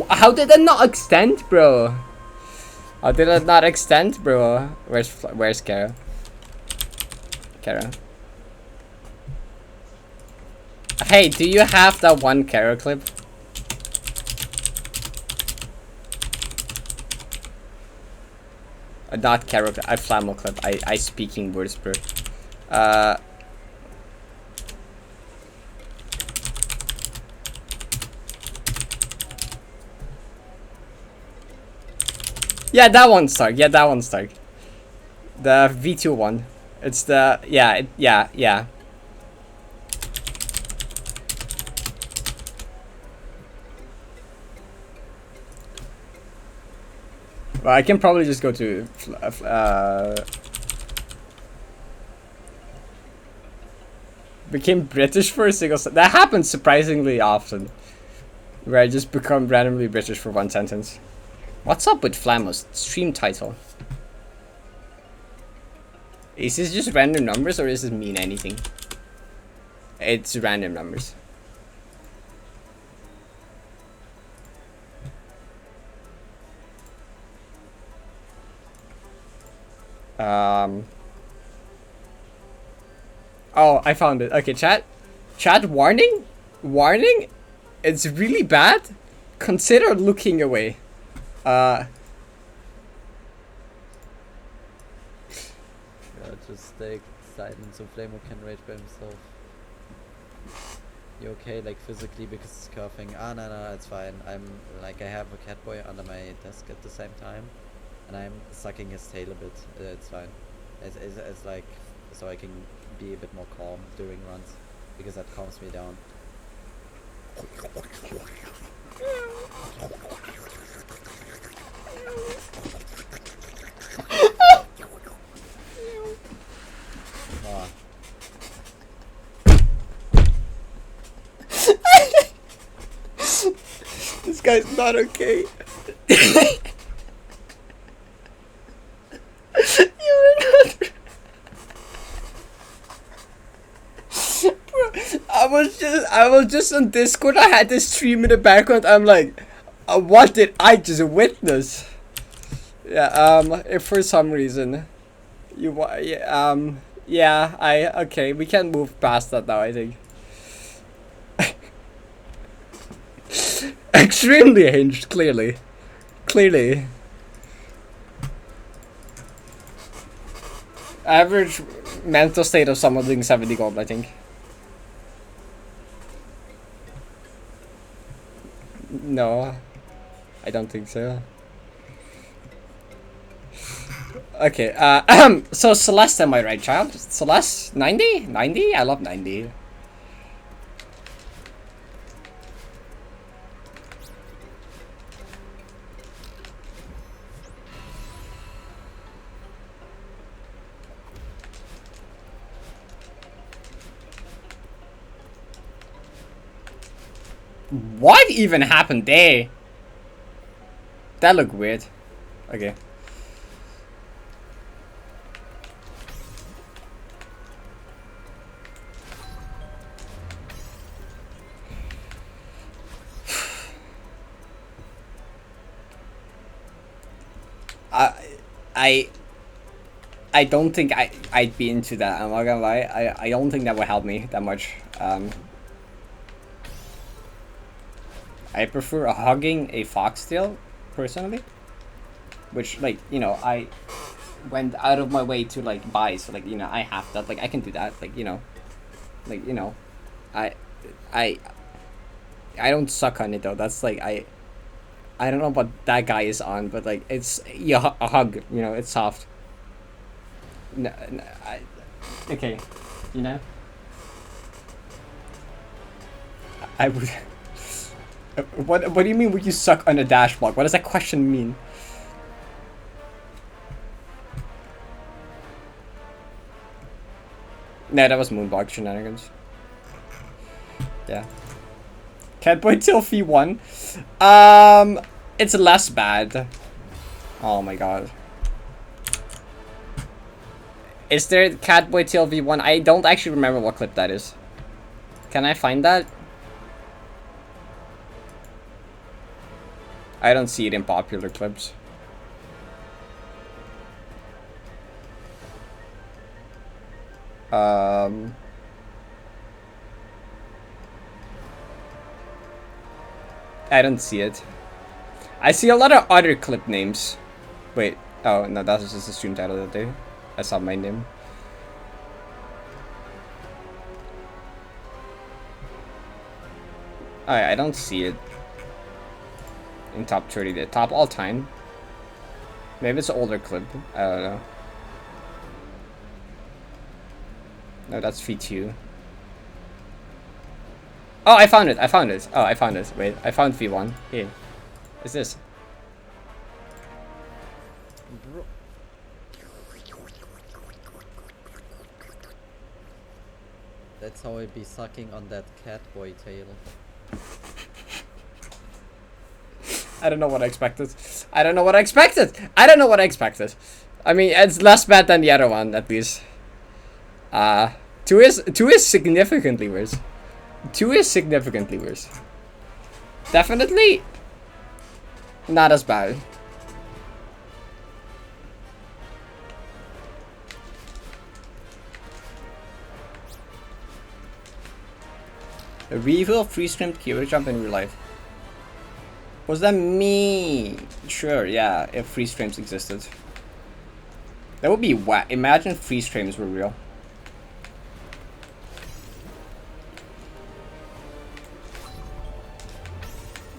How did it not extend, bro? How did it not extend, bro? Where's Kara? Kara. Hey, do you have that one Kara clip? Not Kara clip, Flammo clip. I speaking words, bro. Yeah, that one's Stark. Yeah, that one's Stark. The V2 one. It's the yeah. Well, I can probably just go to became British for a single that happens surprisingly often, where I just become randomly British for one sentence. What's up with Flammo's stream title? Is this just random numbers or does this mean anything? It's random numbers. Oh, I found it. Okay, chat. Chat, warning? Warning? It's really bad. Consider looking away. Yeah, just stay silent so Flamo can rage by himself. You okay, like physically, because it's coughing? Ah, no, it's fine. I'm like, I have a cat boy under my desk at the same time, and I'm sucking his tail a bit. It's fine. It's like, so I can be a bit more calm during runs, because that calms me down. Ah. This guy's not okay. I was just on Discord. I had this stream in the background. I'm like, what did I just witness? Yeah. If for some reason, okay. We can move past that now, I think. Extremely hinged, clearly. Average mental state of someone doing 70 gold, I think. No, I don't think so. Okay, so Celeste, am I right, child? Celeste, 90? 90? I love 90. What even happened there? That looked weird. Okay. I don't think I'd be into that. I'm not gonna lie. I don't think that would help me that much. I prefer hugging a foxtail, personally. Which, like, you know, I went out of my way to, like, buy. So, like, you know, I have that. Like, I can do that. Like, you know. Like, you know. I don't suck on it, though. That's, like, I don't know what that guy is on, but like it's a hug. You know, it's soft. No, okay, you know. I would. What do you mean? Would you suck on a dash block? What does that question mean? No, that was Moonblock shenanigans. Yeah. Catboy till V1. It's less bad. Oh my god. Is there Catboy till V1? I don't actually remember what clip that is. Can I find that? I don't see it in popular clips. I don't see it. I see a lot of other clip names. Wait. Oh, no, that was just the stream title that day. I saw my name. I don't see it. In top 30, the top all time. Maybe it's an older clip. I don't know. No, that's V2. Oh, I found it. I found it. Oh, I found it. Wait, I found V1. Here. What's this? Bro. That's how I be sucking on that catboy tail. I don't know what I expected. I don't know what I expected. I don't know what I expected. I mean, it's less bad than the other one, at least. Two is significantly worse. 2 is significantly worse. Definitely not as bad. A reveal freeze streamed keyword jump in real life. Was that me? Sure, yeah, if freeze frames existed. That would be whack. Imagine freeze frames were real.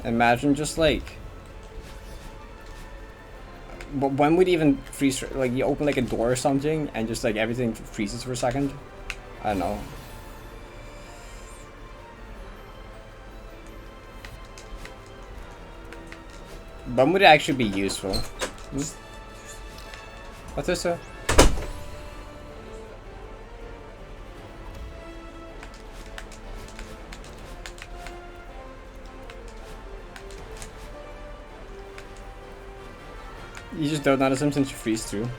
Imagine just like, but when would even freeze? Like you open like a door or something, and just like everything freezes for a second. I don't know. When would it actually be useful? What is it? You just don't notice them since you freeze through.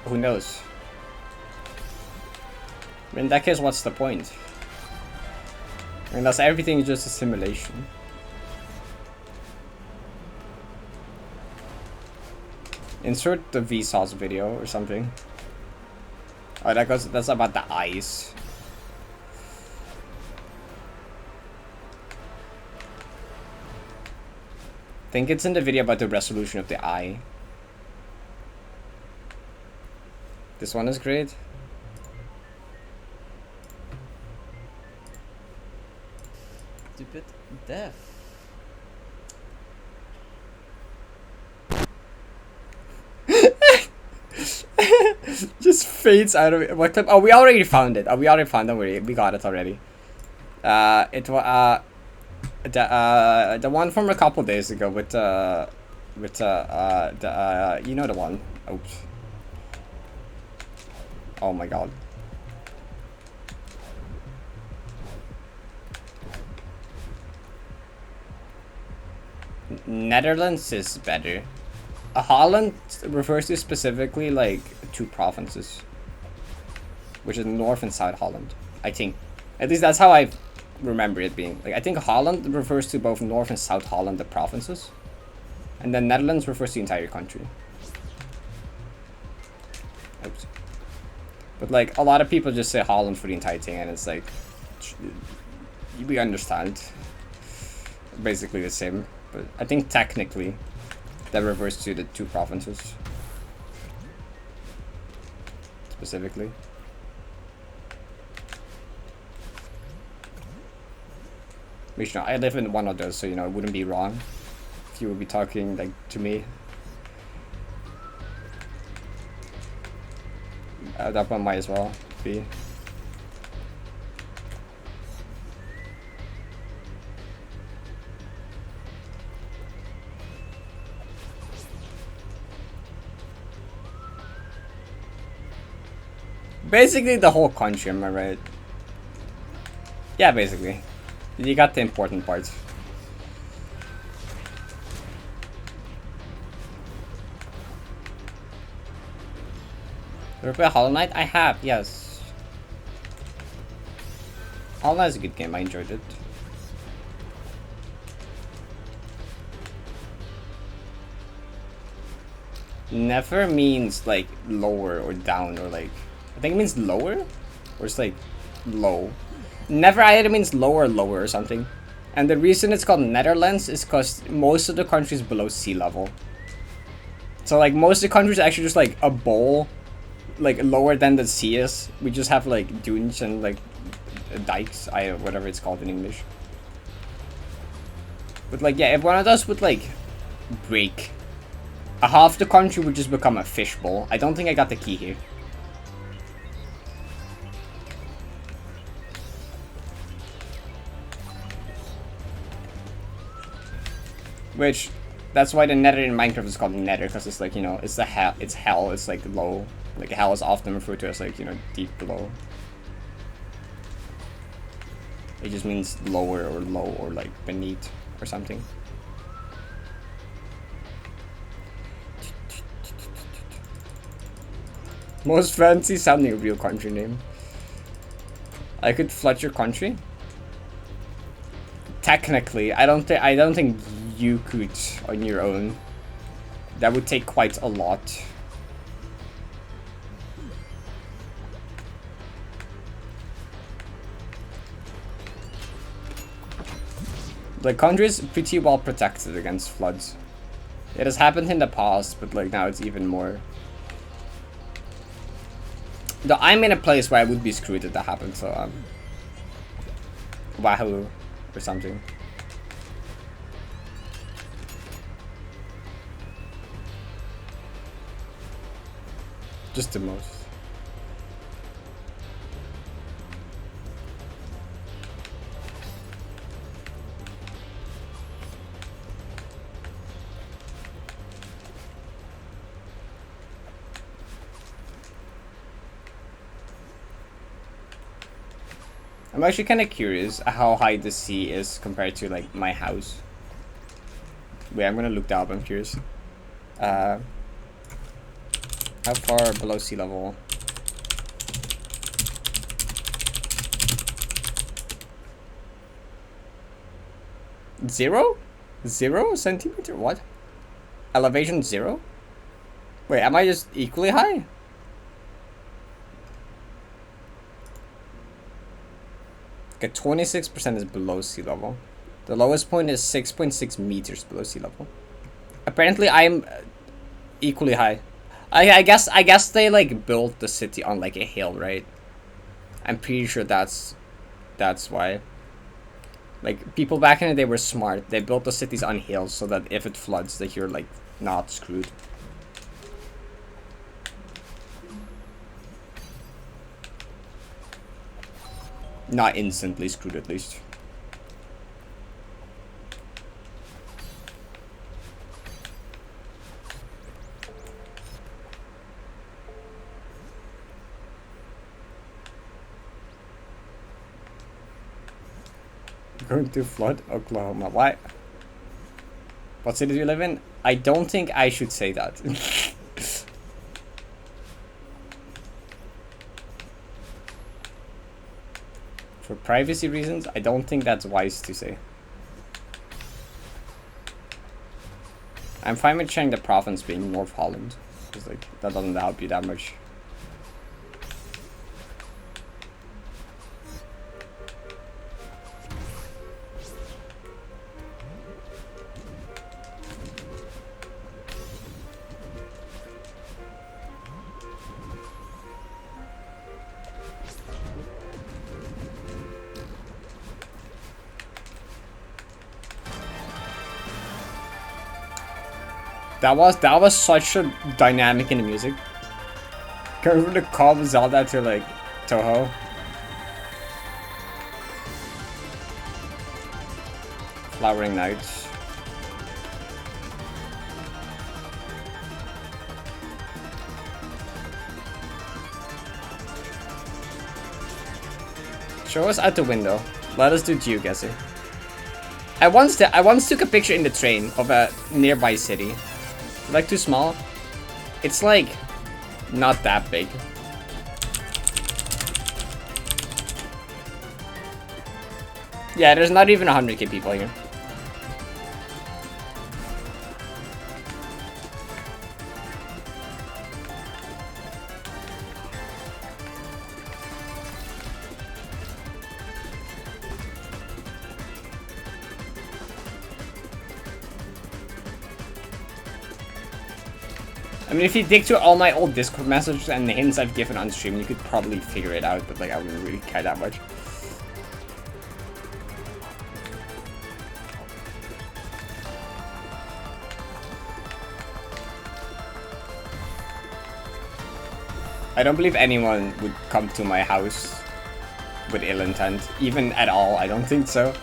Who knows? In that case, what's the point? I mean, that's everything is just a simulation. Insert the Vsauce video or something. Oh, that's about the eyes. I think it's in the video about the resolution of the eye. This one is great. Stupid death. Just fades out of it. What clip? Oh, we already found it. Oh, we already found it. We got it already. It was the one from a couple days ago with you know the one. Oops. Oh my god. Netherlands is better. Holland refers to specifically like 2 provinces, which is North and South Holland. I think, at least that's how I remember it being. Like I think Holland refers to both North and South Holland, the provinces, and then Netherlands refers to the entire country. Oops. But like a lot of people just say Holland for the entire thing, and it's like we understand basically the same. But I think technically that refers to the 2 provinces specifically. Which, no, I live in one of those, so you know it wouldn't be wrong. if you would be talking like to me. That one might as well be. Basically the whole country, am I right? Yeah, basically. You got the important parts. Ever play Hollow Knight? I have, yes. Hollow Knight is a good game, I enjoyed it. Never means like lower or down or like... I think it means lower? Or it's like low. Never either means lower or lower or something. And the reason it's called Netherlands is because most of the country is below sea level. So like most of the country is actually just like a bowl, like lower than the sea is. We just have like dunes and like dikes, whatever it's called in English. But like yeah, if one of us would like break, half the country would just become a fishbowl. I don't think I got the key here. Which, that's why the nether in Minecraft is called nether, because it's like, you know, it's hell, it's like low. Like hell is often referred to as like, you know, deep below. It just means lower or low or like beneath or something. Most fancy sounding real country name. I could flood your country? Technically, I don't think you could on your own. That would take quite a lot. The country is pretty well protected against floods. It has happened in the past, but like now it's even more. Though I'm in a place where I would be screwed if that happened, so Wahoo or something. Just the most. I'm actually kind of curious how high the sea is compared to like my house. Wait, I'm gonna look that up. I'm curious. How far below sea level? Zero? 0 centimeter? What? Elevation 0? Wait, am I just equally high? Okay, 26% is below sea level. The lowest point is 6.6 meters below sea level. Apparently, I'm equally high. I guess they like built the city on like a hill, right? I'm pretty sure that's why. Like people back in the day were smart. They built the cities on hills so that if it floods, that you're like not screwed. Not instantly screwed, at least. Going to flood Oklahoma. Why? What city do you live in? I don't think I should say that. For privacy reasons, I don't think that's wise to say. I'm fine with sharing the province being North Holland, because like that doesn't help you that much. That was such a dynamic in the music. Going from the calm Zelda to like Toho. Flowering Nights. Show us out the window. Let us do geoguessing. I once took a picture in the train of a nearby city. Like too small. It's like not that big. Yeah, there's not even 100k people here. I mean, if you dig through all my old Discord messages and the hints I've given on stream, you could probably figure it out, but like I wouldn't really care that much. I don't believe anyone would come to my house with ill intent, even at all. I don't think so.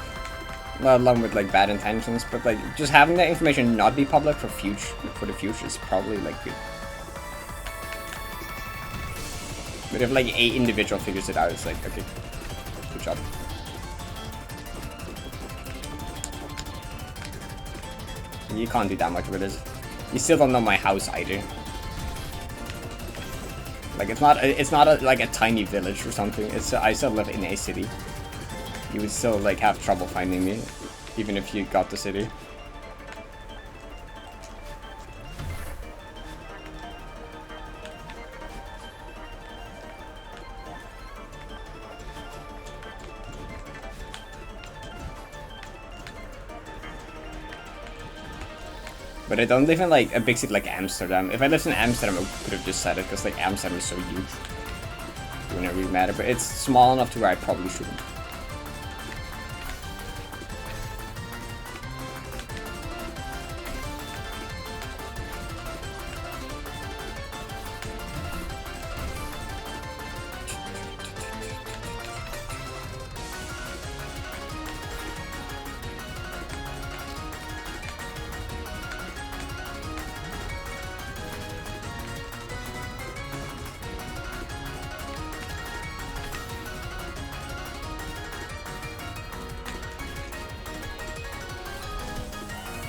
Not along with like bad intentions, but like just having that information not be public for the future is probably like good. But if like a individual figures it out, it's like okay, good job. You can't do that much with this. You still don't know my house either. Like it's not like a tiny village or something. I still live in a city. You would still like have trouble finding me, even if you got the city. But I don't live in like a big city like Amsterdam. If I lived in Amsterdam, I could have just said it because like Amsterdam is so huge. It wouldn't really matter, but it's small enough to where I probably shouldn't.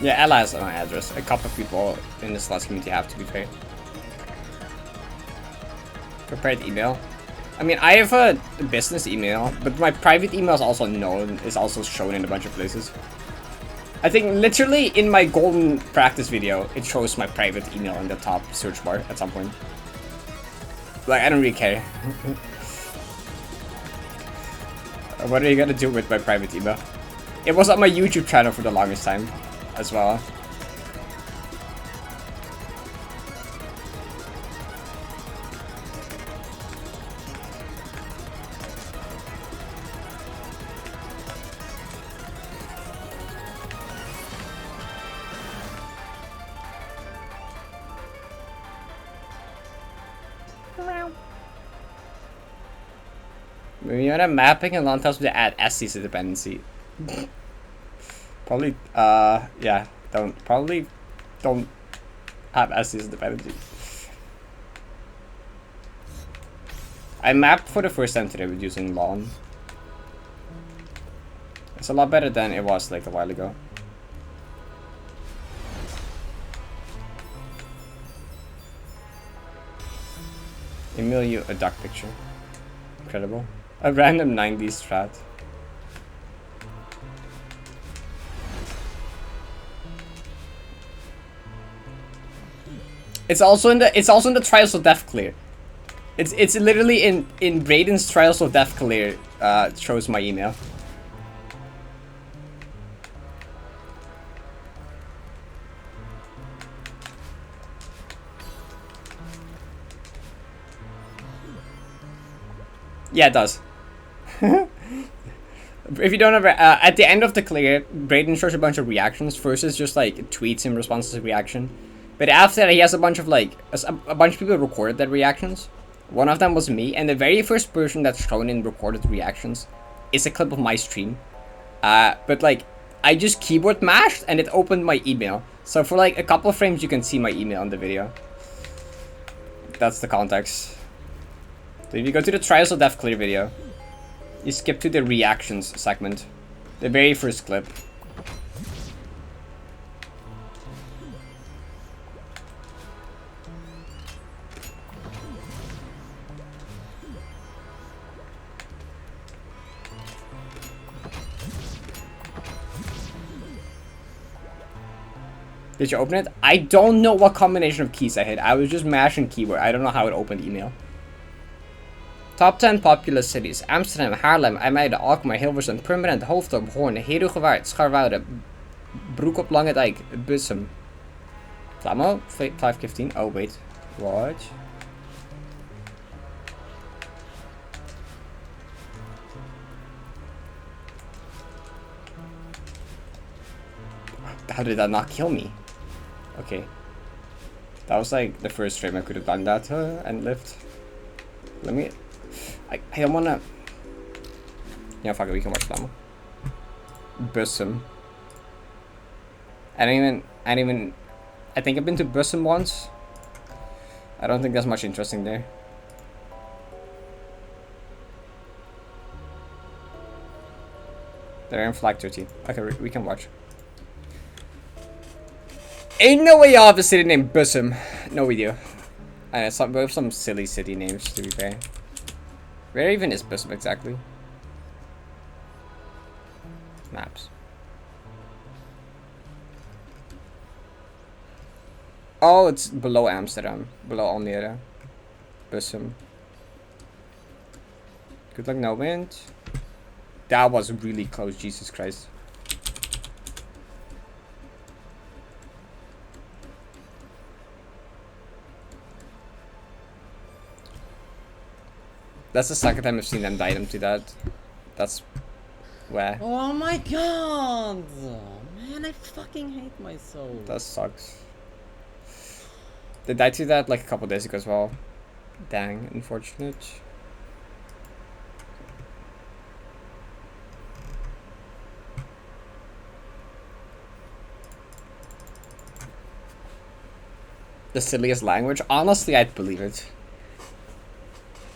Yeah, Ella has my address. A couple of people in the Sluts community have, to be fair. Prepared email. I mean, I have a business email, but my private email is also known, is also shown in a bunch of places. I think literally in my golden practice video, it shows my private email in the top search bar at some point. Like, I don't really care. What are you gonna do with my private email? It was on my YouTube channel for the longest time as well. Maybe you're not mapping and long times to add SC's dependency. Probably, yeah, probably don't have SC's dependency. I mapped for the first time today with using lawn. It's a lot better than it was like a while ago. Email you a duck picture. Incredible. A random 90s strat. It's also in the Trials of Death clear. It's literally in Brayden's Trials of Death clear. Shows my email. Yeah, it does. If you don't ever, at the end of the clear, Brayden shows a bunch of reactions. First is just like tweets in response to the reaction. But after that, he has a bunch of like a bunch of people recorded their reactions. One of them was me, and the very first person that's shown in recorded reactions is a clip of my stream. But like, I just keyboard mashed and it opened my email. So for like a couple of frames, you can see my email in the video. That's the context. So if you go to the Trials of Death Clear video, you skip to the reactions segment. The very first clip. Did you open it? I don't know what combination of keys I hit. I was just mashing keyboard. I don't know how it opened email. Top 10 populous cities. Amsterdam, Haarlem, IJmuiden, Alkmaar, Hilversum, Purmerend, Hoofddorp, Hoorn, Herugewaard, Scharwoude, Broek op Lange Dijk, Bussum. Flamo, 515. Oh, wait. What? How did that not kill me? Okay. That was like the first frame I could have done that and lived. Let me... I don't wanna... Yeah, fuck it, we can watch Flamo. Bussum. I think I've been to Bussum once. I don't think there's much interesting there. They're in flag 13. Okay, we can watch. Ain't no way you have a city named Bussum. No we do. And we have some silly city names, to be fair. Where even is Bussum exactly? Maps. Oh, it's below Amsterdam. Below Almere. Bussum. Good luck, no wind. That was really close, Jesus Christ. That's the second time I've seen them die to that. That's where. Oh my god! Man, I fucking hate myself. That sucks. They died to that like a couple days ago as well. Dang, unfortunate. The silliest language? Honestly, I'd believe it.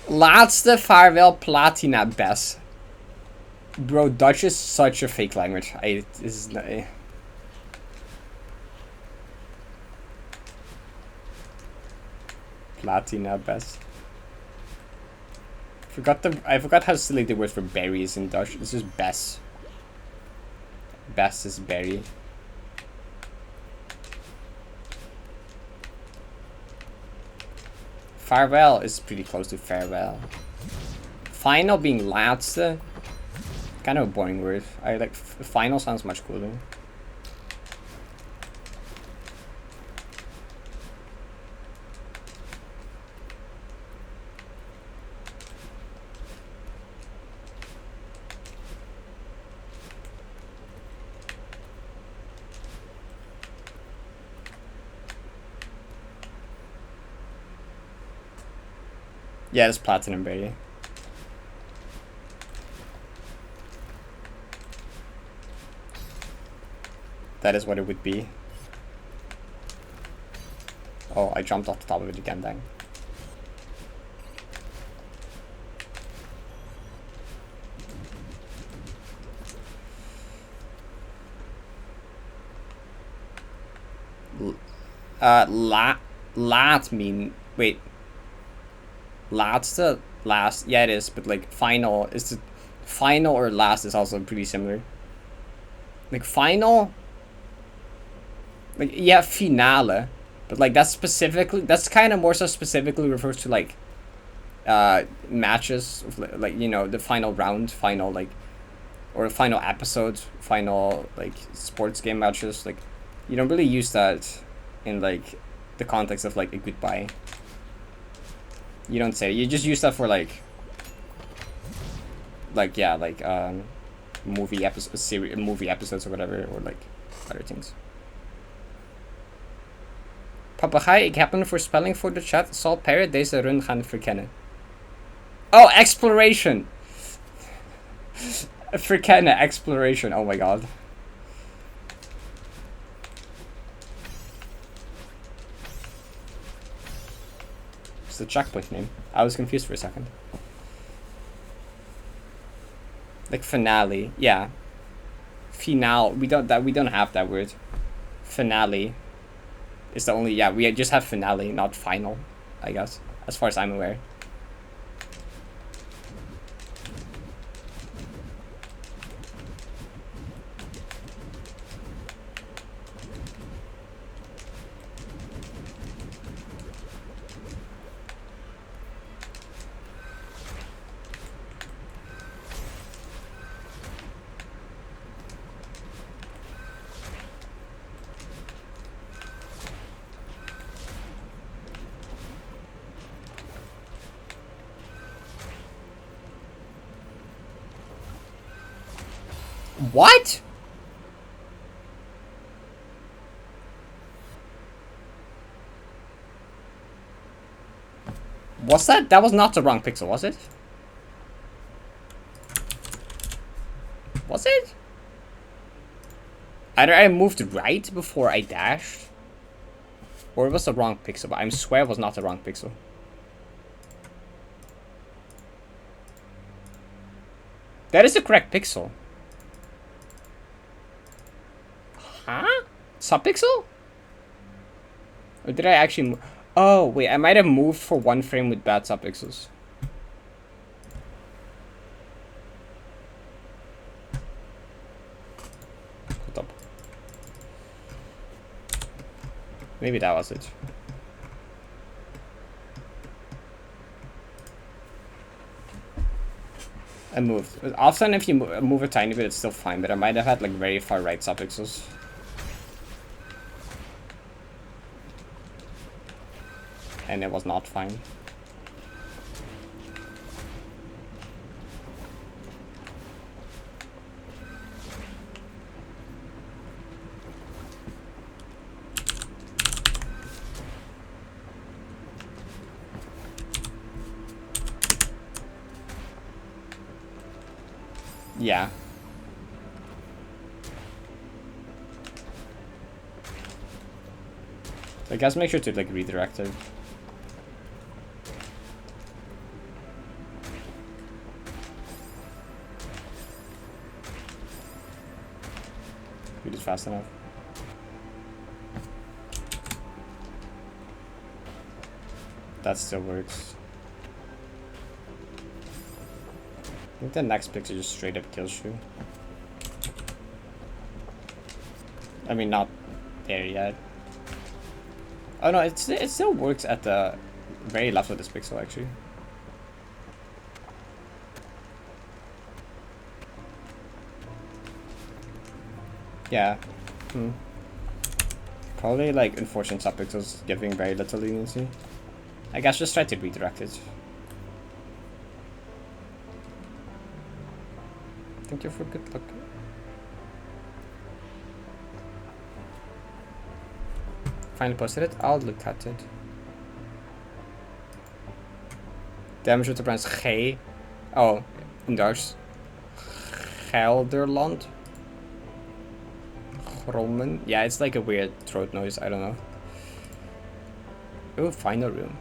Laatste vaarwel platina bes. Bro, Dutch is such a fake language. This is not... Platina bes. I forgot how silly the word for berry is in Dutch. It's just bes. Bes is berry. Farewell is pretty close to farewell. Final being laatste. Kind of a boring word. I like final sounds much cooler. Yeah, it's platinum berry. That is what it would be. Oh, I jumped off the top of it again, dang. Laat mean... Wait. Laatste? Last. Yeah, it is, but like final is the... Final or last is also pretty similar. Like final... Like, yeah, finale. But like that's specifically... That's kind of more so specifically refers to like... matches. Like, you know, the final round. Final like... Or final episode. Final like sports game matches. Like, you don't really use that in like the context of like a goodbye. You don't say it. You just use that for like yeah, like movie episodes or whatever, or like other things. Papegaai, ik heb een voorspelling voor de chat. Zal Parrot deze run gaan verkennen? Oh, exploration! Verkennen, exploration. Oh my god. It's the checkpoint name. I was confused for a second. Like finale, yeah. Finale. We don't have that word. Finale is the only, yeah, we just have finale, not final, I guess, as far as I'm aware. What? What's that? That was not the wrong pixel, was it? Was it? Either I moved right before I dashed, or it was the wrong pixel, but I swear it was not the wrong pixel. That is the correct pixel. Huh? Subpixel? Or did I actually move? Oh, wait, I might have moved for one frame with bad subpixels. Hold up. Maybe that was it. I moved. Often if you move a tiny bit, it's still fine, but I might have had like very far right subpixels. And it was not fine. Yeah. So I guess make sure to like redirect it. We did fast enough. That still works. I think the next picture just straight up kills you. I mean, not there yet. Oh no, it still works at the very left of this pixel actually. Yeah. Probably like unfortunate subpixels giving very little leniency. I guess just try to redirect it. Thank you for good luck. Finally posted it. I'll look at it. Damage with the brands G. Oh, in Dutch. Gelderland. Grommen. Yeah, it's like a weird throat noise. I don't know. Oh, final room.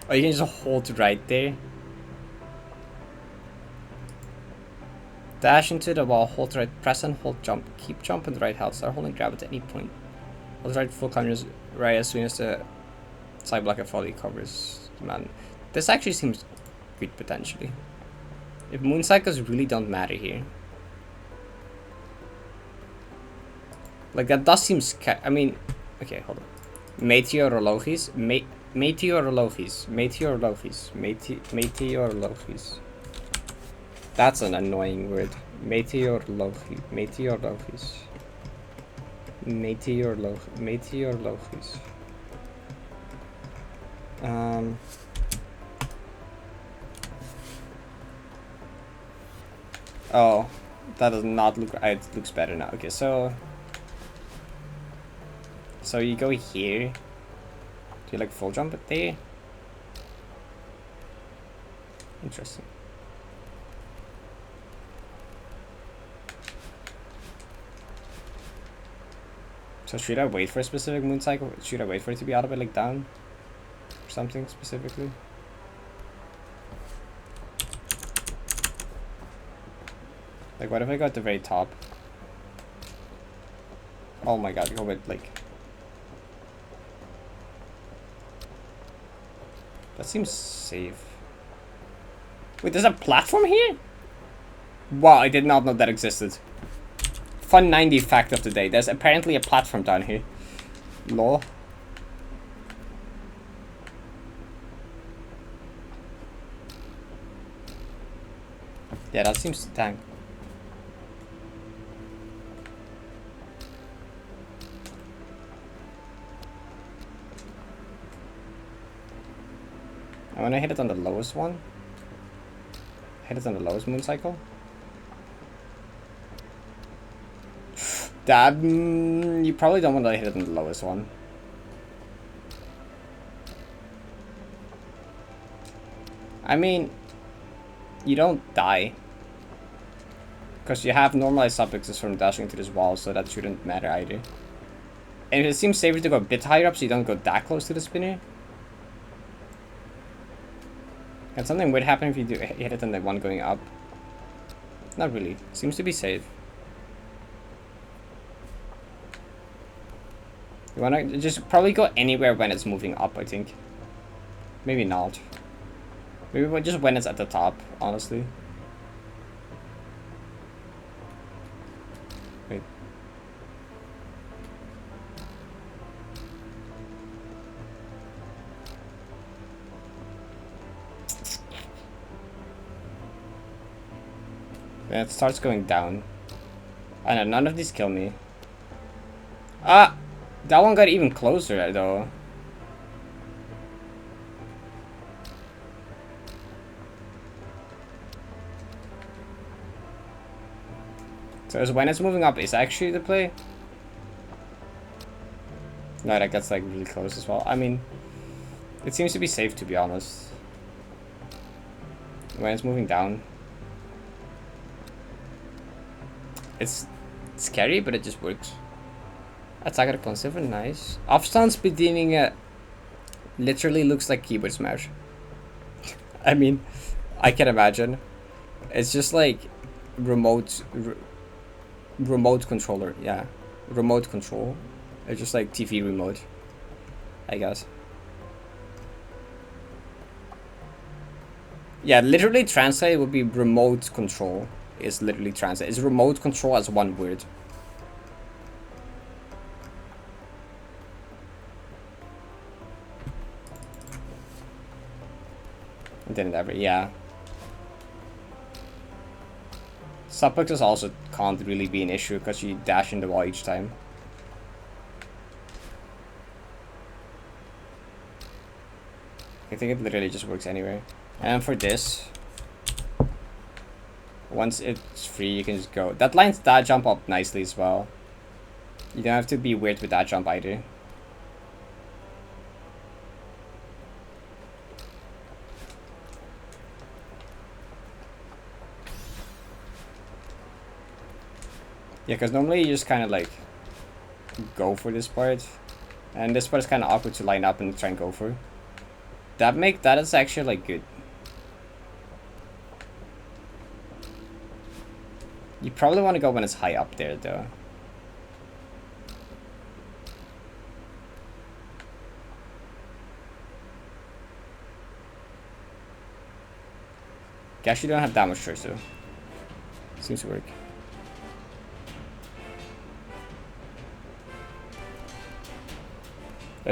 Oh, you can just hold right there. Dash into the wall, hold right, press and hold jump. Keep jump and right held. Start holding grab at any point. Hold right full counters right as soon as the side block of volley covers. Man, this actually seems good potentially. If moon cycles really don't matter here. Like that does seem I mean, okay, hold on. Meteorologisch. Meteorologisch. That's an annoying word. Meteorologisch. Oh, That does not look... It looks better now. Okay, so... So you go here. Do you like full jump it there? Interesting. So should I wait for a specific moon cycle? Should I wait for it to be out of it, like down? Or something specifically? Like what if I go at the very top? Oh my god, go with like... That seems safe. Wait, there's a platform here? Wow, I did not know that existed. Fun 90 fact of the day. There's apparently a platform down here. Lol. Yeah, that seems dang. I want to hit it on the lowest one. Hit it on the lowest moon cycle. That you probably don't want to hit it on the lowest one. I mean, you don't die because you have normalized suffixes from dashing into this wall, so that shouldn't matter either. And it seems safer to go a bit higher up so you don't go that close to the spinner. And something would happen if you do hit it on the one going up. Not really. Seems to be safe. You wanna just probably go anywhere when it's moving up, I think. Maybe not. Maybe just when it's at the top, honestly. Wait. Then it starts going down. I know, none of these kill me. Ah! That one got even closer, though. So is when it's moving up is actually the play? No, that gets like really close as well. I mean, it seems to be safe, to be honest. When it's moving down. It's scary, but it just works. Attacker consider nice. Afstandsbedieningen literally looks like keyboard smash. I mean, I can imagine. It's just like remote controller, yeah. Remote control. It's just like TV remote, I guess. Yeah, literally translate would be remote control. Is literally translate. It's remote control as one word. Didn't ever, yeah. Suffixes also can't really be an issue because you dash in the wall each time. I think it literally just works anywhere. And for this, once it's free, you can just go. That lines that jump up nicely as well. You don't have to be weird with that jump either. Yeah, because normally you just kind of like go for this part, and this part is kind of awkward to line up and try and go for. That is actually like good. You probably want to go when it's high up there though. Guess you don't have that much choice though. Seems to work.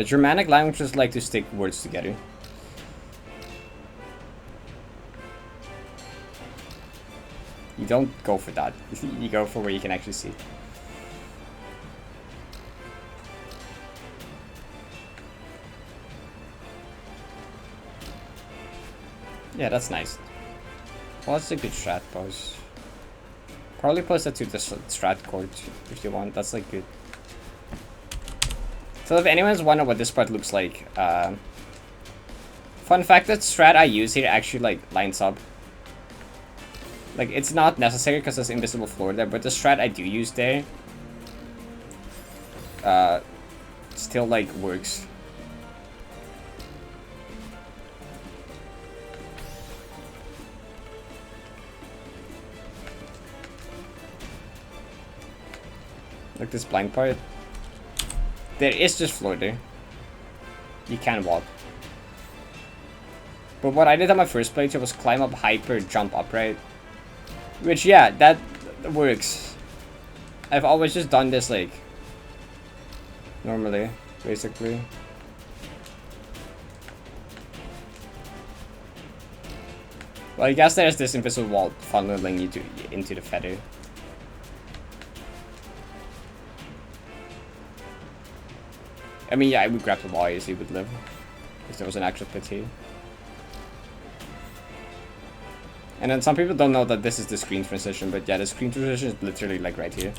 Germanic languages like to stick words together. You don't go for that. You go for where you can actually see. Yeah, that's nice. Well, that's a good strat pose. Probably post that to the strat court if you want. That's like good. So if anyone's wondering what this part looks like, fun fact that strat I use here actually like lines up. Like it's not necessary because there's invisible floor there, but the strat I do use there still like works. Like this blind part. There is just floor there. You can walk. But what I did on my first playthrough was climb up, hyper, jump upright. Which, yeah, that works. I've always just done this, like, normally, basically. Well, I guess there's this invisible wall funneling you into the feather. I mean, yeah, I would grab the wall as he would live. If there was an actual pit here. And then some people don't know that this is the screen transition, but yeah, the screen transition is literally like right here.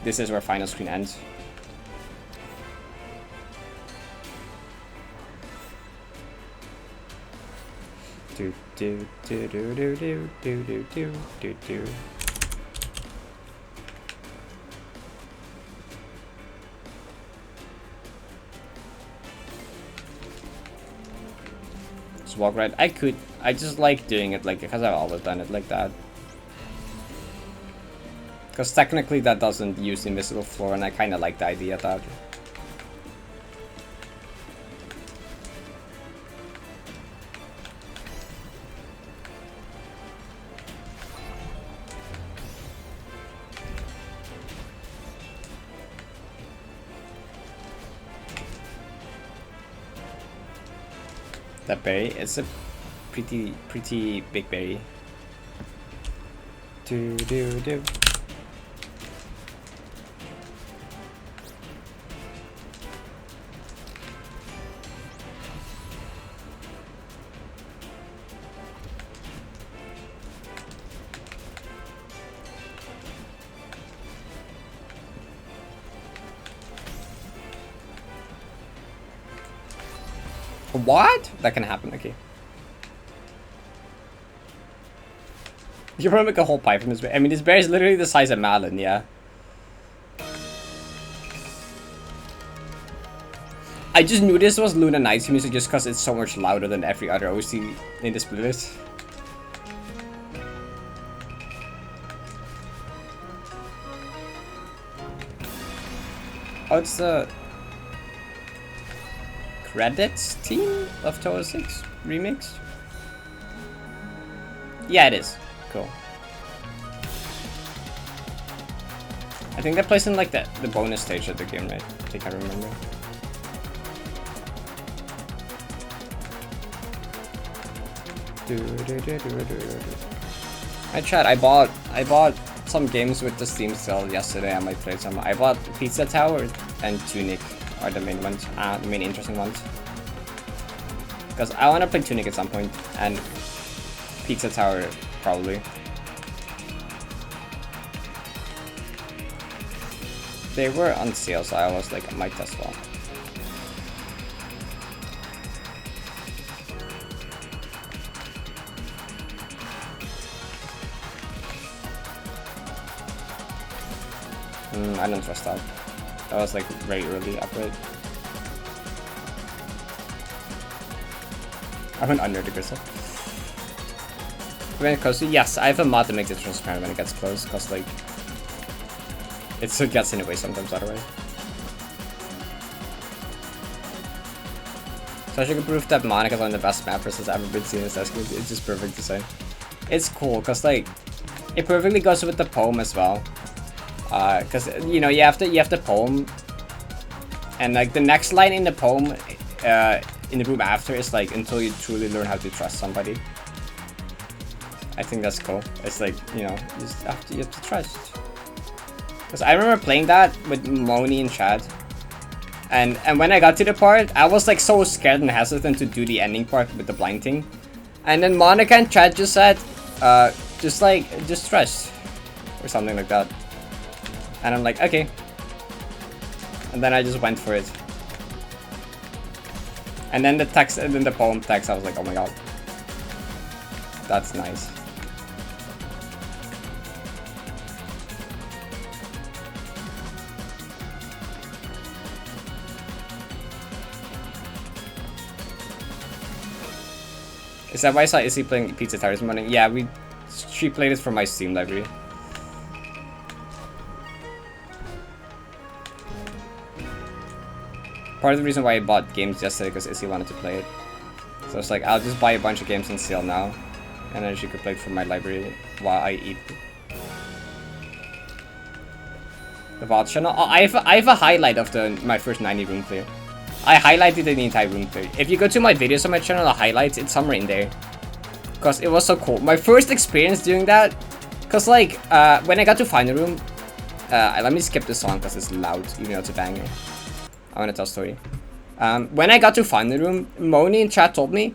This is where final screen ends. Do do do do do do do do do do do. Just walk right. I just like doing it like because I've always done it like that. Because technically that doesn't use invisible floor, and I kind of like the idea of that. That berry, it's a pretty big berry. Do do do. What? That can happen, okay. You probably make a whole pie from this bear. I mean, this bear is literally the size of Malin, yeah. I just knew this was Luna Knight's music just because it's so much louder than every other OC in this playlist. Oh, it's the credits team of Tower 6 remix? Yeah, it is. Cool. I think that plays in like the bonus stage of the game, right? I think I remember. Hi chat, I bought some games with the Steam sale yesterday. I might play some. I bought Pizza Tower and Tunic are the main ones, the main interesting ones. Because I want to play Tunic at some point, and Pizza Tower probably. They were on sale, so I was like, I might test well. I don't trust that. That was like very early upgrade. I went under the crystal. When it goes to, yes, I have a mod to make it transparent when it gets close, because like it still gets in the way sometimes otherwise. So I should prove that Monica's one of the best mappers that's ever been seen in SSQ. It's just perfect to say. It's cool because like it perfectly goes with the poem as well. Because you know you have the poem, and like the next line in the poem, in the room after is like until you truly learn how to trust somebody. I think that's cool. It's like, you know, you have to trust. Because I remember playing that with Moni and Chad, and when I got to the part, I was like so scared and hesitant to do the ending part with the blind thing, and then Monica and Chad just said, just trust. or something like that. And I'm like, okay. And then I just went for it. And then the text, and then the poem text, I was like, oh my god. That's nice. Is that why I saw Izzy playing Pizza Tires this morning? Yeah, she played it from my Steam library. Part of the reason why I bought games yesterday because Izzy wanted to play it. So it's like, I'll just buy a bunch of games on sale now. And then she could play it from my library while I eat. The Vods channel? Oh, I have a highlight of my first 90 room clear. I highlighted the entire room clear. If you go to my videos on my channel, the highlights, it's somewhere in there. Because it was so cool. My first experience doing that, because like, when I got to find the room, let me skip this song because it's loud, even though it's a banger. I want to tell a story. When I got to find the room, Moni in chat told me,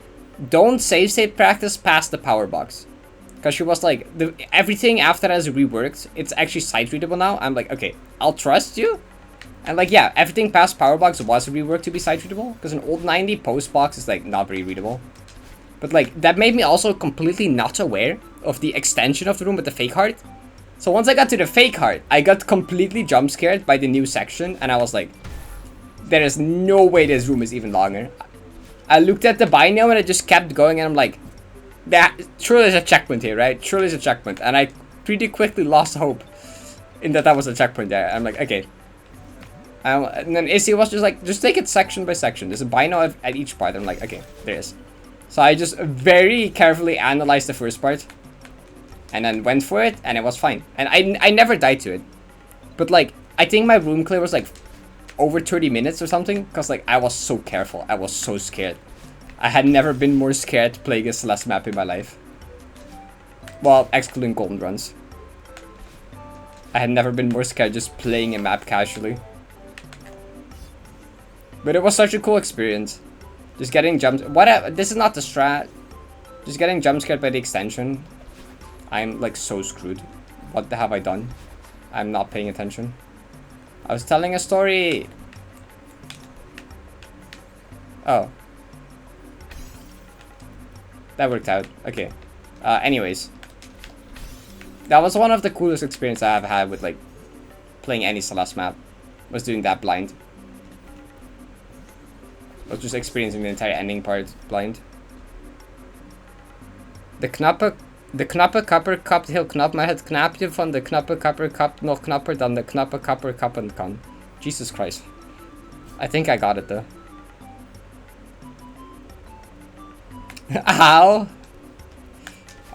don't save state practice past the power box. Because she was like, everything after that is reworked. It's actually sight readable now. I'm like, okay, I'll trust you. And like, yeah, everything past power box was reworked to be sight readable. Because an old 90 post box is like not very readable. But like, that made me also completely not aware of the extension of the room with the fake heart. So once I got to the fake heart, I got completely jump scared by the new section. And I was like, there is no way this room is even longer. I looked at the bino and it just kept going and I'm like, that surely is a checkpoint here, right? Surely is a checkpoint. And I pretty quickly lost hope in that was a checkpoint there. I'm like, okay. And then Izzy was just like, just take it section by section. There's a bino at each part. I'm like, okay, there is. So I just very carefully analyzed the first part. And then went for it and it was fine. And I never died to it. But like, I think my room clear was like over 30 minutes or something, because like I was so careful. I was so scared. I had never been more scared playing a Celeste map in my life. Well, excluding golden runs. I had never been more scared just playing a map casually. But it was such a cool experience. Just getting jumped. Whatever. This is not the strat. Just getting jump scared by the extension. I'm like so screwed. What the have I done? I'm not paying attention. I was telling a story. Oh. That worked out. Okay. Anyways. That was one of the coolest experiences I have had with like playing any Celeste map. Was doing that blind. Was just experiencing the entire ending part blind. De knappe kapper kapt heel knap, maar het knaapje van de knappe kapper kapt nog knapper dan de knappe kapper kappen kan. Jesus Christ. I think I got it though. Ow!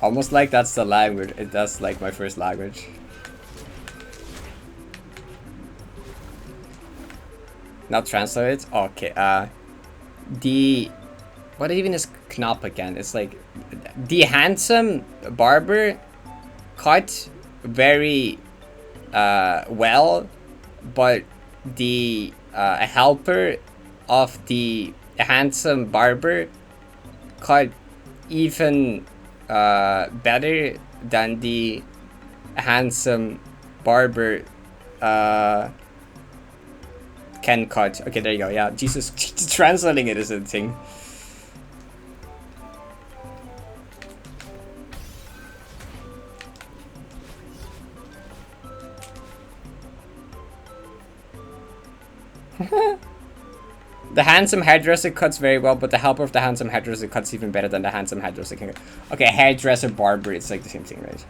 Almost like that's the language. That's like my first language. Now translate it? Okay, what even is knap again? It's like the handsome barber cut very well, but the helper of the handsome barber cut even better than the handsome barber can cut. Okay, there you go. Yeah, Jesus, translating it is a thing. The handsome hairdresser cuts very well, but the helper of the handsome hairdresser cuts even better than the handsome hairdresser can cut. Okay, hairdresser, barber, it's like the same thing, right?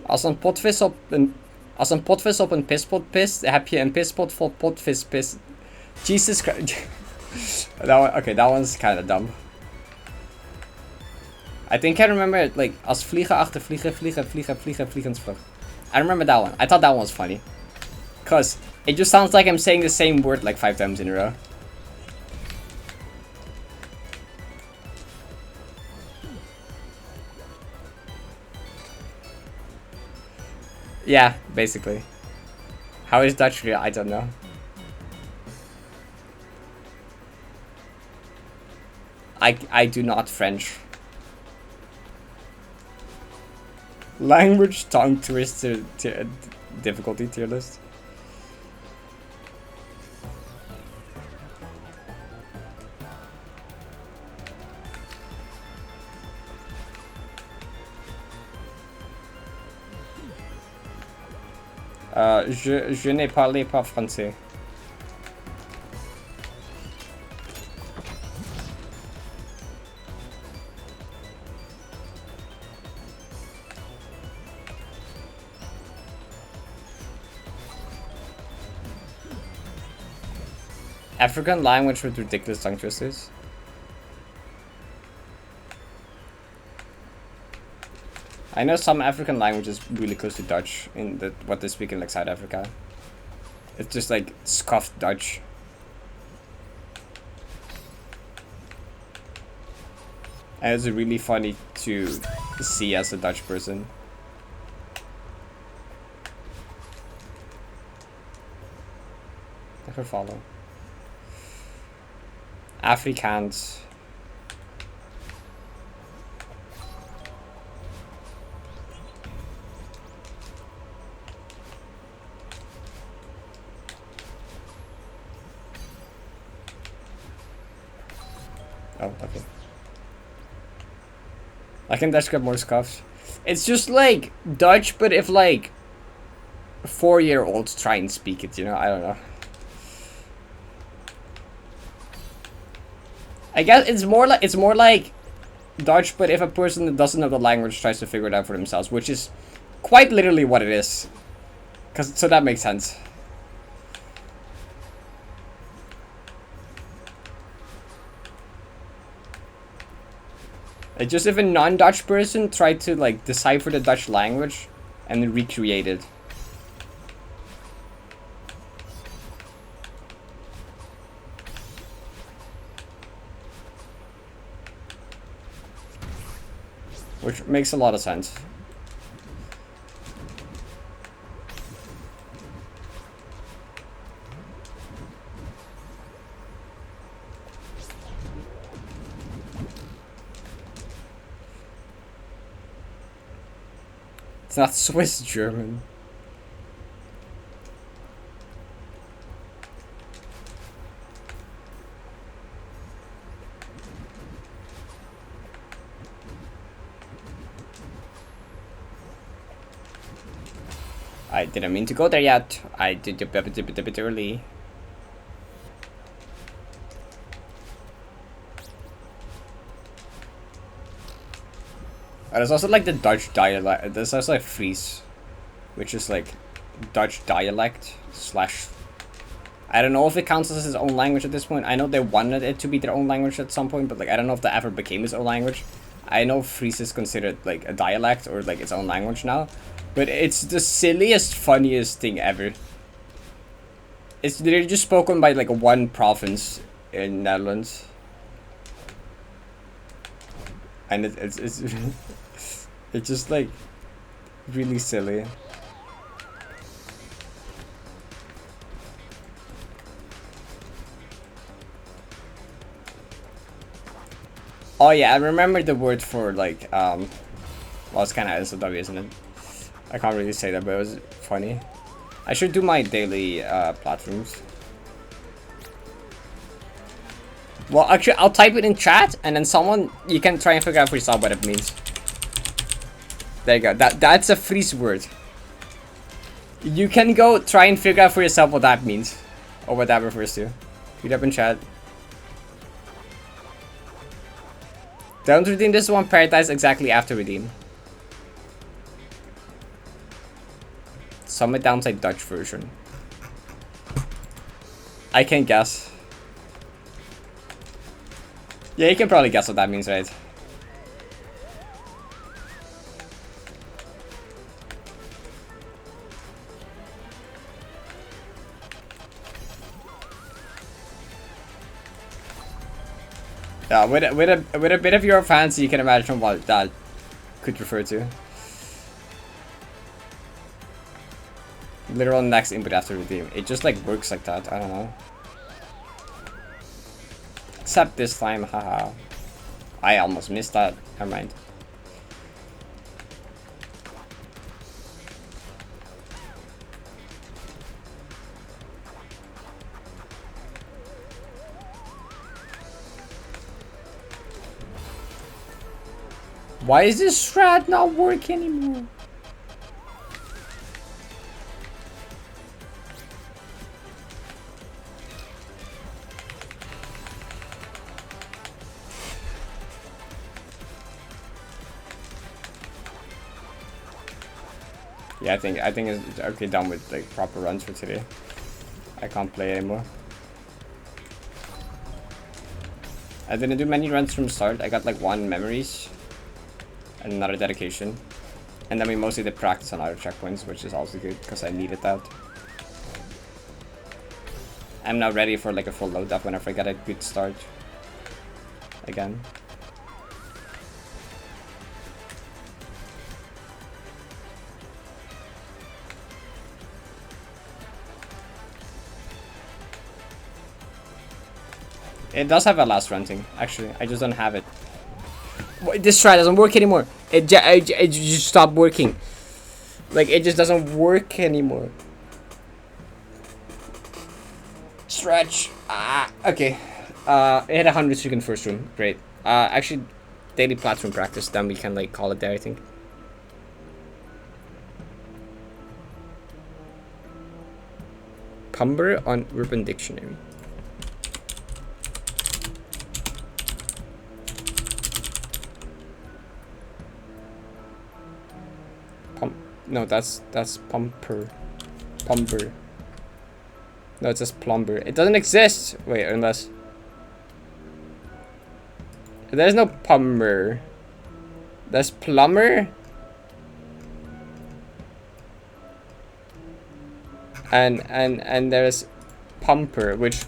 Als een potvis op een pispot pist, heb je een pispot vol potvis pis. Jesus Christ. Okay, that one's kind of dumb. I think I remember it like als vliegen achter vliegen, vliegen, vliegen, vliegen, vliegensvlug. I remember that one. I thought that one was funny. Cause it just sounds like I'm saying the same word like 5 times in a row. Yeah, basically. How is Dutch real? I don't know. I do not French. Language tongue twister difficulty tier list. Je ne parle pas français. African language with ridiculous tongue twisters. I know some African languages really close to Dutch in what they speak in like South Africa. It's just like scuffed Dutch. And it's really funny to see as a Dutch person. I could follow. Afrikaans. Oh, okay. I can Dutch get more scuffs. It's just like Dutch, but if like 4-year-olds try and speak it, you know? I don't know. I guess it's more like Dutch, but if a person that doesn't know the language tries to figure it out for themselves, which is quite literally what it is. So that makes sense. It's just if a non-Dutch person tried to like decipher the Dutch language and then recreate it. Which makes a lot of sense. It's not Swiss German. I didn't mean to go there yet. I did a bit early. There's also like the Dutch dialect. There's also like Fries, which is like Dutch dialect slash. I don't know if it counts as his own language at this point. I know they wanted it to be their own language at some point, but like I don't know if that ever became its own language. I know Fries is considered like a dialect or like its own language now, but it's the silliest, funniest thing ever. It's literally just spoken by like one province in Netherlands, and it's it's just like really silly. Oh yeah, I remember the word for like well, it's kind of SOW, isn't it? I can't really say that, but it was funny. I should do my daily platforms. Well, actually, I'll type it in chat, and then you can try and figure out for yourself what it means. There you go. That's a Fries word. You can go try and figure out for yourself what that means, or what that refers to. Read up in chat. Don't redeem this one, Paradise exactly after redeem. Summit downside Dutch version. I can guess. Yeah, you can probably guess what that means, right? Yeah, with a bit of your fancy, you can imagine what that could refer to. Literal next input after redeem. It just like works like that. I don't know. Except this time, haha. I almost missed that. Never mind. Why is this strat not work anymore? Yeah, I think it's okay. Done with like proper runs for today. I can't play anymore. I didn't do many runs from start. I got like 1 memories and another dedication, and then we mostly did practice on other checkpoints, which is also good because I needed that. I'm now ready for like a full load up whenever I get a good start again. It does have a last run thing, actually. I just don't have it. This try doesn't work anymore. It just stopped working. Like, it just doesn't work anymore. Stretch. Ah, okay. It had 100 second first room. Great. Actually, daily platform practice. Then we can, like, call it there, I think. Pumber on Urban Dictionary. No, that's pumper. Plumber. No, it's just plumber. It doesn't exist. Wait, unless there's no plumber. There's plumber. And there's pumper, which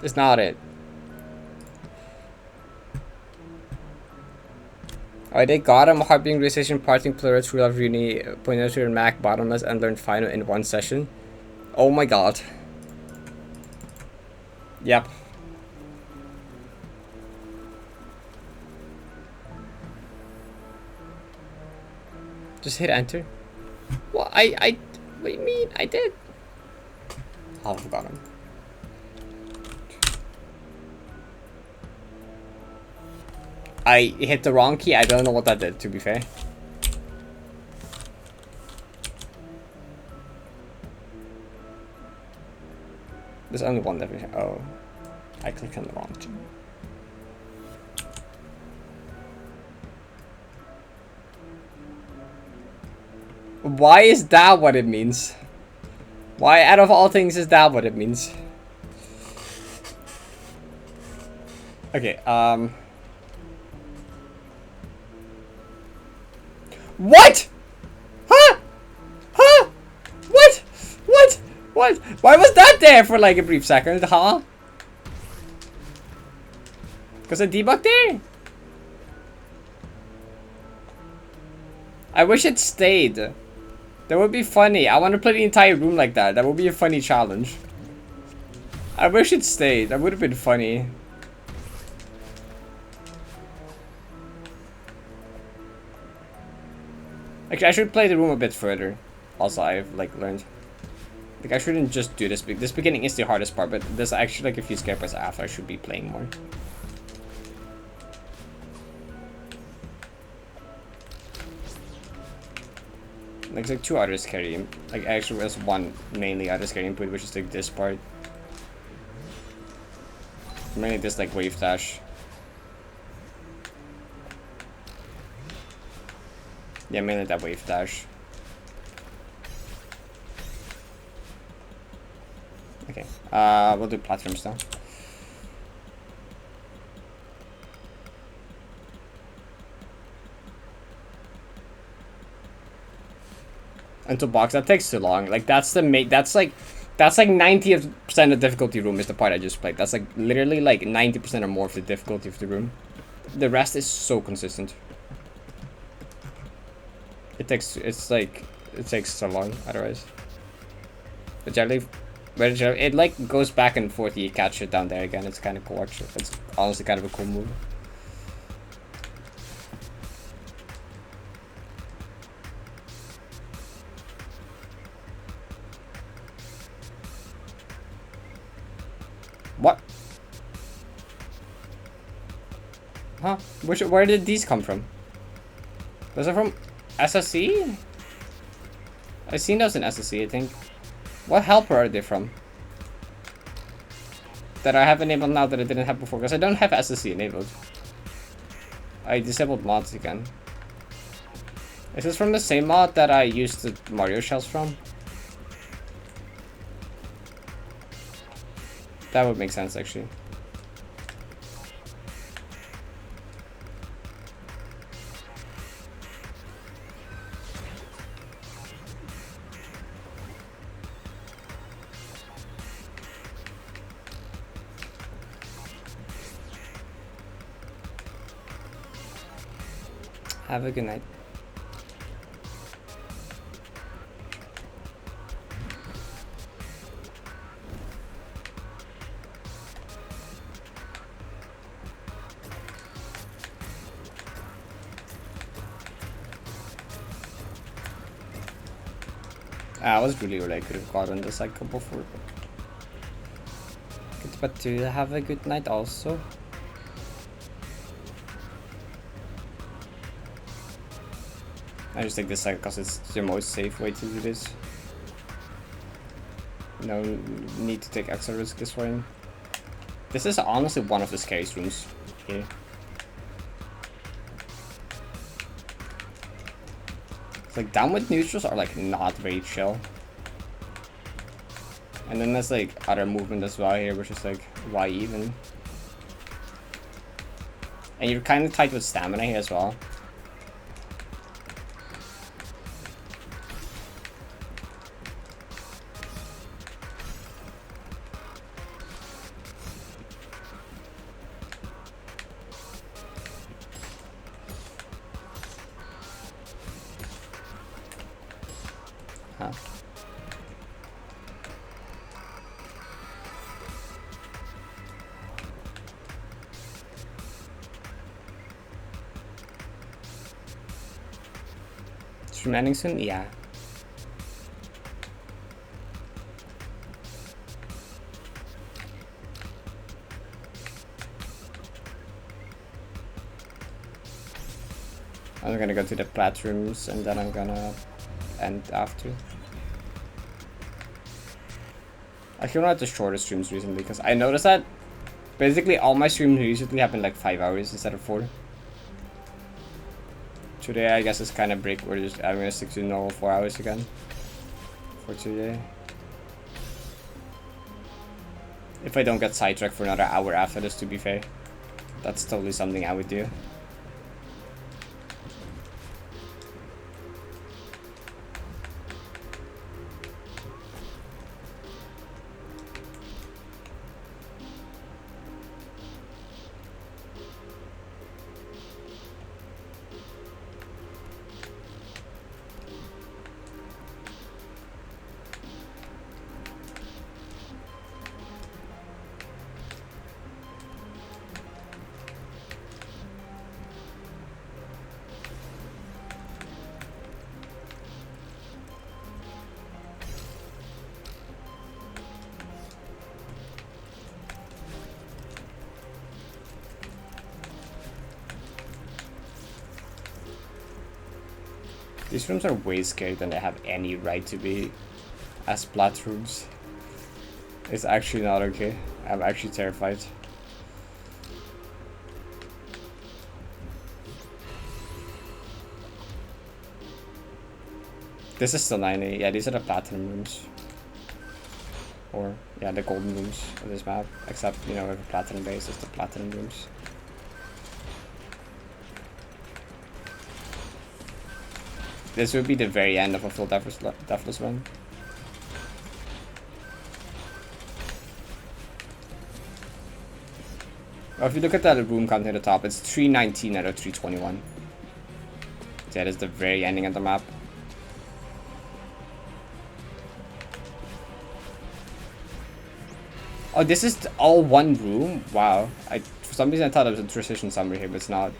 is not it. I did got him harping realization parting plural true love uni pointer and Mac bottomless and learned final in 1 session. Oh my god. Yep. Just hit enter. Well, what do you mean? I did. Oh, I forgot him. I hit the wrong key. I don't know what that did, to be fair. There's only one level here. Oh, I clicked on the wrong key. Why is that what it means? Why, out of all things, is that what it means? Okay, What? Huh? Huh? What? What? What? Why was that there for like a brief second, huh? Because I debugged there? I wish it stayed. That would be funny. I want to play the entire room like that. That would be a funny challenge. I wish it stayed. That would have been funny. Actually, I should play the room a bit further. Also, I've like learned. Like, I shouldn't just do this. This beginning is the hardest part, but there's actually like a few scare parts after I should be playing more. Like, there's like 2 other scary. Like, actually, there's 1 mainly other scary input, which is like this part. Mainly this like wave dash. Yeah, mainly that wave dash. Okay, we'll do platforms now. And to box, that takes too long. Like, that's the that's like 90% of the difficulty room is the part I just played. That's like literally like 90% or more of the difficulty of the room. The rest is so consistent. It takes so long otherwise. But generally, But it like goes back and forth. You catch it down there again. It's kind of cool. Actually, it's honestly kind of a cool move. What? Huh? Where did these come from? Those are from SSC? I've seen those in SSC, I think. What helper are they from? That I have enabled now that I didn't have before, because I don't have SSC enabled. I disabled mods again. Is this from the same mod that I used the Mario shells from? That would make sense, actually. Have a good night. I was really I could have gotten the cycle before. But do you have a good night also? I just take this cycle because it's the most safe way to do this. No need to take extra risk this way. This is honestly one of the scariest rooms here. It's like downward neutrals are like not very chill. And then there's like other movement as well here, which is like, why even? And you're kind of tight with stamina here as well. Huh. Stream ending soon? Yeah. I'm gonna go to the platforms and then I'm gonna end after. I feel like the shortest streams recently because I noticed that basically all my streams recently have been like 5 hours instead of 4. Today I guess it's kind of break. I'm gonna stick to normal 4 hours again for today. If I don't get sidetracked for another hour after this, to be fair, that's totally something I would do. These rooms are way scarier than they have any right to be as platforms. It's actually not okay. I'm actually terrified. This is still 9A. Yeah, these are the platinum rooms. Or, yeah, the golden rooms of this map. Except, you know, we have a platinum base, it's the platinum rooms. This would be the very end of a full Deathless run. Well, if you look at that room count near the top, it's 319 out of 321. So that is the very ending of the map. Oh, this is all one room? Wow. For some reason I thought it was a transition somewhere here, but it's not.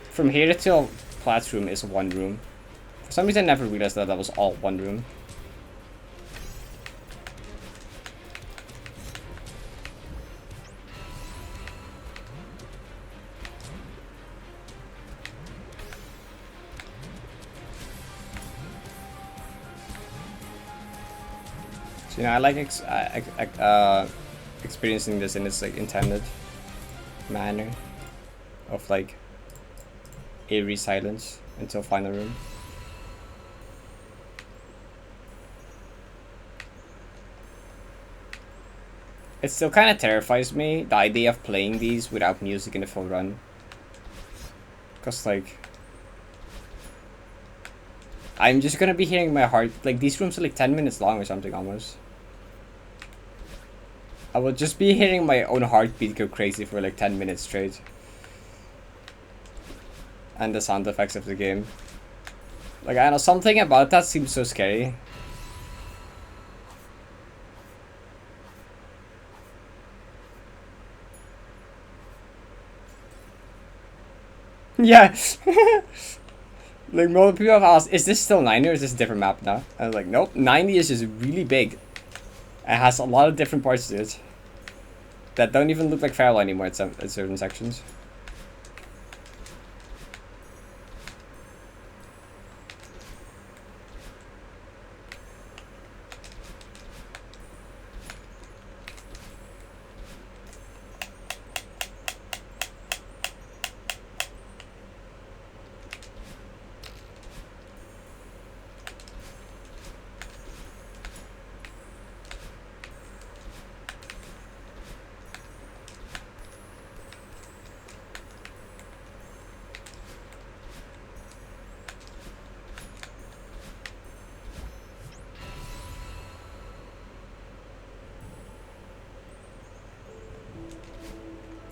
From here till Plat's room is one room. For some reason I never realized that was all one room. So, you know, I like experiencing this in its like intended manner of like eerie silence until final room. It still kind of terrifies me, the idea of playing these without music in the full run. Cause like, I'm just gonna be hearing my heart, like these rooms are like 10 minutes long or something almost. I will just be hearing my own heartbeat go crazy for like 10 minutes straight. And the sound effects of the game. Like, I don't know, something about that seems so scary. Yeah. Like, most people have asked, is this still 90 or is this a different map now? I was like, nope, 90 is just really big. It has a lot of different parts to it that don't even look like Feral anymore at certain sections.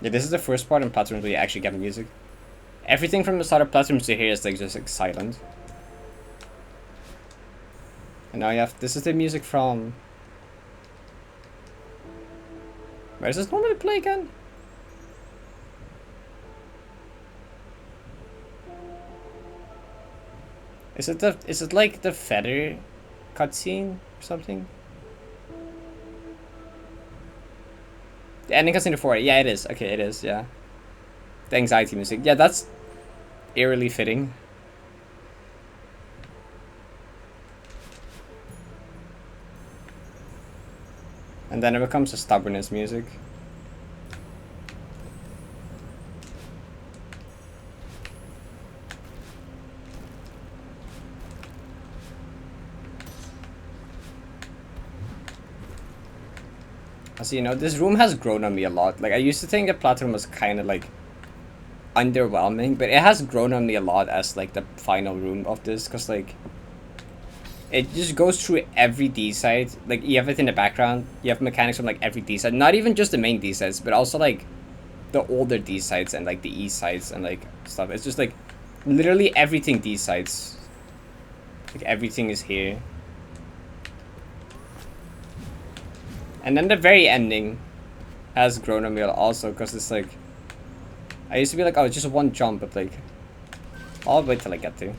Yeah, this is the first part in Platforms where you actually get music. Everything from the start of Platforms to here is like just like silent. And now you have, this is the music from... Where does this normally play again? Is it like the feather cutscene or something? The ending cutscene before it. Yeah, it is. Okay, it is, yeah. The anxiety music. Yeah, that's eerily fitting. And then it becomes a stubbornness music. So, you know, this room has grown on me a lot. Like, I used to think that Platinum was kind of, like, underwhelming, but it has grown on me a lot as, like, the final room of this, because, like, it just goes through every D-side. Like, you have it in the background, you have mechanics from, like, every D-side. Not even just the main D-sides, but also, like, the older D-sides and, like, the E-sides and, like, stuff. It's just, like, literally everything D-sides. Like, everything is here. And then the very ending has grown on me also, because it's like, I used to be like, oh, it's just one jump, but like, I'll wait till I get to.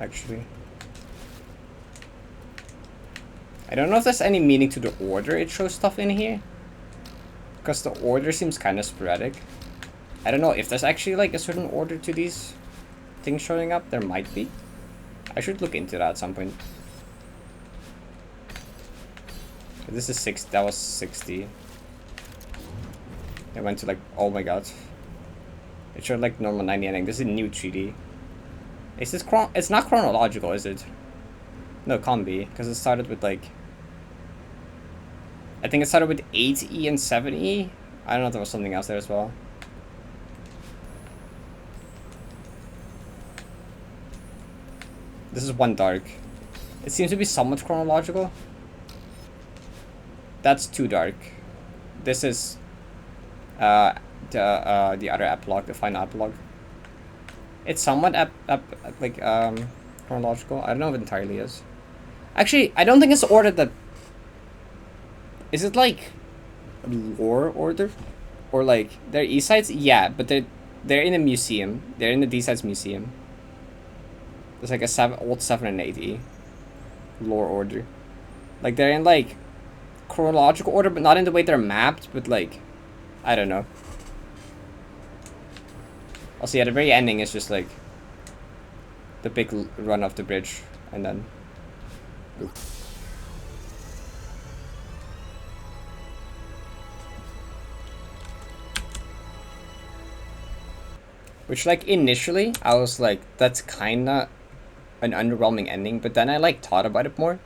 Actually. I don't know if there's any meaning to the order it shows stuff in here. Because the order seems kind of sporadic. I don't know if there's actually like a certain order to these things showing up. There might be. I should look into that at some point. This is 6. That was 60. I went to like, oh my god. It showed like normal 90 ending. This is a new 3D. Is this it's not chronological, is it? No, it can't be, because it started with like, I think it started with 8E and 7E. I don't know if there was something else there as well. This is one dark. It seems to be somewhat chronological. That's too dark. This is the other epilogue, the final epilogue. It's somewhat like chronological. I don't know if it entirely is. Actually, I don't think it's ordered that. Is it like lore order? Or like they're East Sides? Yeah, but they're in a museum. They're in the D Sides museum. There's like a old 7 and 8E lore order. Like they're in like chronological order, but not in the way they're mapped, but like I don't know. Also, yeah, the very ending is just like the big run off the bridge, and then. Ooh. Which, like, initially, I was like, that's kinda an underwhelming ending, but then I, like, thought about it more.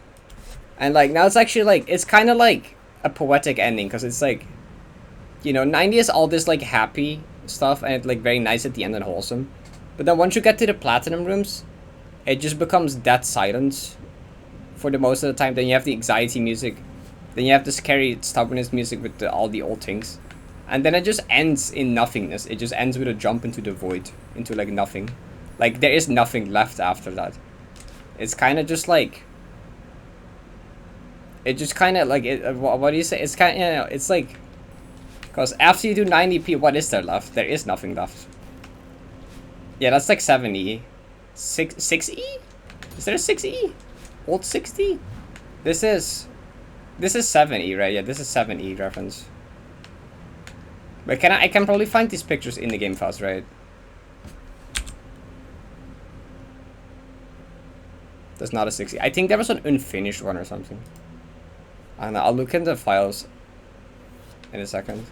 And, like, now it's actually, like, it's kinda like a poetic ending, because it's, like, you know, 90 is all this, like, happy stuff, and it's, like, very nice at the end and wholesome. But then once you get to the platinum rooms, it just becomes dead silence for the most of the time. Then you have the anxiety music. Then you have the scary stubbornness music with all the old things. And then it just ends in nothingness. It just ends with a jump into the void. Into, like, nothing. Like, there is nothing left after that. It's kind of just, like... It just kind of, like... what do you say? It's kind of, you know, it's, like... Because after you do 90p, what is there left? There is nothing left. Yeah, that's, like, 7E. 6E? Is there a 6E? Old 6D? This is 7E, right? Yeah, this is 7E reference. But I can probably find these pictures in the game fast, right? That's not a 6E. I think there was an unfinished one or something. I don't know. I'll look in the files in a second.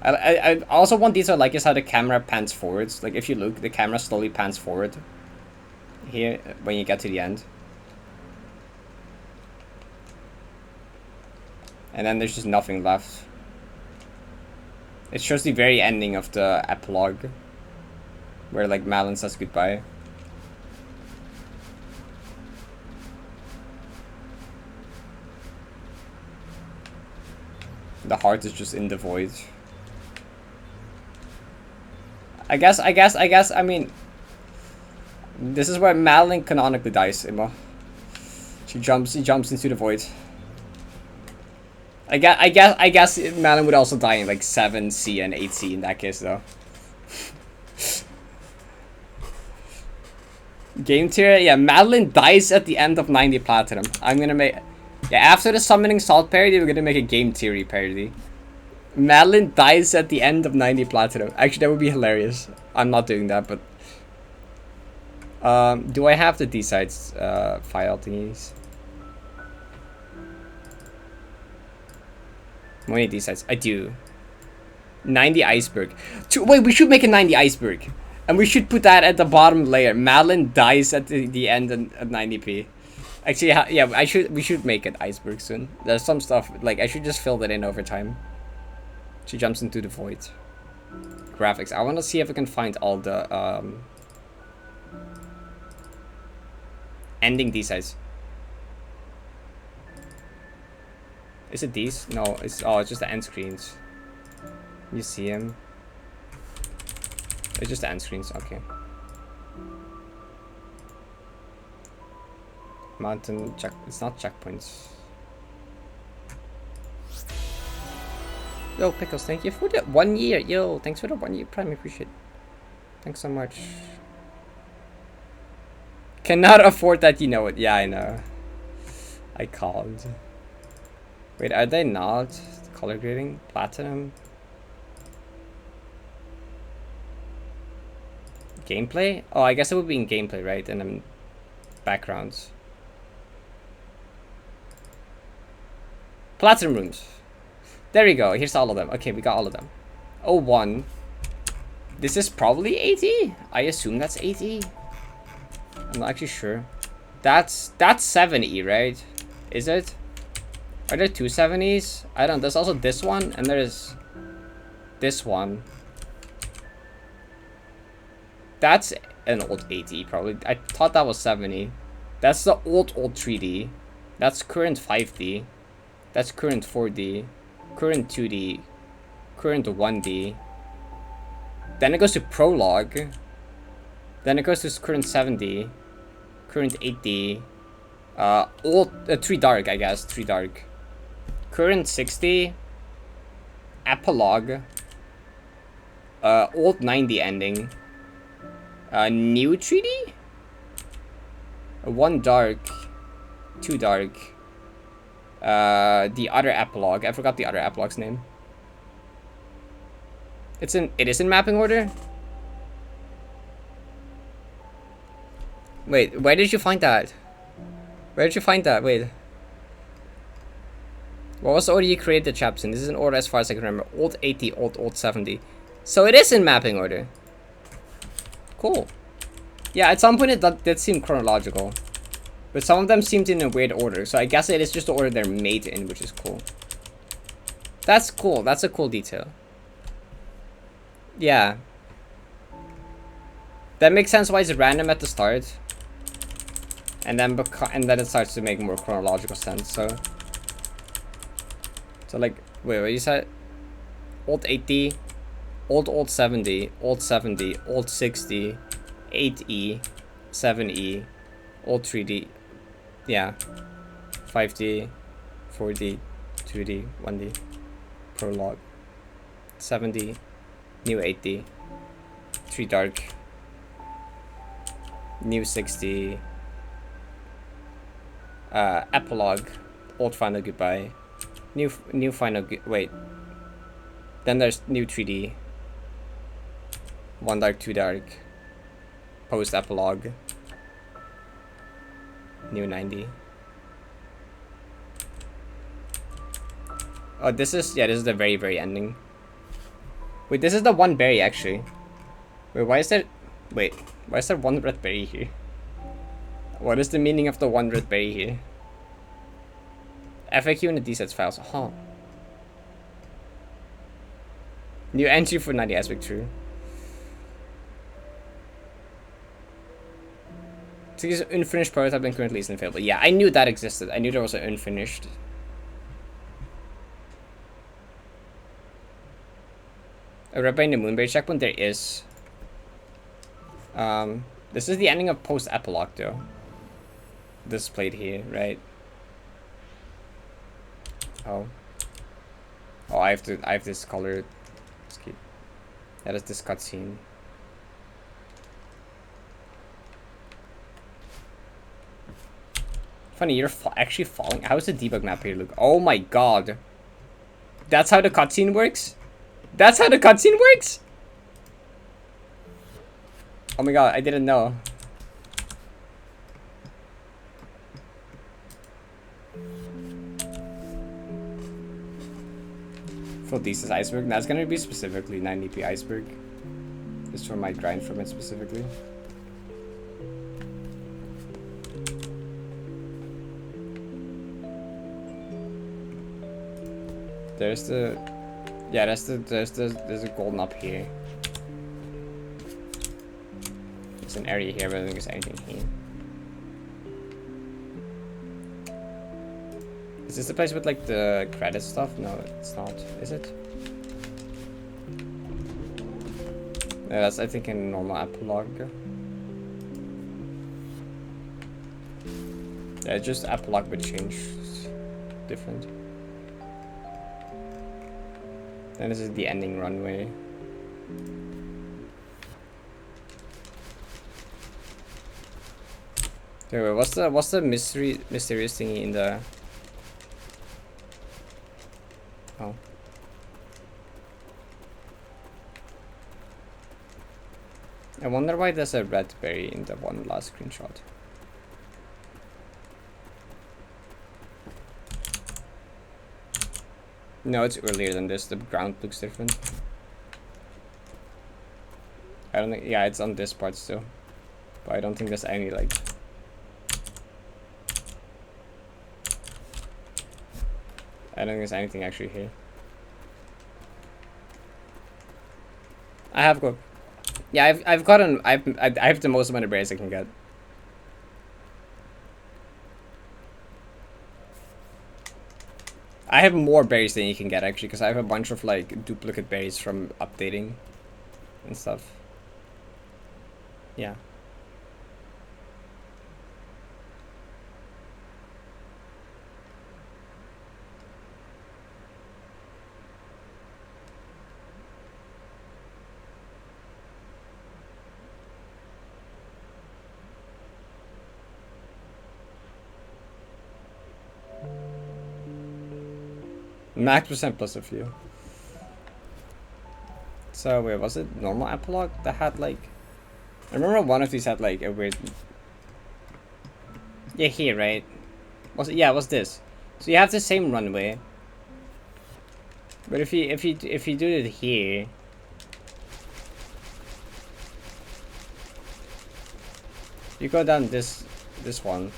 I also one detail I like is how the camera pans forwards. Like if you look, the camera slowly pans forward. Here, when you get to the end. And then there's just nothing left. It shows the very ending of the epilogue. Where like Malin says goodbye. The heart is just in the void. I guess, I mean... This is where Malin canonically dies, Imma. He jumps into the void. I guess Malin would also die in like 7C and 8C in that case though. Game tier, yeah, Malin dies at the end of 90 Platinum. I'm gonna make... Yeah, after the Summoning Salt parody, we're gonna make a game theory parody. Malin dies at the end of 90 Platinum. Actually, that would be hilarious. I'm not doing that, but... do I have the D-Sides file thingies? How many D-Sides? I do. 90 Iceberg. Wait, we should make a 90 Iceberg. And we should put that at the bottom layer. Malin dies at the end at 90p. Actually, yeah, we should make it Iceberg soon. There's some stuff, like, I should just fill that in over time. She jumps into the void. Graphics. I want to see if I can find all the, ending D-Sides. Is it these? No, it's just the end screens. Museum. It's just the end screens, okay. Mountain check, it's not checkpoints. Yo, Pickles, thank you for the 1 year. Yo, thanks for the 1 year Prime, appreciate it. Thanks so much. Cannot afford that, you know it. Yeah, I know. I called. Wait, are they not color grading? Platinum? Gameplay? Oh, I guess it would be in gameplay, right? And then backgrounds. Platinum rooms. There we go. Here's all of them. Okay, we got all of them. Oh, 1. This is probably 80. I assume that's 80. I'm not actually sure. That's 70, right? Is it? Are there 2 70s? I don't know. There's also this one, and there's this one. That's an old 80, probably. I thought that was 70. That's the old 3D. That's current 5D. That's current 4D. Current 2D. Current 1D. Then it goes to Prologue. Then it goes to current 7D. Current 8D. Old 3 dark, I guess. 3 dark. Current 60. Epilogue. Old 90 ending. New treaty. 1 dark. 2 dark. The other epilogue. I forgot the other epilogue's name. It is in mapping order? Wait, where did you find that? Where did you find that? Wait. What was the order you created the chaps in? This is an order as far as I can remember. Old 80, old 70. So it is in mapping order. Cool. Yeah, at some point it did seem chronological. But some of them seemed in a weird order. So I guess it is just the order they're made in, which is cool. That's cool. That's a cool detail. Yeah. That makes sense why it's random at the start. And then it starts to make more chronological sense, so like, wait, what you said? Old 80, old 70, old 70, old 60, 8E, 7E, old 3D, yeah, 5D, 4D, 2D, 1D, prologue, 7D, new 8D, 3 dark, new 60, epilogue, old final goodbye, new final wait. Then there's new 3D, 1 dark, 2 dark, post epilogue, new 90. Oh, this is the very ending. Wait, this is the 1 berry actually. Wait, why is there 1 red berry here? What is the meaning of the 1 red berry here? FAQ in the DSETs files. Huh. New entry for 90 aspect true. So this unfinished prototype and currently isn't available. Yeah, I knew that existed. I knew there was an unfinished. A red berry in the moonberry checkpoint. There is. This is the ending of post epilogue though. Displayed here, right? Oh, I have this color scheme. That is this cutscene. Funny, you're actually falling. How does the debug map here look? Oh my god, that's how the cutscene works. That's how the cutscene works. Oh my god, I didn't know. For Deathless iceberg, that's gonna be specifically 90p iceberg. Just for my grind from it specifically. There's a golden up here. There's an area here, but I don't think there's anything here. Is this the place with like the credit stuff? No, it's not. Is it? Yeah, that's I think a normal epilogue. Yeah, it's just epilogue but changed different. Then this is the ending runway. Okay, wait, what's the mysterious thingy in the? Oh. I wonder why there's a red berry in the one last screenshot. No, it's earlier than this. The ground looks different. I don't think. Yeah, it's on this part still, but I don't think there's any like. I don't think there's anything actually here. I have got. Yeah, I've gotten. I have the most amount of berries I can get. I have more berries than you can get actually, because I have a bunch of like duplicate berries from updating and stuff. Yeah. Max percent plus a few. So wait, was it normal epilogue that had like? I remember one of these had like a weird. Yeah, here, right? Was it? Yeah, it was this. So you have the same runway, but if you do it here, you go down this one.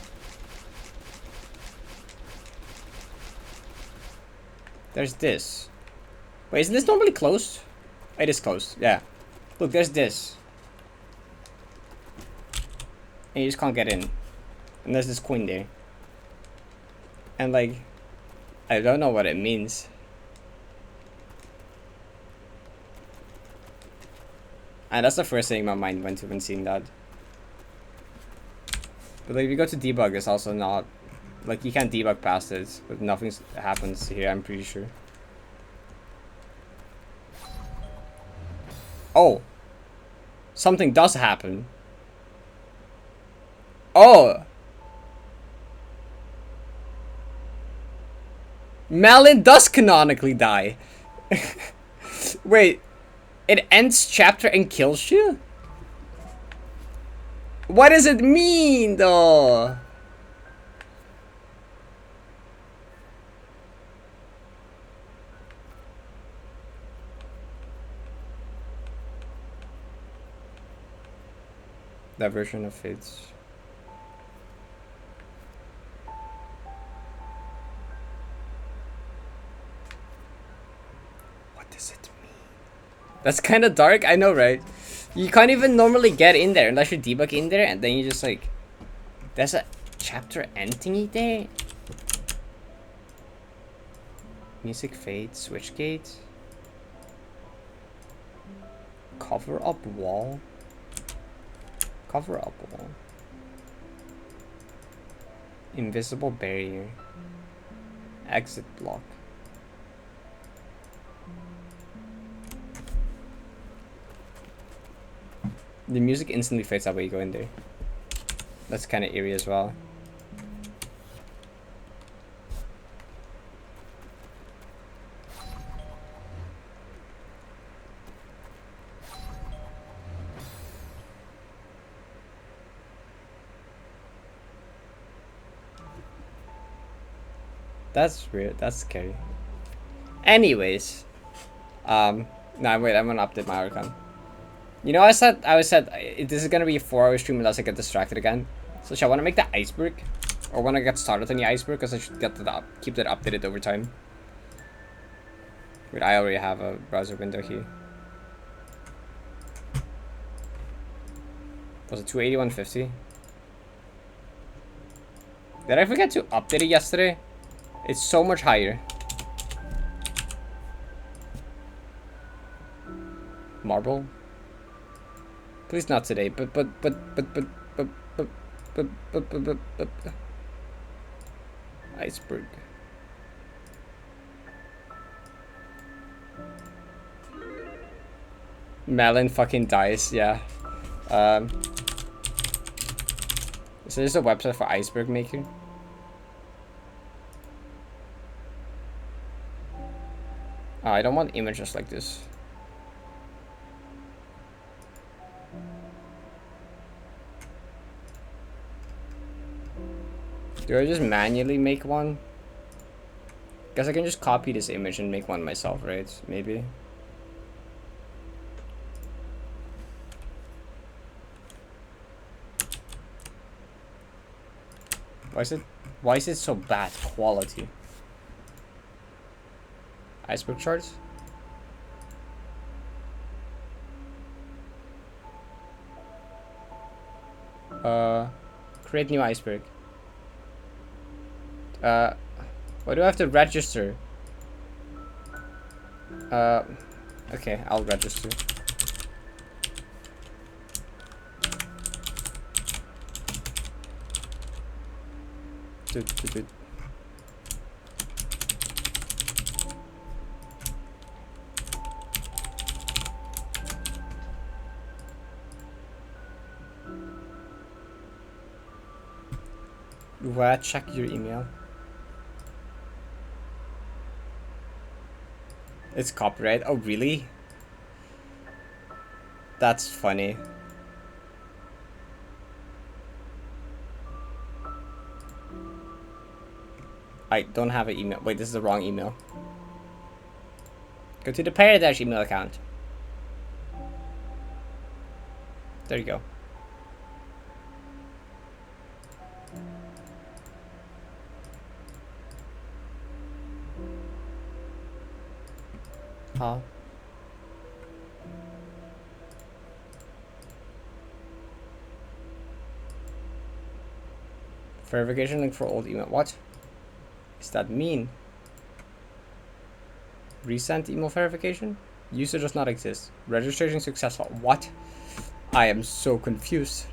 There's this. Wait, isn't this normally closed? It is closed. Yeah. Look, there's this, and you just can't get in. And there's this queen there. And like, I don't know what it means. And that's the first thing my mind went to when seeing that. But like, if you go to debug, it's also not, like, you can't debug past it, but nothing happens here, I'm pretty sure. Oh! Something does happen. Oh! Malin does canonically die. Wait, it ends chapter and kills you? What does it mean, though? That version of Fates. What does it mean? That's kind of dark, I know, right? You can't even normally get in there unless you debug in there, and then you just like... There's a chapter end thingy there? Music fade, switch gate. Cover up wall. Cover up wall. Invisible barrier. Exit block. The music instantly fades out when you go in there. That's kind of eerie as well. That's weird. That's scary. Anyways, no, wait. I'm gonna update my Archon. You know, I said this is gonna be a 4-hour stream unless I get distracted again. So shall I want to make the iceberg, or when I get started on the iceberg, because I should get that keep that updated over time. Wait, I already have a browser window here. Was it 281.50? Did I forget to update it yesterday? It's so much higher. Marble? Please not today, but iceberg. Malin fucking dies, yeah. So there's a website for iceberg maker. Oh, I don't want images like this. Do I just manually make one? Guess I can just copy this image and make one myself, right? Maybe. Why is it so bad quality? Iceberg charts? Create new iceberg. Why do I have to register? Okay, I'll register. Where check your email. It's copyright. Oh, really? That's funny. I don't have an email. Wait, this is the wrong email. Go to the Parrot email account. There you go. Huh? Verification link for old email. What does that mean? Resent email verification? User does not exist. Registration successful. What? I am so confused.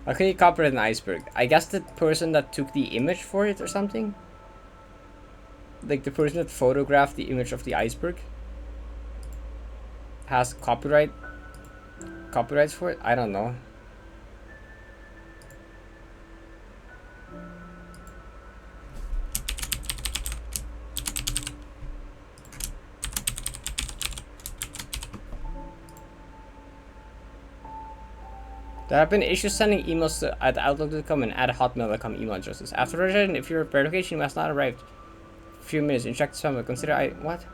Okay, copyright an iceberg. I guess the person that took the image for it or something? Like the person that photographed the image of the iceberg has copyrights for it? I don't know. There have been issues sending emails at outlook.com and at hotmail.com email addresses. After registration, if your verification has not arrived, a few minutes, inject spam. Consider what?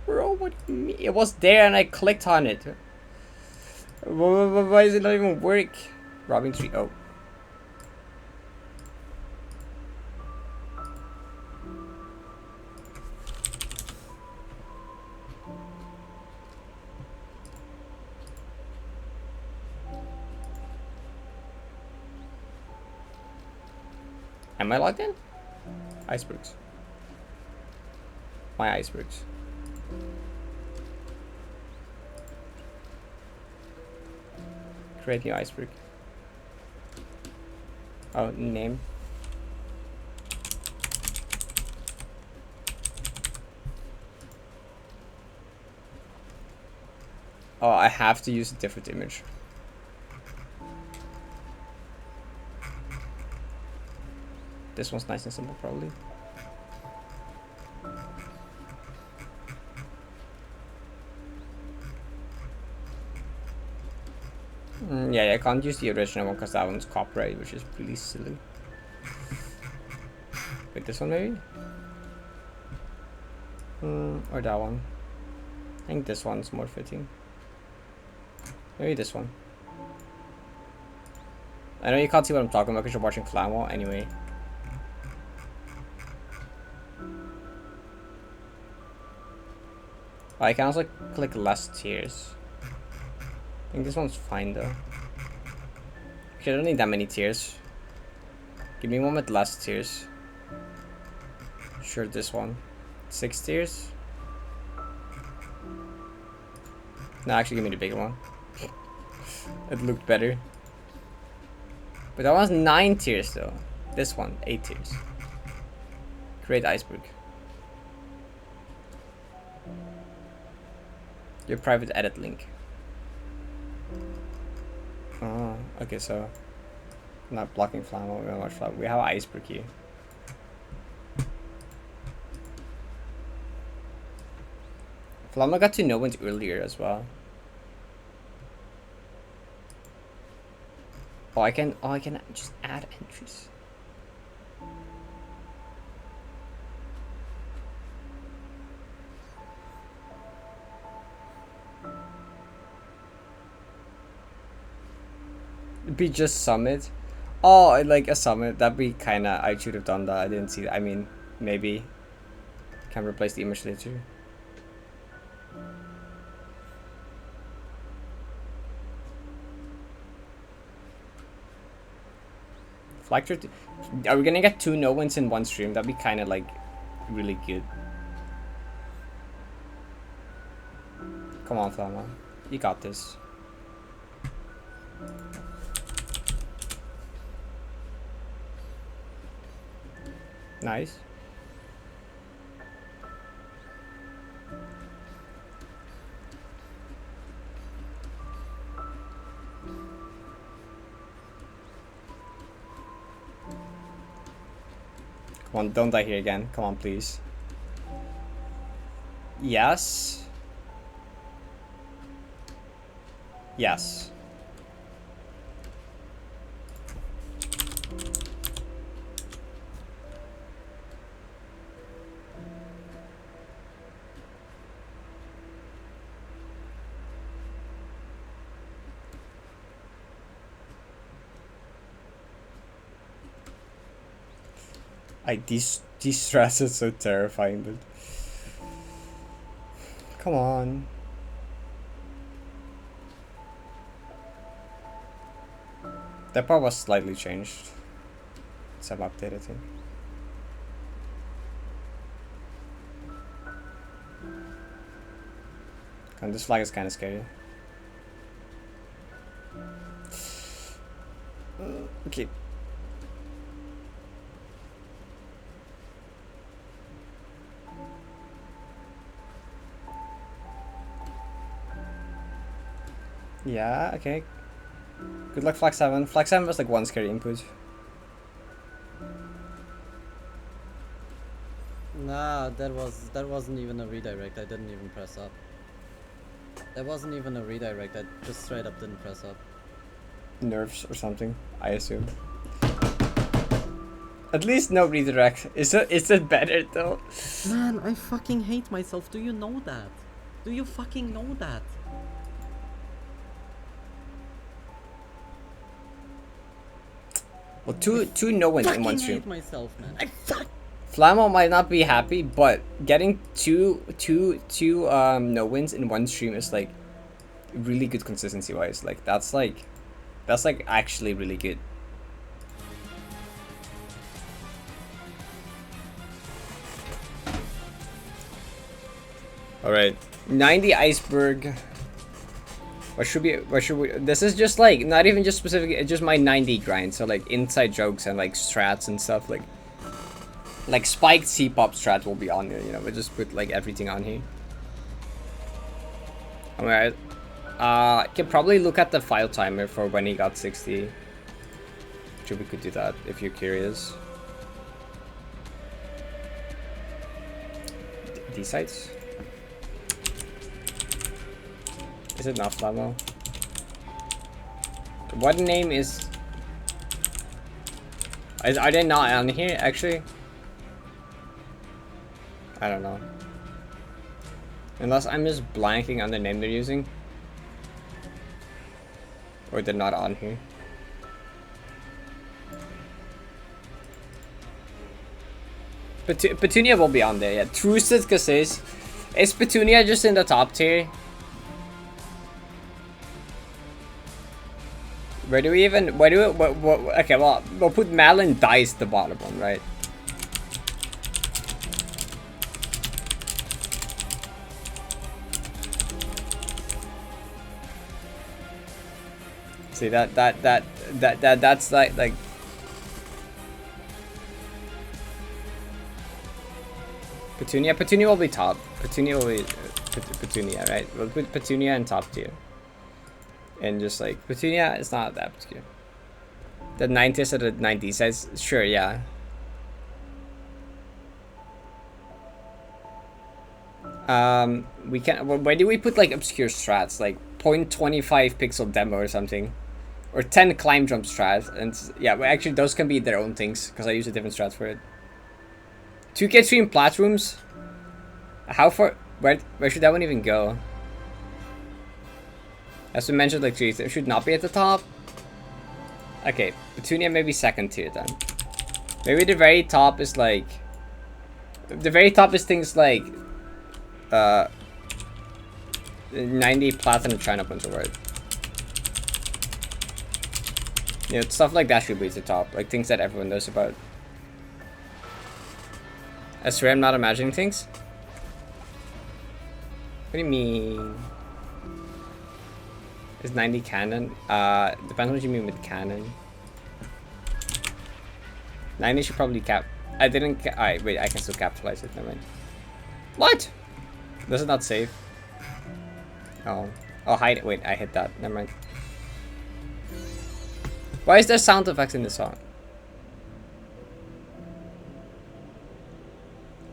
Bro, what do you mean? It was there and I clicked on it. Why does it not even work? Robbing tree. Oh. Am I logged in? Icebergs. My icebergs. Create new iceberg. Oh, name. Oh, I have to use a different image. This one's nice and simple, probably. Yeah, I can't use the original one because that one's copyright, which is really silly. Wait, this one maybe? Or that one. I think this one's more fitting. Maybe this one. I know you can't see what I'm talking about because you're watching Flamo anyway. I can also click less tiers. I think this one's fine though. Okay, I don't need that many tiers. Give me one with less tiers. Sure, this one. 6 tiers? No, actually give me the bigger one. It looked better. But that one's 9 tiers though. This one, 8 tiers. Create iceberg. Your private edit link. Oh, okay, so I'm not blocking Flamo, we're gonna watch Flamo. We have iceberg here. Flamo got to no ones earlier as well. Oh, I can just add entries. Be just summit. Oh, like a summit. That'd be kinda. I should have done that. I didn't see that. I mean, maybe can replace the image later. Flactor. Are we gonna get 2 no wins in one stream? That'd be kind of like really good. Come on, Flama. You got this. Nice. Come on, don't die here again. Come on, please. Yes. Yes. These stress is so terrifying, but come on. That part was slightly changed. Some updated thing. And this flag is kind of scary. Okay. Yeah, okay. Good luck, Flag 7. Flag 7 was like one scary input. Nah, that wasn't even a redirect. I didn't even press up. That wasn't even a redirect. I just straight up didn't press up. Nerves or something, I assume. At least no redirect. Is it better though? Man, I fucking hate myself. Do you know that? Do you fucking know that? Well, two no wins in one I stream. hate myself, man. I fuck. Flamo might not be happy, but getting two no wins in one stream is like really good consistency wise. Like that's like actually really good. All right, 90 iceberg. What should we? This is just like not even just specific. It's just my 90 grind. So like inside jokes and like strats and stuff like spiked C-pop strat will be on there. You know, we just put like everything on here. All right. Can probably look at the file timer for when he got 60. Sure, we could do that if you're curious. D sites. Is it not Flamo? What name is? Are they not on here actually? I don't know. Unless I'm just blanking on the name they're using. Or they're not on here. Petunia will be on there, yeah. Trusted Cassis. Is Petunia just in the top tier? Where do we even, okay, well, we'll put Malin Dice the bottom one, right? See that's like Petunia will be top. Petunia will be Petunia, right? We'll put Petunia in top tier. And just like Petunia is not that obscure. The 90s or the 90s says sure, yeah. We can. Where do we put like obscure strats like 0.25 pixel demo or something, or 10 climb jump strats? And yeah, well, actually those can be their own things because I use a different strat for it. 2K stream platforms. How far? Where should that one even go? As we mentioned, like it should not be at the top. Okay, Petunia maybe second tier then. Maybe the very top is like. The very top is things like. 90 platinum China points award. You know, stuff like that should be at the top, like things that everyone knows about. I swear I'm not imagining things. What do you mean? Is 90 canon? Depends on what you mean with canon. 90 should probably cap. I didn't. Alright, wait. I can still capitalize it. Never mind. What? This is not safe. Oh. Oh, hide it. Wait, I hit that. Never mind. Why is there sound effects in this song?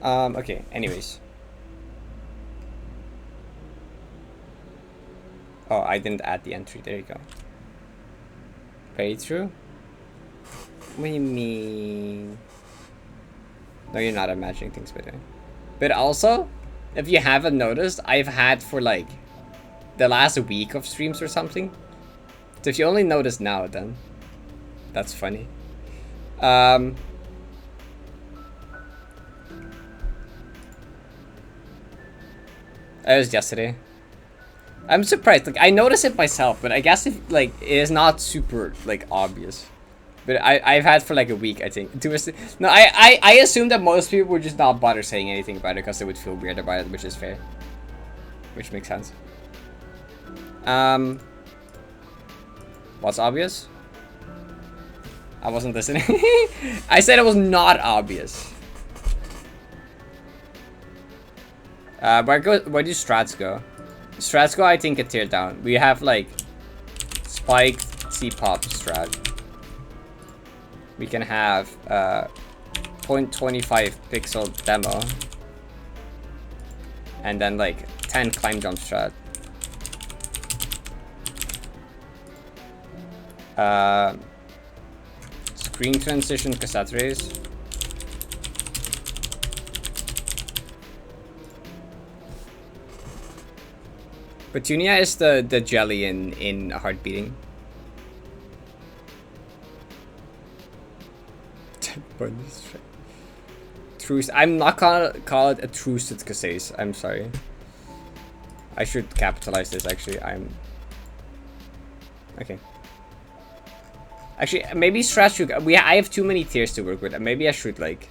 Okay, anyways. Oh, I didn't add the entry. There you go. Very true. What do you mean? No, you're not imagining things, by the way. But also, if you haven't noticed, I've had for like the last week of streams or something. So if you only notice now, then that's funny. It was yesterday. I'm surprised. Like, I noticed it myself, but I guess if like it is not super like obvious. But I've had for like a week, I think. No, I assume that most people would just not bother saying anything about it because they would feel weird about it, which is fair. Which makes sense. What's obvious? I wasn't listening. I said it was not obvious. Where do strats go? Strats go, I think, a tier down. We have like spiked C-pop strat. We can have 0.25 pixel demo. And then like 10 climb jump strat. Screen transition cassette race. Petunia is the jelly in heart beating. Truce. I'm not gonna call it a truce at Cassace. I'm sorry. I should capitalize this actually. Okay. Actually, maybe strats should. I have too many tiers to work with. Maybe I should like.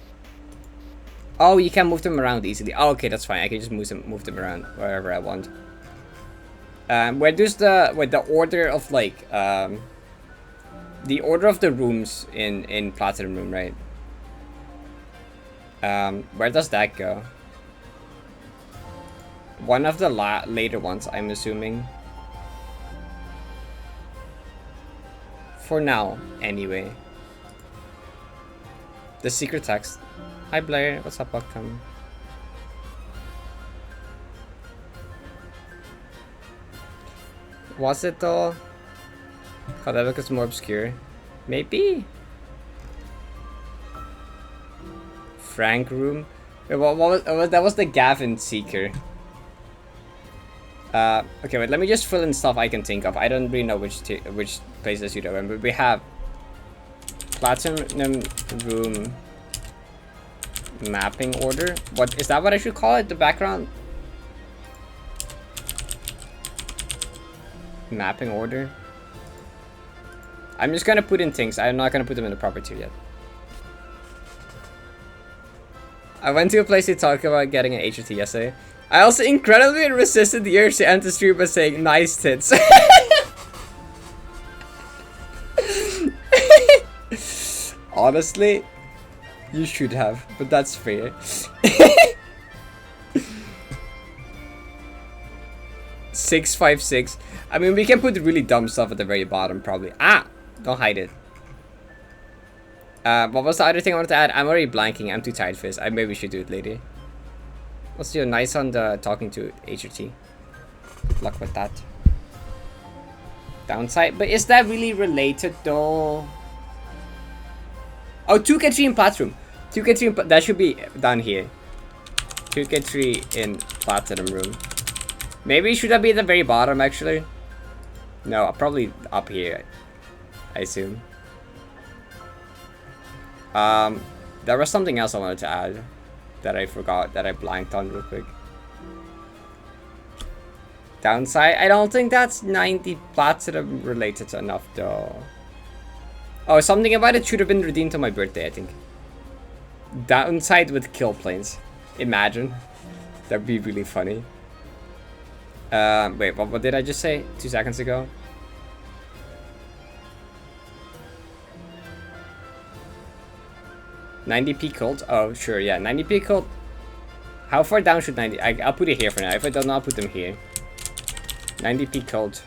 Oh, you can move them around easily. Oh, okay, that's fine. I can just move them around wherever I want. Where does the order of like the order of the rooms in Platinum Room, right? Where does that go? One of the later ones, I'm assuming. For now, anyway. The secret text. Hi Blair, what's up, welcome. Was it though? God, that looks more obscure. Maybe. Frank room. Wait, what was that? Was the Gavin Seeker? Okay, wait. Let me just fill in stuff I can think of. I don't really know which places you remember. We have Platinum room mapping order. What is that? What I should call it? The background mapping order. I'm just gonna put in things. I'm not gonna put them in the proper tier yet. I went to a place to talk about getting an HRT yesterday. I also incredibly resisted the urge to end the stream by saying nice tits. Honestly, you should have, but that's fair. 656. I mean, we can put really dumb stuff at the very bottom, probably. Ah! Don't hide it. What was the other thing I wanted to add? I'm already blanking. I'm too tired for this. Maybe we should do it later. Let's do a nice on the talking to HRT. Good luck with that. Downside. But is that really related, though? Oh, 2K3 in Platinum. 2K3 in that should be down here. 2K3 in Platinum Room. Maybe should that be at the very bottom, actually? No, probably up here, I assume. There was something else I wanted to add that I forgot, that I blanked on real quick. Downside, I don't think that's 90 Platinum related enough, though. Oh, something about it should have been redeemed on my birthday, I think. Downside with kill planes. Imagine. That'd be really funny. Wait, what did I just say 2 seconds ago? $90p cult? Oh, sure, yeah. 90p cult. How far down should 90? I'll put it here for now. If I don't know, I'll put them here. 90p cult.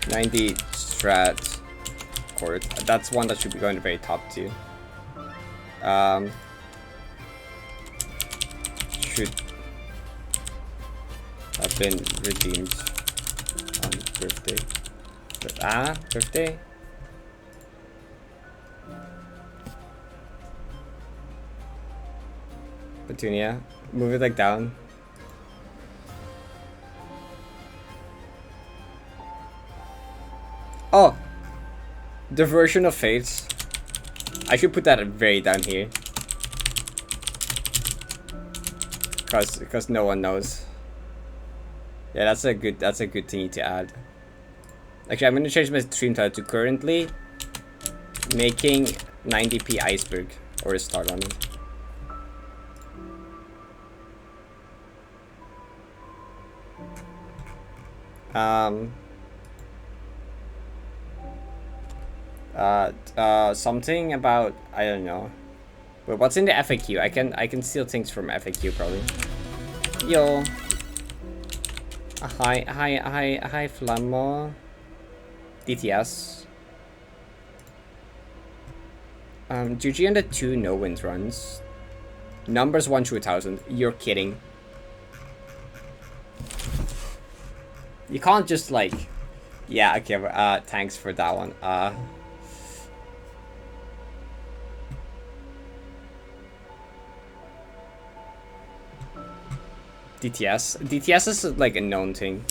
$90 strat court. That's one that should be going to very top too. should have been redeemed on birthday. Birthday? Petunia, move it like down. Oh! The version of Fates. I should put that very down here. Cause no one knows. Yeah, that's a good thingy to add. Actually, I'm gonna change my stream title to currently making 90p iceberg or a start on it. Something about, I don't know. But what's in the FAQ? I can steal things from FAQ probably. Yo. Hi Flammo. DTS. GG on the 2 no-wins runs. Numbers 1 through 1,000. You're kidding. You can't just like... Yeah, okay, thanks for that one. DTS is like a known thing.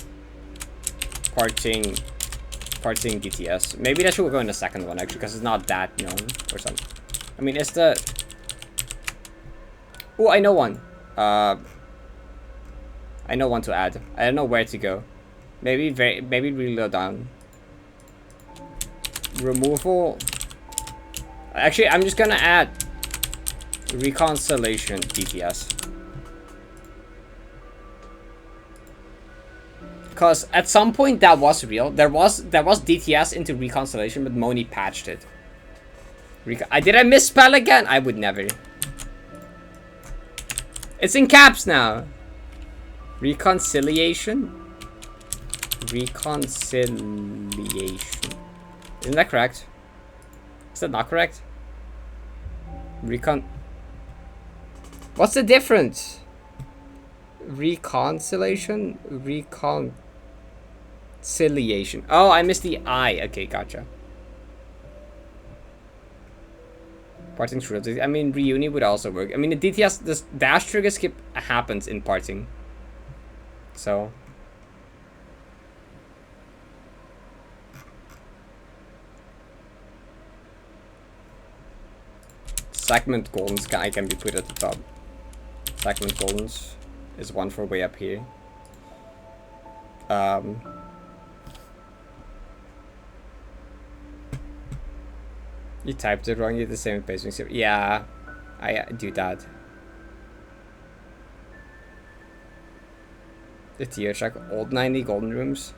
Parting DTS. Maybe that should go in the second one actually, because it's not that known or something. I mean, it's the... Oh, I know one. I know one to add. I don't know where to go. Maybe really low down. Removal. Actually, I'm just gonna add reconciliation DTS. Cause at some point that was real. There was DTS into reconciliation, but Moni patched it. Did I misspell again? I would never. It's in caps now. Reconciliation. Reconciliation. Isn't that correct? Is that not correct? What's the difference? Reconciliation? Reconciliation. Oh, I missed the I. Okay, gotcha. Parting through. I mean, reuni would also work. I mean, the DTS, this dash trigger skip happens in parting. So. Segment goldens can be put at the top. Segment goldens is one for way up here. You typed it wrong, you did the same pacing. Yeah, I do that. The tier check, old 90 golden rooms.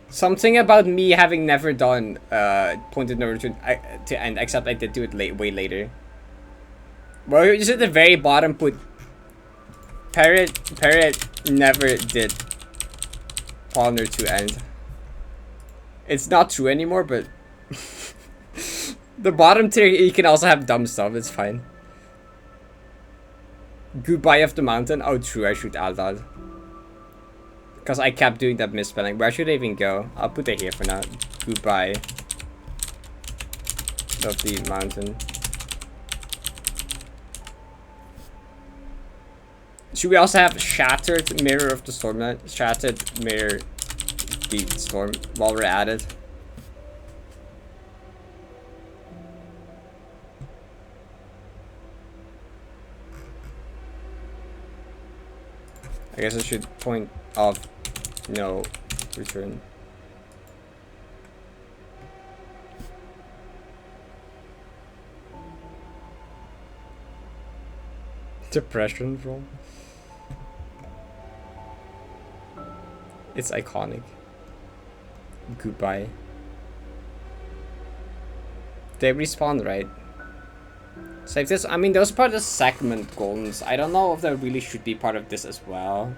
Something about me having never done pointed no return to end, except I did do it way later. Well, you just at the very bottom put Parrot never did Ponder to end. It's not true anymore, but the bottom tier you can also have dumb stuff. It's fine. Goodbye of the mountain. Oh, true. I should add that. Because I kept doing that misspelling. Where should I even go? I'll put it here for now. Goodbye of the mountain. Should we also have Shattered Mirror of the Storm? Shattered Mirror the Storm while we're at it. I guess I should point off no return. Depression roll. It's iconic. Goodbye. They respawn, right? So if this, I mean, those part of the segment goldens. I don't know if they really should be part of this as well.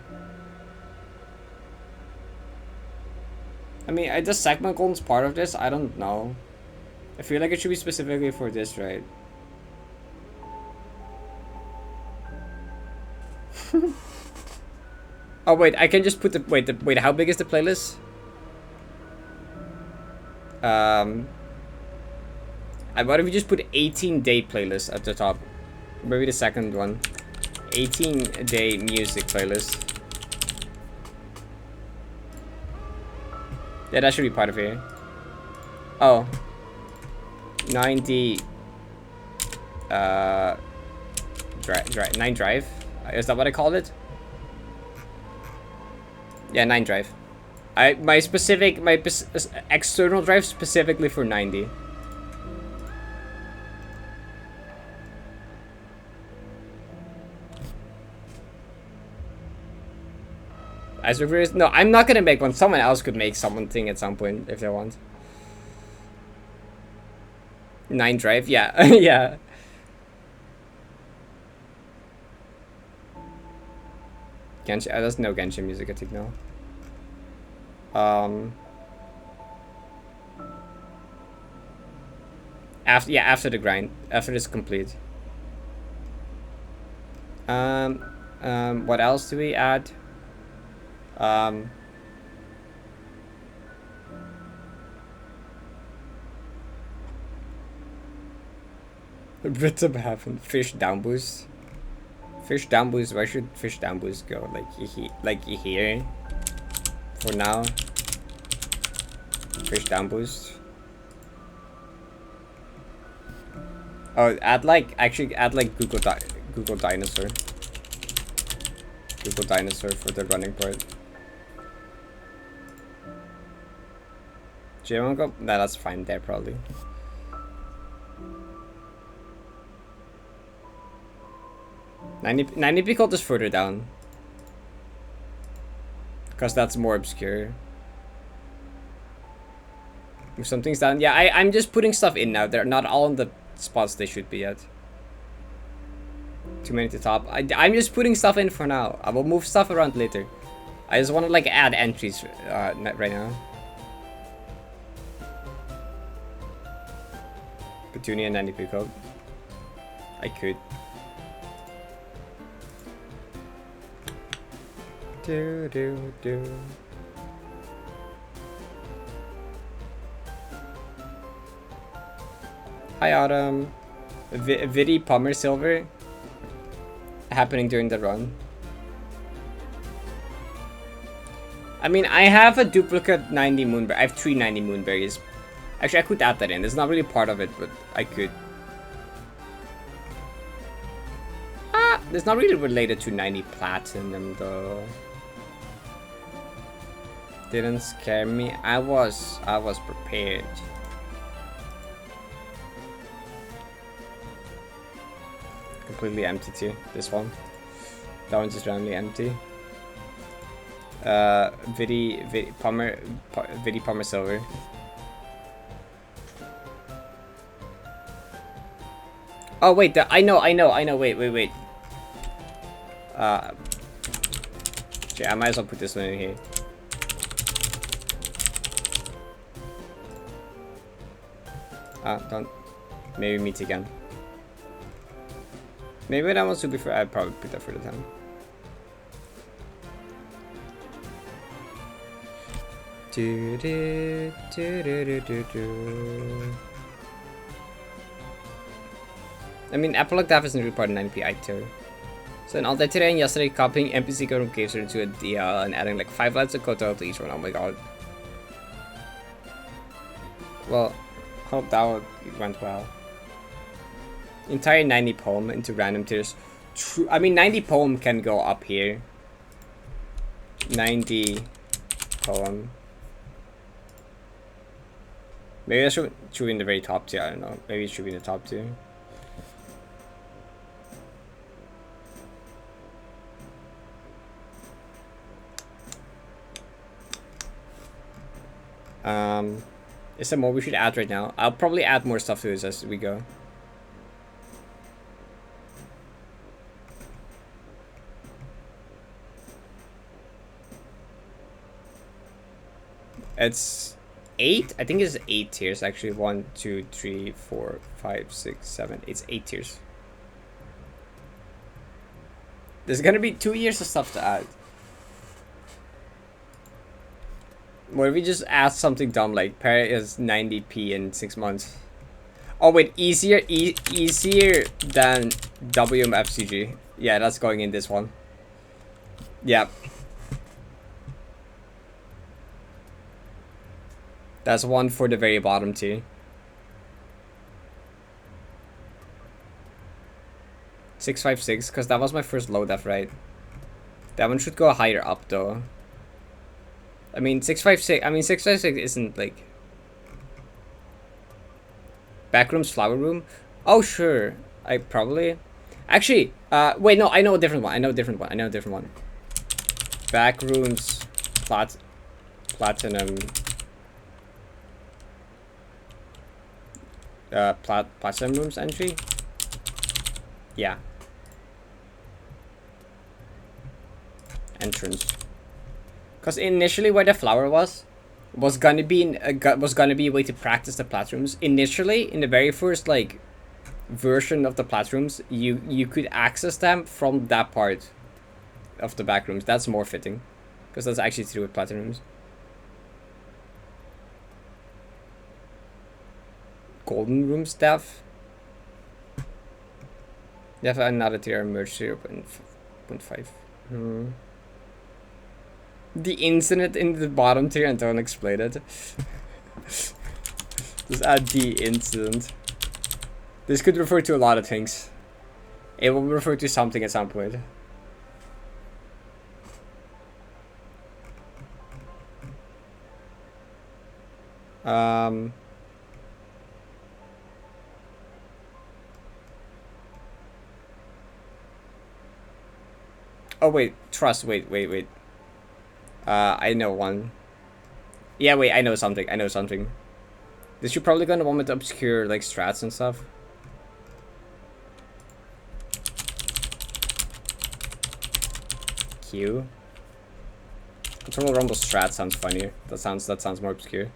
I mean, are the segment goldens part of this? I don't know. I feel like it should be specifically for this, right? Oh wait, I can just put the wait. How big is the playlist? What if you just put 18-day playlist at the top? Maybe the second one. 18-day music playlist. Yeah, that should be part of it. Oh. 90. 9 drive. Is that what I called it? Yeah, 9 drive. My external drive specifically for 90. As reverse, no, I'm not gonna make one. Someone else could make something at some point if they want. 9 drive, yeah, yeah. Genshin, there's no Genshin music I think now. After the grind, after it's complete. What else do we add? Rhythm happen. Fish down boost. Fish down boost. Where should fish down boost go? Like here. For now. Fish down boost. Oh, add like Google Dinosaur. Google Dinosaur for the running part. Do you want to go? No, that's fine there probably. Ninety Pickle is further down. Because that's more obscure. If something's down, yeah, I'm just putting stuff in now. They're not all in the spots they should be at. Too many to top. I'm just putting stuff in for now. I will move stuff around later. I just want to like add entries right now. Petunia and 90 Pickle. I could. Do. Hi Autumn. Vidi Palmer Silver happening during the run. I mean, I have a duplicate 90 moonberry. I have 3 90 moonberries. Actually, I could add that in. It's not really part of it, but I could. It's not really related to 90 platinum though. Didn't scare me. I was prepared. Completely empty too. This one. That one's just randomly empty. Vidi Palmer Silver. Oh wait, I know. Wait. Yeah, I might as well put this one in here. Don't. Maybe meet again. Maybe that one's super for. I'd probably put that for the time. I mean, Epilogue Daff isn't really part of 9p either. So in all day today and yesterday, copying NPC code from caves into a DL and adding like 5 lines of code to each one. Oh my god. Well, hope that went well. Entire 90 poem into random tiers. True. I mean, 90 poem can go up here. 90 poem. Maybe that should be in the very top tier. I don't know. Maybe it should be in the top tier. Is there more we should add right now? I'll probably add more stuff to this as we go. 8? I think it's 8 tiers actually. 1, 2, 3, 4, 5, 6, 7. It's 8 tiers. There's gonna be 2 years of stuff to add. What if we just ask something dumb like Parrot is 90p in 6 months? Oh wait, easier than WMFCG. Yeah, that's going in this one. Yep. That's one for the very bottom tier. 656, because that was my first low def, right? That one should go higher up though. I mean 656 isn't like Backrooms flower room. Oh sure. I probably actually wait, no, I know a different one. Backrooms platinum platinum rooms entry. Yeah. Entrance. Cause initially where the flower was gonna be a way to practice the platrooms. Initially, in the very first like version of the platrooms, you could access them from that part of the back rooms. That's more fitting, because that's actually to do with platinums. Golden room staff. You have another tier merge 0.5. The incident in the bottom tier and don't explain it. Just add the incident. This could refer to a lot of things. It will refer to something at some point. Oh wait, trust. Wait. I know one. Yeah, wait, I know something. This you're probably gonna want to obscure like strats and stuff. Q. Control the rumble strat sounds funnier. That sounds more obscure.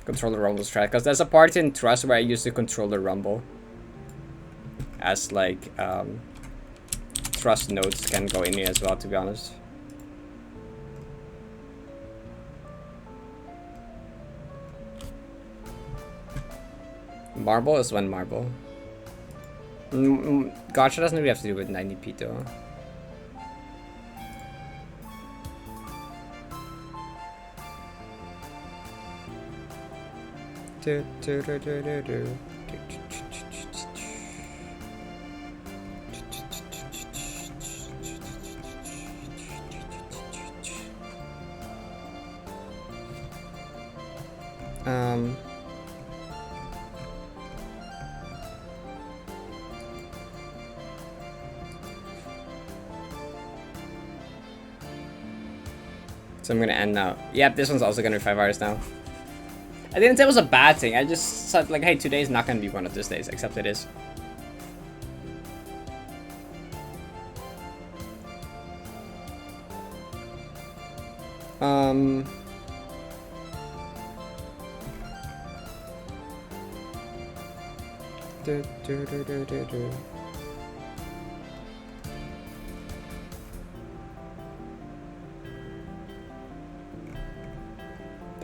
Control the rumble strat, because there's a part in Trust where I used to control the rumble. As like Trust nodes can go in here as well, to be honest. Marble is one marble. Gotcha doesn't really have to do with 90p though. So I'm gonna end now. Yep, this one's also gonna be 5 hours now. I didn't say it was a bad thing. I just said like, hey, today's not gonna be one of those days, except it is.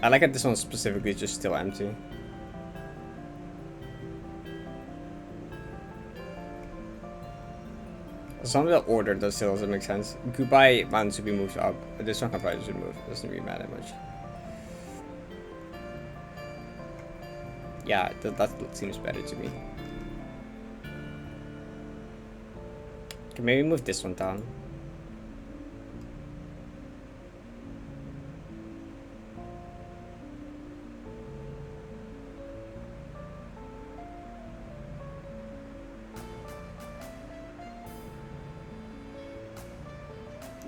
I like that this one specifically is just still empty. Some of the order does still doesn't make sense. Goodbye man should be moved up. This one probably should move. Doesn't really matter much. Yeah, that seems better to me. Okay, maybe move this one down.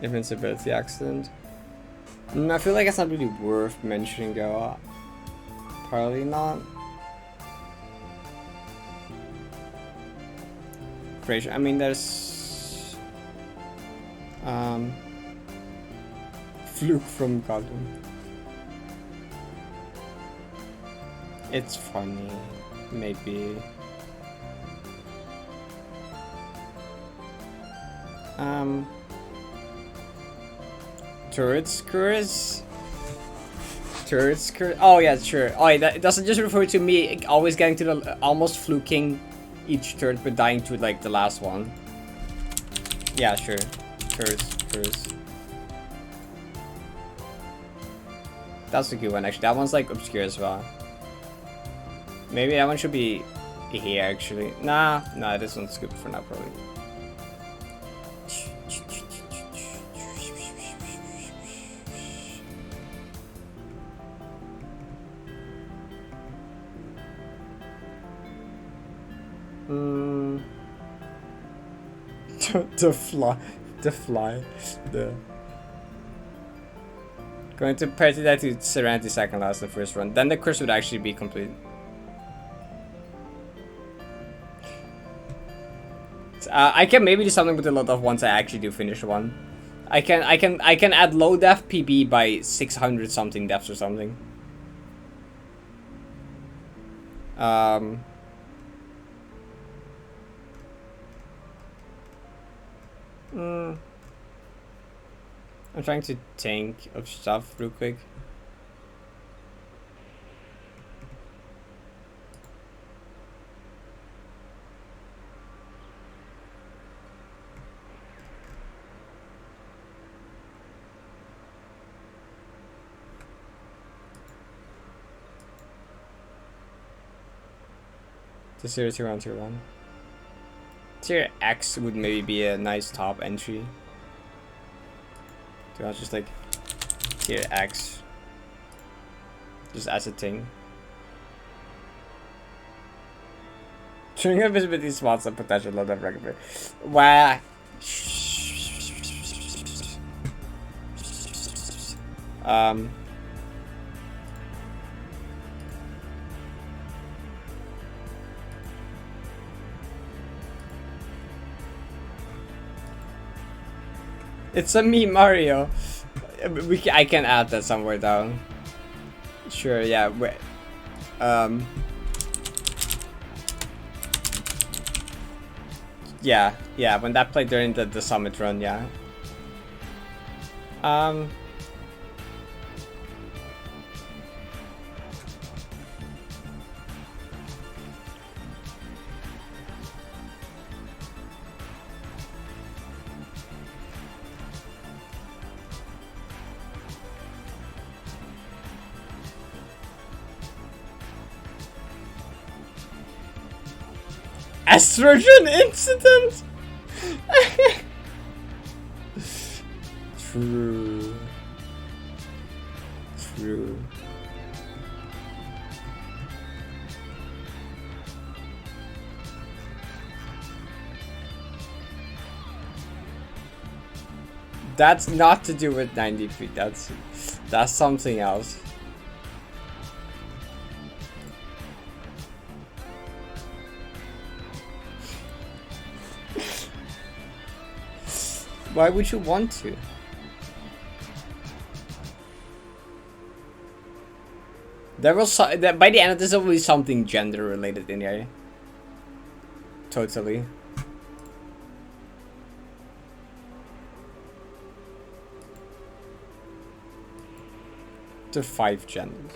Invincibility accident. I feel like it's not really worth mentioning though. Probably not. Fraser, I mean there's Fluke from Gotham. It's funny. Maybe. Turret skirts? Turret skirt? Oh yeah, sure. Oh, yeah, that doesn't just refer to me always getting to the almost fluking each turret but dying to like the last one. Yeah, sure. Turrets. That's a good one actually. That one's like obscure as well. Maybe that one should be here actually. Nah, this one's good for now probably. The fly. Going to party that to Serenity second last in the first run. Then the curse would actually be complete. I can maybe do something with a lot of once I actually do finish one. I can add low def PB by 600 something deaths or something. I'm trying to think of stuff real quick. The Tier 2 on Tier 1. Tier X would maybe be a nice top entry. So I'll just like Tier X. Just as a thing. Tuning up visibility spots and potential load of recovery. Wow. It's a me, Mario. I can add that somewhere down. Sure, yeah. Yeah. When that played during the summit run, yeah. Estrogen incident. True. That's not to do with 90p. That's something else. Why would you want to? There was by the end of this there will be something gender related in here. Totally. To 5 genders.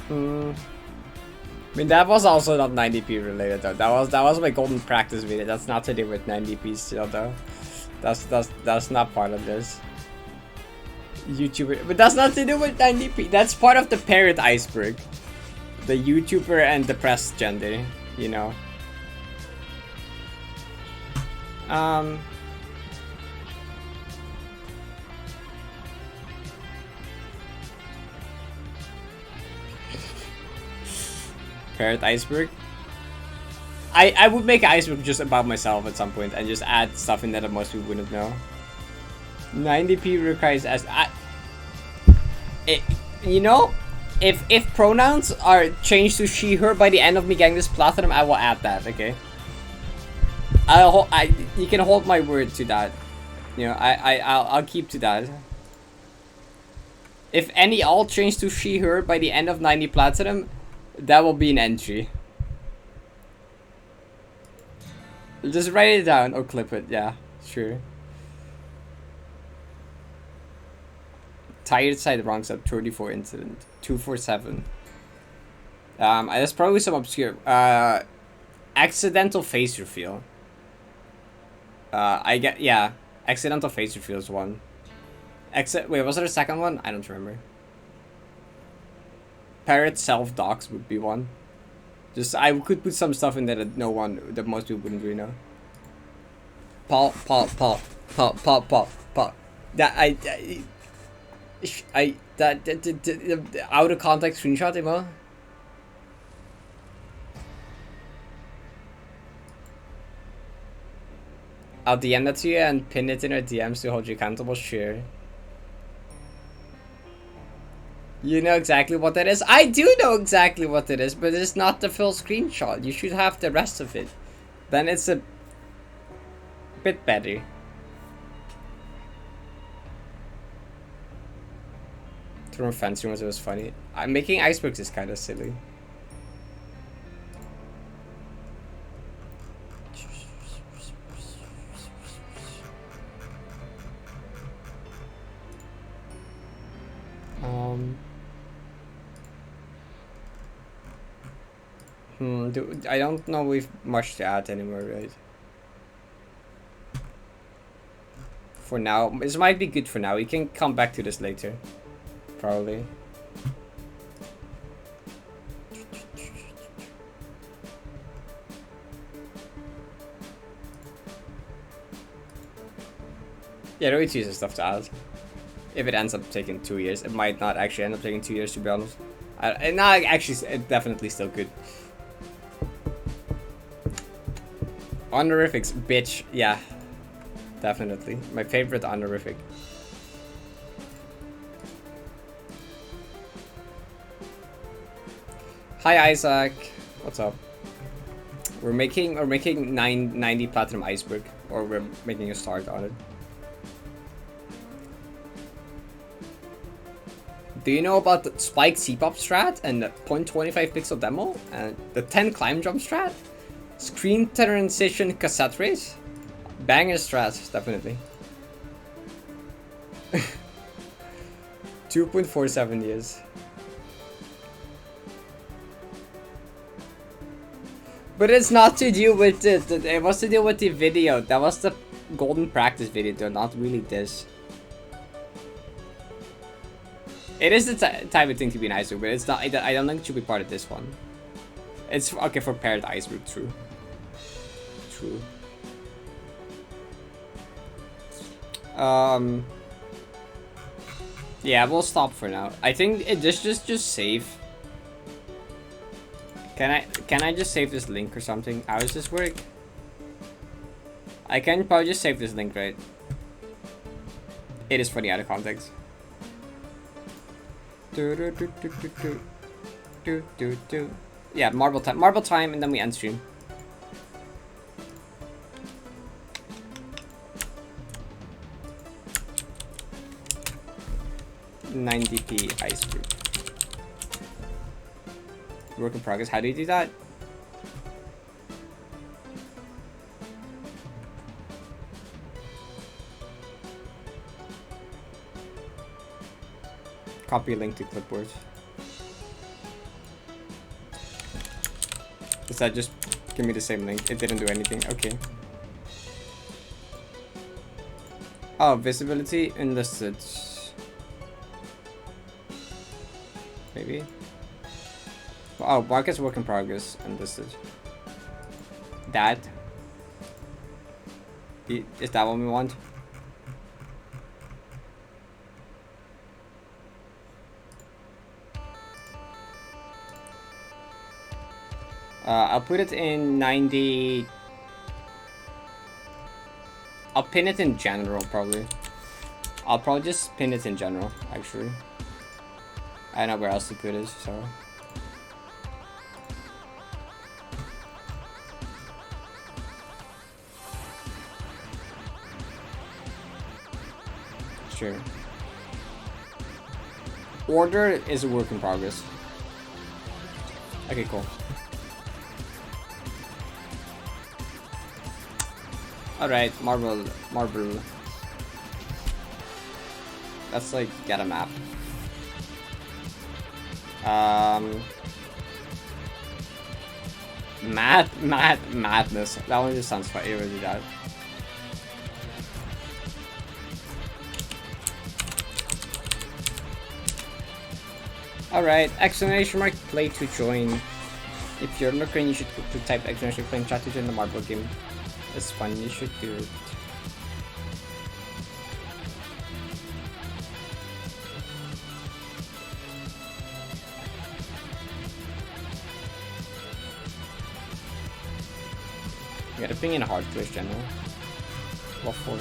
I mean that was also not 90p related though. That was my golden practice video. That's not to do with 90p still though. That's not part of this. YouTuber, but that's not to do with 90p. That's part of the Parrot iceberg. The YouTuber and the press gender, you know. Parrot iceberg. I would make an iceberg just about myself at some point and just add stuff in there that most people wouldn't know. 90p requires as you know, if pronouns are changed to she her by the end of me getting this platinum, I will add that. Okay. You can hold my word to that. You know, I'll keep to that. If any all change to she, her by the end of 90 platinum, that will be an entry. Just write it down or clip it, yeah, sure. Tired side wrong sub 34 incident 247. There's probably some obscure accidental face reveal. I get, yeah, accidental face reveal is one. Wait, was there a second one? I don't remember. Parrot self docs would be one. Just I could put some stuff in there that that most people wouldn't really know. Paul. That out of context screenshot, Emma. I'll DM that to you and pin it in our DMs to hold you accountable. Sure. You know exactly what that is. I do know exactly what it is, but it's not the full screenshot. You should have the rest of it. Then it's a bit better. Through fancy ones, it was funny. Making icebergs is kind of silly. I don't know we've much to add anymore, right? For now, this might be good for now. We can come back to this later, probably. Yeah, there are two stuff to add. If it ends up taking 2 years, it might not actually end up taking 2 years, to be honest. No, actually, it's definitely still good. Honorifics, bitch. Yeah, definitely. My favorite honorific. Hi, Isaac. What's up? We're making 90 platinum iceberg, or we're making a start on it. Do you know about the spike C-pop strat and the 0.25 pixel demo and the 10 climb jump strat? Screen transition cassette race? Banger strats, definitely. 2.47 years. But it's not to do with it. It was to do with the video. That was the golden practice video, though, not really this. It is the type of thing to be an iceberg, but it's not. I don't think it should be part of this one. It's okay for Parrot iceberg, true. True. Yeah, we'll stop for now. I think it just save. Can I just save this link or something? How does this work? I can probably just save this link, right? It is funny out of context. Yeah, marble time, and then we end stream. $90p iceberg. Work in progress. How do you do that? Copy link to clipboard. Does that just give me the same link? It didn't do anything. Okay. Oh, visibility enlisted. Maybe. Oh, market's work in progress enlisted. That. Is that what we want? I'll put it in 90. I'll pin it in general, probably. I'll probably just pin it in general, actually. I don't know where else to put it, so. Sure. Order is a work in progress. Okay, cool. Alright, marble. Let's like get a map. Madness. That one just sounds funny. It really does. Alright, exclamation mark play to join. If you're looking, you should type exclamation playing chat to join the marble game. It's fun, you should do it. You gotta ping in a hard twitch general. What for?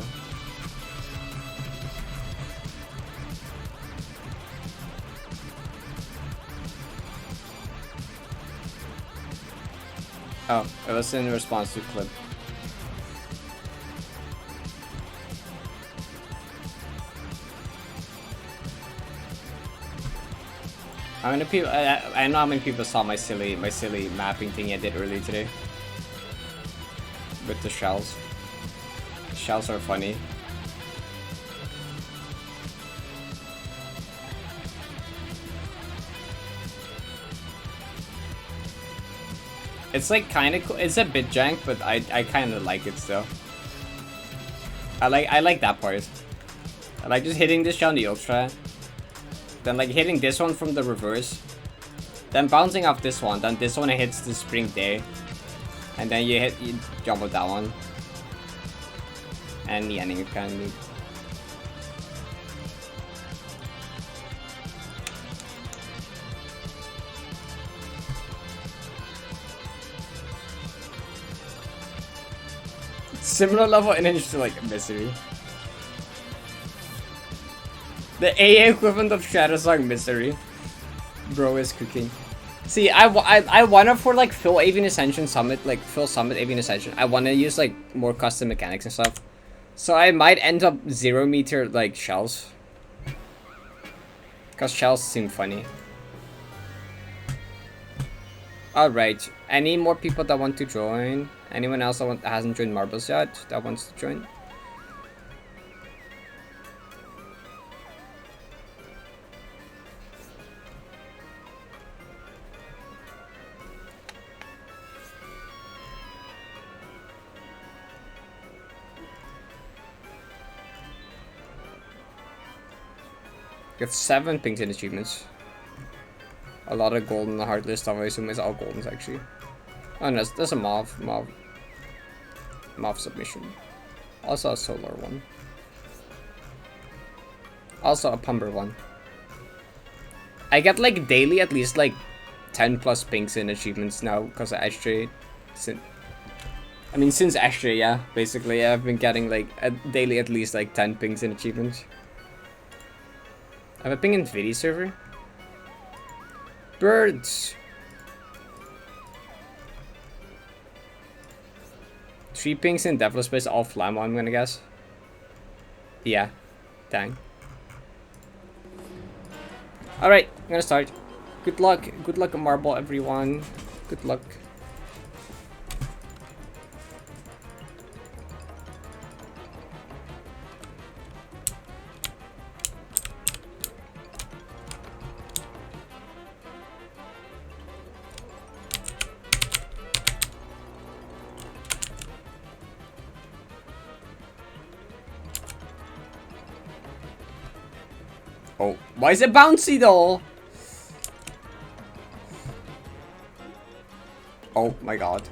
Oh, it was in response to clip. How many people? I know how many people saw my silly mapping thing I did earlier today. With the shells. The shells are funny. It's like kind of cool. It's a bit jank, but I kind of like it still. I like that part. I like just hitting this shell on the ultra, then like hitting this one from the reverse, then bouncing off this one, then this one hits the spring day, and then you jump with that one, and the ending is kind of neat. Similar level and then just like Misery. The AA equivalent of Shadow Song Misery. Bro is cooking. See, I wanna for like full Avian Ascension Summit, like full Summit Avian Ascension, I wanna use like more custom mechanics and stuff. So I might end up 0 meter like shells. Cause shells seem funny. Alright, any more people that want to join? Anyone else that hasn't joined Marbles yet that wants to join? Get 7 pings in achievements. A lot of gold in the hard list, I assume it's all goldens actually. Oh no, there's a mauve submission. Also a solar one. Also a pumper one. I get like daily at least like 10 plus pings in achievements now because of Ashtray. Since Ashtray, yeah, basically I've been getting like a daily at least like 10 pings in achievements. I have a ping in Vidi server. Birds. 3 pings in Deathless space, all Flammo, I'm gonna guess. Yeah. Dang. Alright, I'm gonna start. Good luck. Good luck at Marble, everyone. Good luck. Oh, why is it bouncy though? Oh my god.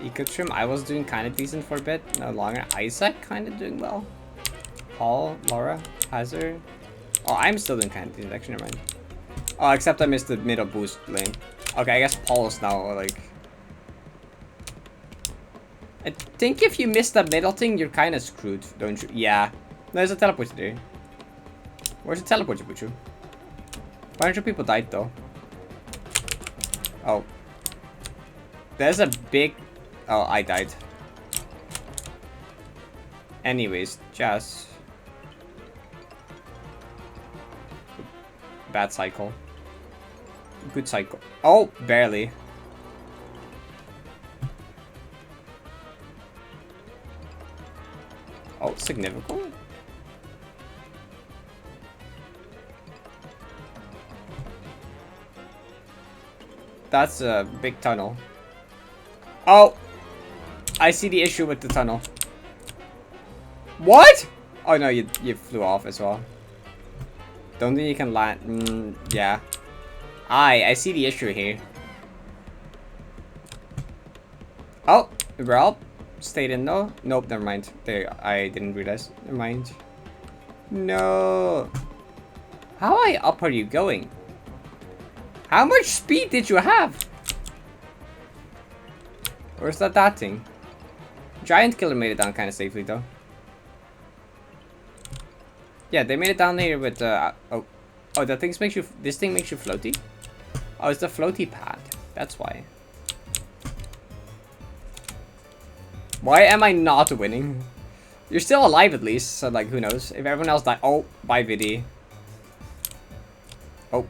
Ecotrim, I was doing kind of decent for a bit. No longer. Isaac, kind of doing well. Paul, Laura, Hazard. Oh, I'm still doing kind of decent. Actually, never mind. Oh, except I missed the middle boost lane. Okay, I guess Paul is now like. I think if you miss the middle thing, you're kind of screwed, don't you? Yeah. There's a teleport there. Where's the teleport, Puchu? A bunch of people died though. Oh. There's a big... Oh, I died. Anyways, just... Bad cycle. Good cycle. Oh, barely. Oh, significant. That's a big tunnel. Oh! I see the issue with the tunnel. What? Oh no, you flew off as well. Don't think you can land. Yeah. I see the issue here. Oh, well, stayed in though. Nope, never mind. There, I didn't realize. Never mind. No. How high up are you going? How much speed did you have? Or is that thing? Giant Killer made it down kind of safely though. Yeah, they made it down here with oh, that thing makes you. This thing makes you floaty. Oh, it's the floaty pad. That's why. Why am I not winning? You're still alive at least, so like who knows? If everyone else died, oh, bye Vidi. Oh.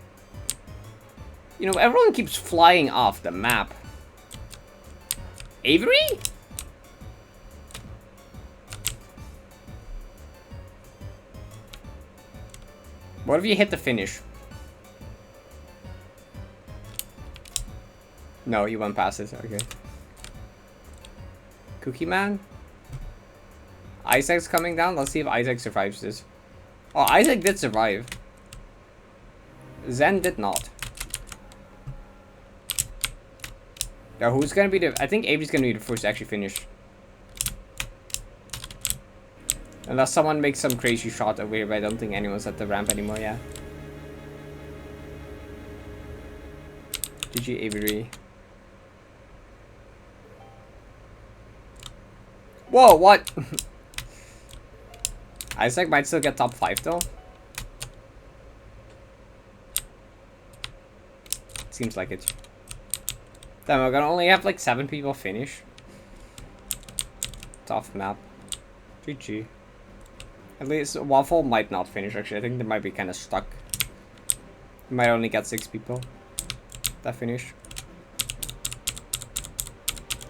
You know, everyone keeps flying off the map. Avery? What if you hit the finish? No, you went past it. Okay. Cookie Man? Isaac's coming down. Let's see if Isaac survives this. Oh, Isaac did survive. Zen did not. Now, who's gonna be the... I think Avery's gonna be the first to actually finish. Unless someone makes some crazy shot over here, but I don't think anyone's at the ramp anymore, yeah. GG Avery. Whoa, what? Isaac might still get top 5 though. Seems like it. Then we're gonna only have like 7 people finish. Tough map. GG. At least Waffle might not finish actually. I think they might be kind of stuck. We might only get 6 people that finish.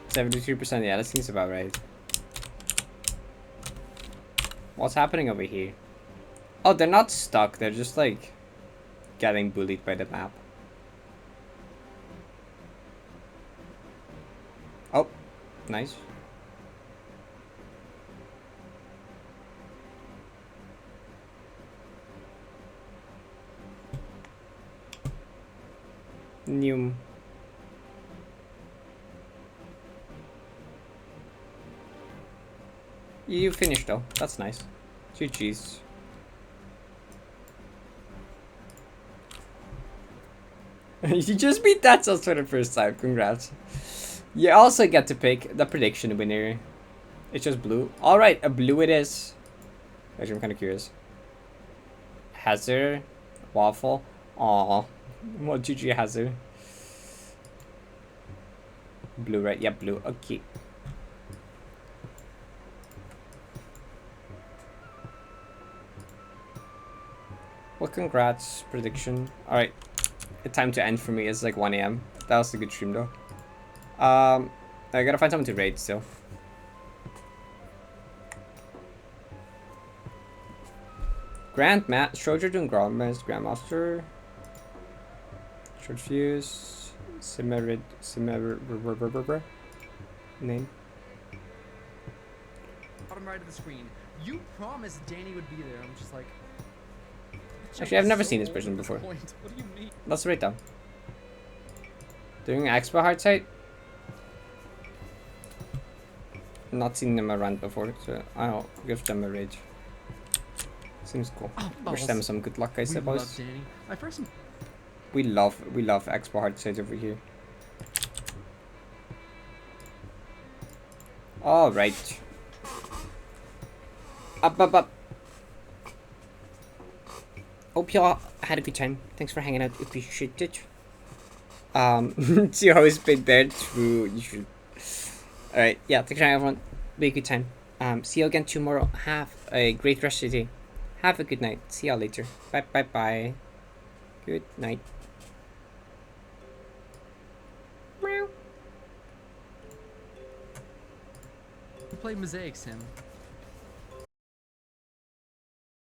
73%, yeah, that seems about right. What's happening over here? Oh, they're not stuck. They're just like getting bullied by the map. Oh, nice. New. You finished though. That's nice. GG's. You just beat that just for the first time. Congrats. You also get to pick the prediction winner. It's just blue. Alright, a blue it is. Actually, I'm kind of curious. Hazard. Waffle. Aww. What GG Hazard? Blue, right? Yeah, blue. Okay. Well, congrats. Prediction. Alright. The time to end for me is like 1 AM. That was a good stream though. I gotta find someone to raid still. Soldier doing Grandmaster. Short fuse. Simmerid. Name. Bottom right of the screen. You promised Danny would be there. I'm just like. Actually, I've never seen this person before. What do you mean? Let's rate them. Doing Expo hard site. Not seen them around before, so I'll give them a rage. Seems cool. Oh, Wish them some good luck, I suppose. Love Danny. My first. We love Expo hard sites over here. All right. Up. Hope y'all had a good time. Thanks for hanging out. Appreciate it. See how it's been there. True. You should. Alright, yeah, thanks for everyone. Be a good time. See you again tomorrow. Have a great rest of the day. Have a good night. See y'all later. Bye. Good night. Meow. Who played Mosaic Sim?